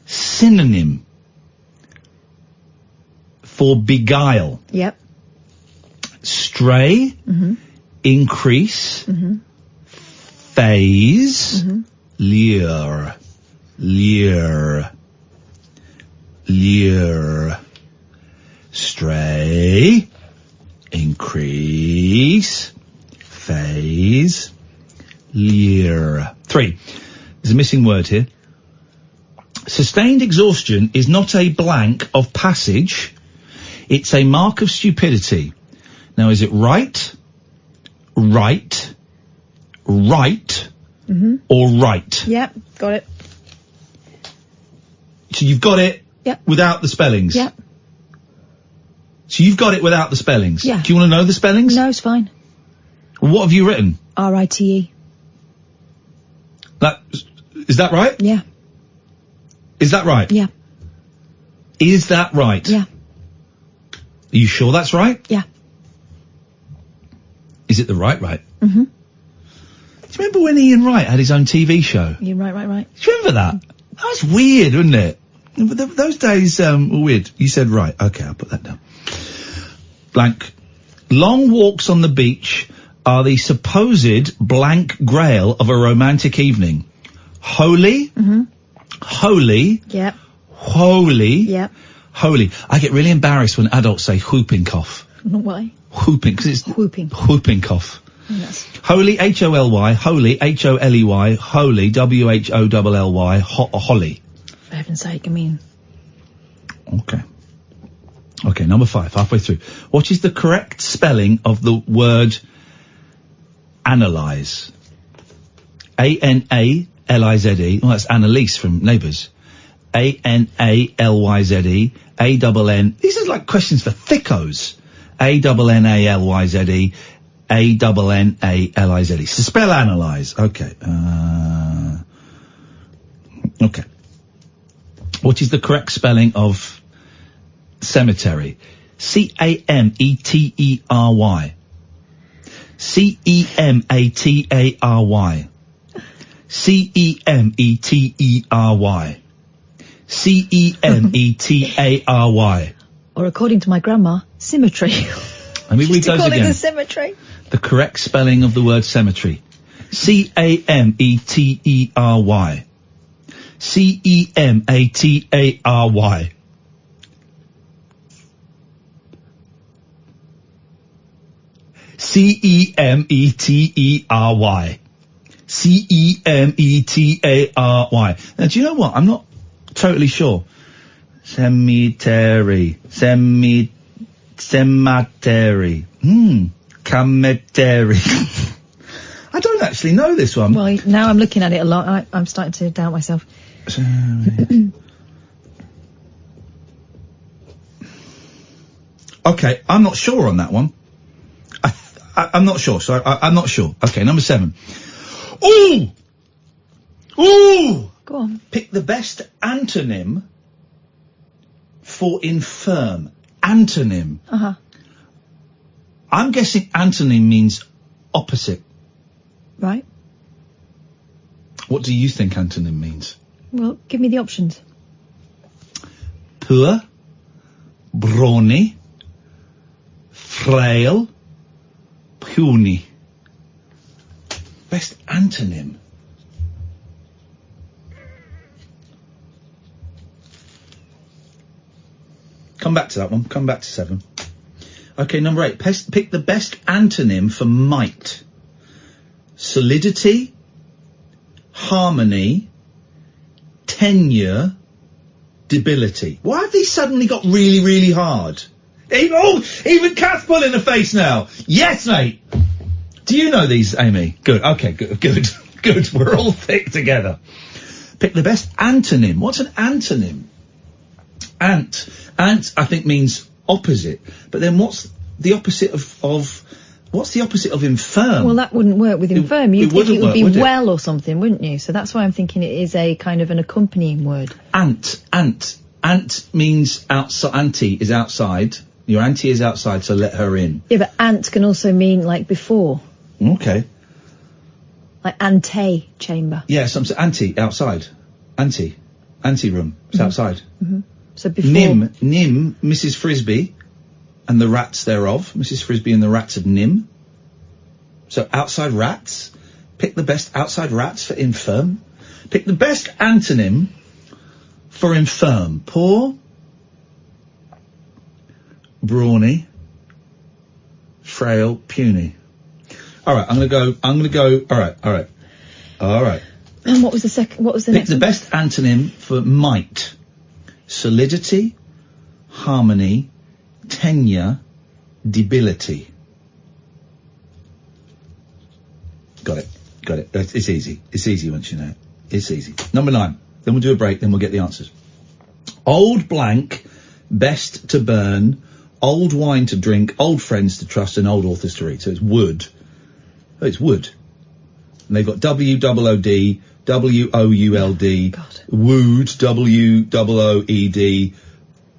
synonym for beguile. Yep. Stray, increase, phase, lure, stray, increase, phase, lure. 3. There's a missing word here. Sustained exhaustion is not a blank of passage. It's a mark of stupidity. Now, is it right, or right? Yep, got it. So you've got it without the spellings? Yep. So you've got it without the spellings? Yeah. Do you want to know the spellings? No, it's fine. What have you written? R-I-T-E. Is that right? Yeah. Is that right? Yeah. Is that right? Yeah. Are you sure that's right? Yeah. Is it the right? Mm-hmm. Do you remember when Ian Wright had his own TV show? You're right. Do you remember that? That was weird, wasn't it? Those days were weird. You said right. Okay, I'll put that down. Blank. Long walks on the beach are the supposed blank grail of a romantic evening. Holy. Holy. Yep. Holy. Yep. Holy. I get really embarrassed when adults say whooping cough. Why? Whooping, because it's whooping cough. Yes. Holy, H-O-L-Y, holy, H-O-L-E-Y, holy, W-H-O-L-L-Y, holly. For heaven's sake, I mean. Okay. Okay, number 5, halfway through. What is the correct spelling of the word analyze? A-N-A-L-I-Z-E. Well, that's Annalise from Neighbours. A-N-A-L-Y-Z-E, A-double-N. These are like questions for thickos. A-double-N-A-L-Y-Z-E, A-double-N-A-L-I-Z-E. So spell analyze. Okay. Okay. What is the correct spelling of cemetery? C-A-M-E-T-E-R-Y. C-E-M-A-T-A-R-Y. C-E-M-E-T-E-R-Y. C-E-M-E-T-A-R-Y. Or according to my grandma, symmetry. Let me read those call again. it the cemetery. The correct spelling of the word cemetery. C-A-M-E-T-E-R-Y. C-E-M-A-T-A-R-Y. C-E-M-E-T-E-R-Y. C-E-M-E-T-A-R-Y. Now, do you know what? I'm not totally sure. Cemetery. Cemetery. Cemetery. I don't actually know this one. Well, now I'm looking at it a lot. I'm starting to doubt myself. Okay, I'm not sure on that one. I'm not sure, so I'm not sure. Okay, number 7. Ooh! Ooh! Go on. Pick the best antonym for infirm. Antonym. Uh-huh. I'm guessing antonym means opposite. Right. What do you think antonym means? Well, give me the options. Poor, brawny, frail, puny. Best antonym. Come back to that one. Come back to 7. Okay, number 8. Pick the best antonym for might. Solidity, harmony, tenure, debility. Why have these suddenly got really, really hard? Even Kath's pulling a face now. Yes, mate. Do you know these, Amy? Good. Okay, good. We're all thick together. Pick the best antonym. What's an antonym? Ant, I think, means opposite. But then what's the opposite of what's the opposite of infirm? Well, that wouldn't work with infirm. You'd think it would be would it? well or something, wouldn't you? So that's why I'm thinking it is a kind of an accompanying word. Ant means outside. Auntie is outside. Your auntie is outside, so let her in. Yeah, but ant can also mean like before. Okay. Like ante chamber. Yeah, some auntie outside. Ante room. It's outside. Mm-hmm. So before. Nim, Mrs. Frisbee, and the rats thereof. Mrs. Frisbee and the rats of Nim. So outside rats. Pick the best outside rats for infirm. Pick the best antonym for infirm. Poor, brawny, frail, puny. All right, I'm gonna go. All right. And what was the second? What was the Pick next the one? best antonym for might. Solidity, harmony, tenure, debility. Got it. It's easy. It's easy once you know it. It's easy. Number 9. Then we'll do a break, then we'll get the answers. Old blank, best to burn, old wine to drink, old friends to trust, and old authors to read. So it's wood. Oh, it's wood. And they've got W-O-O-D, W-O-U-L-D, wood, W-O-O-E-D,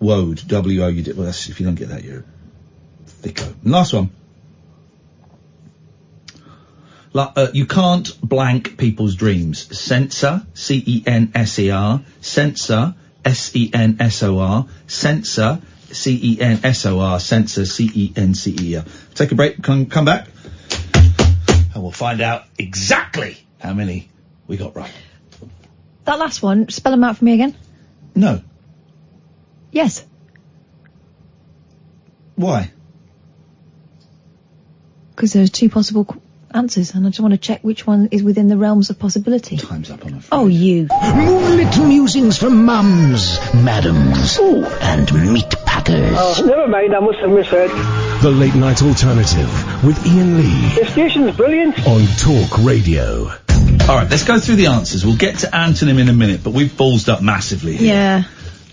woad, W-O-U-D. Well, that's, if you don't get that, you're thicko. And last one. You can't blank people's dreams. Censor, C-E-N-S-E-R, censor, S-E-N-S-O-R, censor, C-E-N-S-O-R, censor, C-E-N-C-E-R. Take a break, come back, and we'll find out exactly how many we got right. That last one, spell them out for me again. No. Yes. Why? Because there's 2 possible answers, and I just want to check which one is within the realms of possibility. Time's up, I'm afraid. Oh, you. Moonlit musings from mums, madams, and meat packers. Oh, never mind, I must have misheard. The Late Night Alternative with Iain Lee. The station's brilliant. On Talk Radio. All right, let's go through the answers. We'll get to antonym in a minute, but we've ballsed up massively here.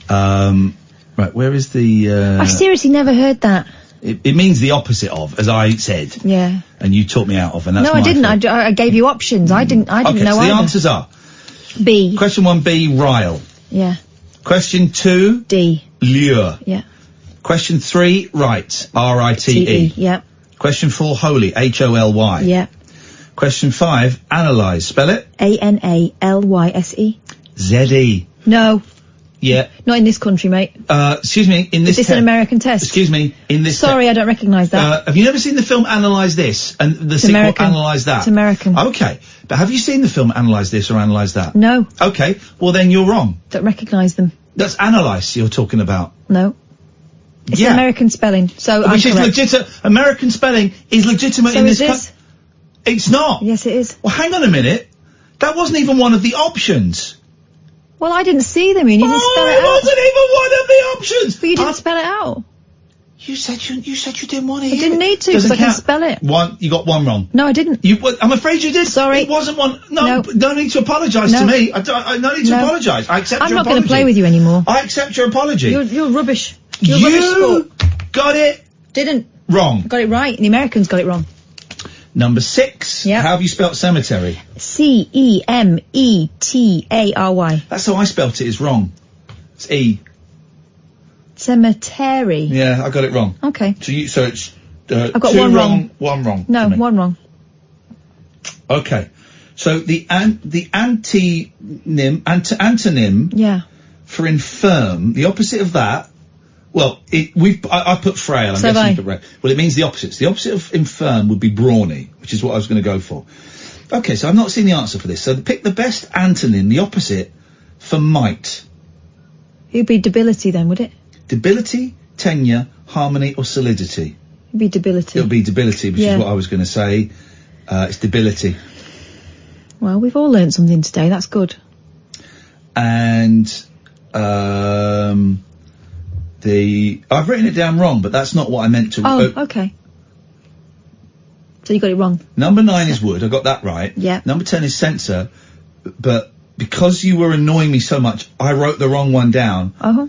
Yeah. Right, where is the... I've seriously never heard that. It means the opposite of, as I said. Yeah. And you taught me out of, and that's No, my I didn't. fault. I gave you options. I didn't know so the either. answers are... B. Question 1, B, rile. Yeah. Question 2... D. Lure. Yeah. Question 3, right. R-I-T-E. Yeah. Question 4, holy. H-O-L-Y. Yeah. Question 5, analyse. Spell it. A-N-A-L-Y-S-E. Z-E. No. Yeah. Not in this country, mate. Excuse me, in this Is this an American test? Excuse me, in this Sorry, I don't recognise that. have you never seen the film Analyse This and the It's sequel American. Analyse That? It's American. Okay. But have you seen the film Analyse This or Analyse That? No. Okay. Well, then you're wrong. Don't recognise them. That's Analyse you're talking about. No. It's Yeah. American spelling, so I'm Which is correct. legitimate. American spelling is legitimate So in is this this? It's not. Yes, it is. Well, hang on a minute. That wasn't even one of the options. Well, I didn't see them. You didn't spell it It out. wasn't even one of the options. But you didn't spell it out. You said you didn't want to I hear didn't it. need to, Doesn't because I can count. spell it. You got one wrong. No, I didn't. I'm afraid you did. Sorry. It wasn't one. No, No. no need to apologise No. to me. I no need to No. apologise. I accept I'm your not going apology. to play with you anymore. I accept your apology. You're rubbish. You're rubbish sport. Got it Didn't. wrong. Got it right. The Americans got it wrong. Number 6. Yeah. How have you spelt cemetery? Cemetery. That's how I spelt it. Is wrong. It's E. Cemetery. Yeah, I got it wrong. Okay. So it's. I've got 2 one wrong, wrong. 1 wrong. No, for me. one wrong. Okay. So the antonym Yeah. for infirm, the opposite of that. Well, I put frail. I'm So have guessing I. you put frail. Well, it means the opposite. So the opposite of infirm would be brawny, which is what I was going to go for. Okay, so I've not seen the answer for this. So pick the best antonym, the opposite for might. It'd be debility then, would it? Debility, tenure, harmony, or solidity. It'd be debility. It'll be debility, which Yeah. is what I was going to say. It's debility. Well, we've all learned something today. That's good. And I've written it down wrong, but that's not what I meant to. Oh, okay. So you got it wrong. Number 9 is wood. I got that right. Yeah. Number 10 is censor, but because you were annoying me so much, I wrote the wrong one down. Uh-huh.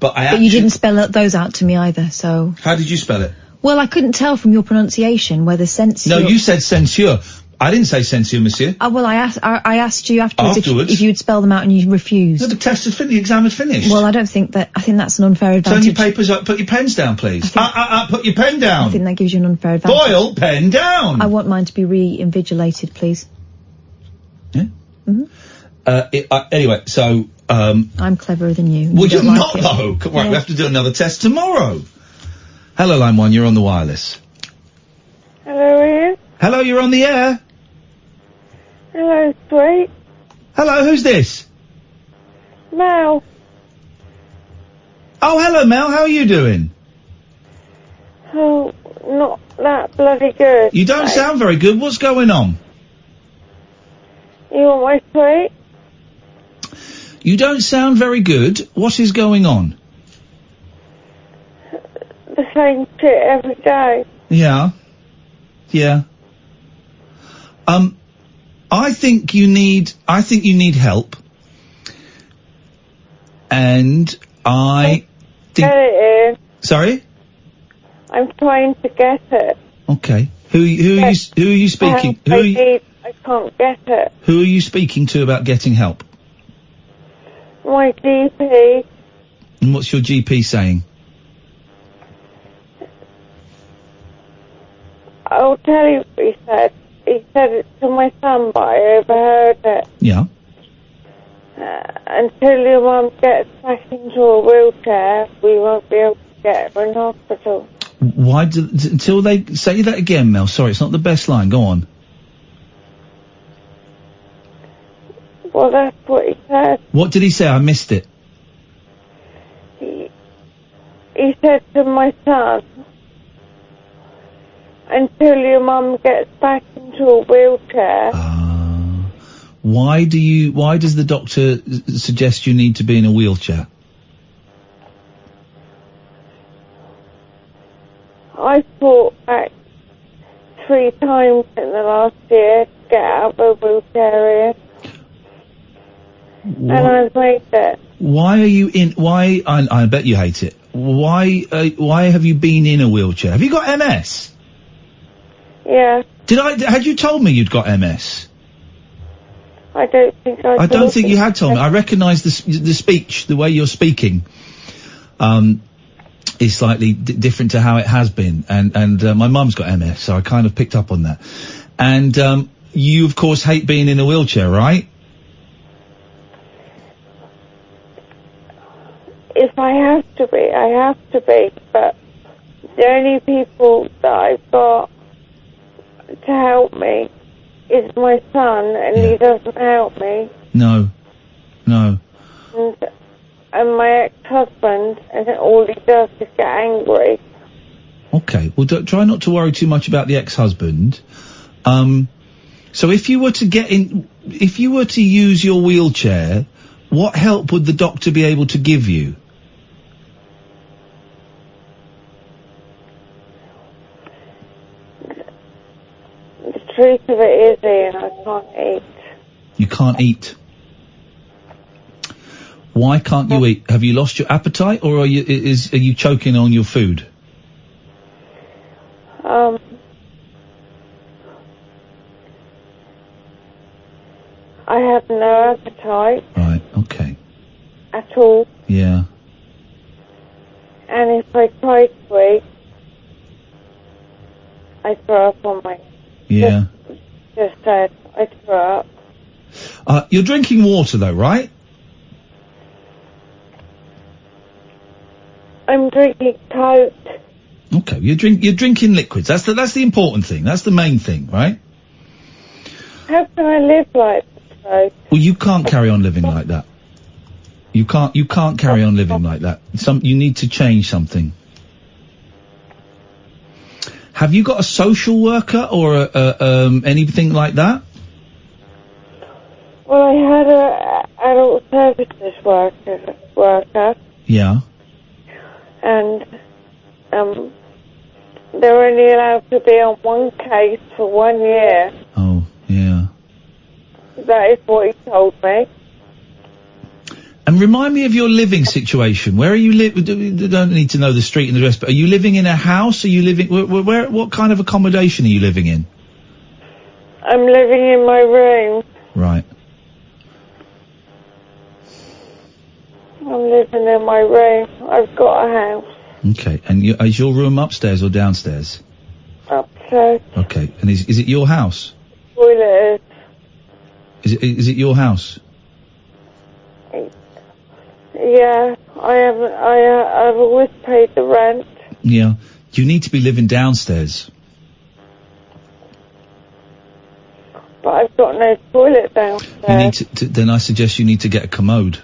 But you didn't spell those out to me either, so... How did you spell it? Well, I couldn't tell from your pronunciation whether censure... No, you said censure. I didn't say censure, monsieur. Well, I asked you afterwards. Afterwards? If you'd spell them out and you refused. No, the test is finished. The exam is finished. Well, I think that's an unfair advantage. Turn your papers up. Put your pens down, please. Put your pen down. I think that gives you an unfair advantage. Boyle, pen down. I want mine to be re-invigilated, please. Yeah? Mm-hmm. Anyway, so... I'm cleverer than you. Well, you're don't like not, it. though. Right, Yeah. we have to do another test tomorrow. Hello, line 1, you're on the wireless. Hello, Ian. Hello, you're on the air. Hello, sweet. Hello, who's this? Mel. Oh, hello, Mel, how are you doing? Oh, not that bloody good. You don't sound very good, what's going on? You want my sweet? You don't sound very good, what is going on? The same shit every day. Yeah. Yeah. I think you need help. And I think... Get it, Ian. Sorry? I'm trying to get it. Okay. Who are you speaking? I can't get it. Who are you speaking to about getting help? My GP. And what's your GP saying? I'll tell you what he said. He said it to my son, but I overheard it. Yeah. Until your mum gets back into a wheelchair, we won't be able to get her in hospital. Until they say that again, Mel. Sorry, it's not the best line. Go on. Well, that's what he said. What did he say? I missed it. He said to my son, until your mum gets back into a wheelchair. Why does the doctor suggest you need to be in a wheelchair? I fought back 3 times in the last year to get out of a wheelchair here. And I've made it. Why are you in? Why? I bet you hate it. Why have you been in a wheelchair? Have you got MS? Yeah. Had you told me you'd got MS? I don't think I don't think you had told me. I recognise the speech, the way you're speaking, is slightly different to how it has been. And my mum's got MS, so I kind of picked up on that. And you, of course, hate being in a wheelchair, right? if I have to be, I have to be. But the only people that I've got to help me is my son, and he doesn't help me. No. And my ex-husband, and all he does is get angry. Okay, well, try not to worry too much about the ex-husband. So if you were to use your wheelchair, what help would the doctor be able to give you? The truth of it is, Ian, I can't eat. You can't eat. Why can't you eat? Have you lost your appetite, or are you choking on your food? I have no appetite. Right, okay. At all. Yeah. And if I try to eat, I throw up on my... Yeah. Just said, I throw up. You're drinking water though, right? I'm drinking Coke. Okay, you're drinking liquids. That's the important thing. That's the main thing, right? How can I live like this, though? Well, you can't carry on living like that. You can't carry on living like that. You need to change something. Have you got a social worker or anything like that? Well, I had a adult services worker. Yeah. And they're only allowed to be on one case for 1 year. Oh, yeah. That is what he told me. And remind me of your living situation. Where are you don't need to know the street and the rest, but are you living in a house? Are you living... what kind of accommodation are you living in? I'm living in my room. Right. I'm living in my room. I've got a house. Okay. And is your room upstairs or downstairs? Upstairs. Okay. And is it your house? Toilet Is it your house? Yeah, I've always paid the rent. Yeah. You need to be living downstairs. But I've got no toilet downstairs. You need to then I suggest you need to get a commode.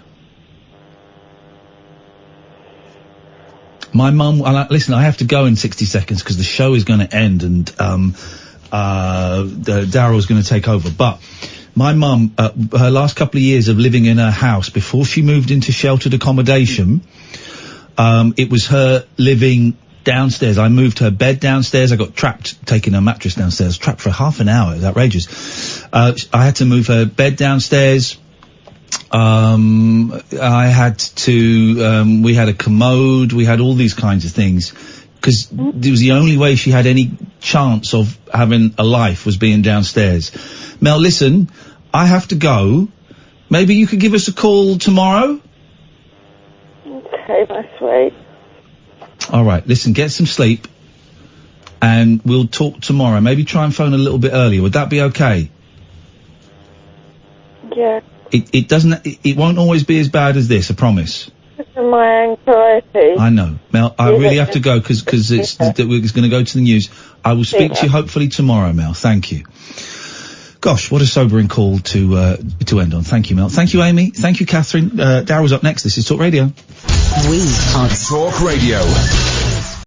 My mum, listen, I have to go in 60 seconds because the show is going to end and Daryl's going to take over. But my mum, her last couple of years of living in her house before she moved into sheltered accommodation, it was her living downstairs. I moved her bed downstairs. I got trapped taking her mattress downstairs. Trapped for half an hour. It was outrageous. I had to move her bed downstairs. I had to, we had a commode, we had all these kinds of things, because it was the only way she had any chance of having a life was being downstairs. Mel, listen, I have to go. Maybe you could give us a call tomorrow? Okay, that's right. Alright, listen, get some sleep, and we'll talk tomorrow. Maybe try and phone a little bit earlier. Would that be okay? Yeah. It won't always be as bad as this, I promise. My anxiety. I know. Mel, I really have to go because it's going to go to the news. I will speak to you hopefully tomorrow, Mel. Thank you. Gosh, what a sobering call to end on. Thank you, Mel. Thank you, Amy. Thank you, Katherine. Daryl's up next. This is Talk Radio. We are Talk Radio.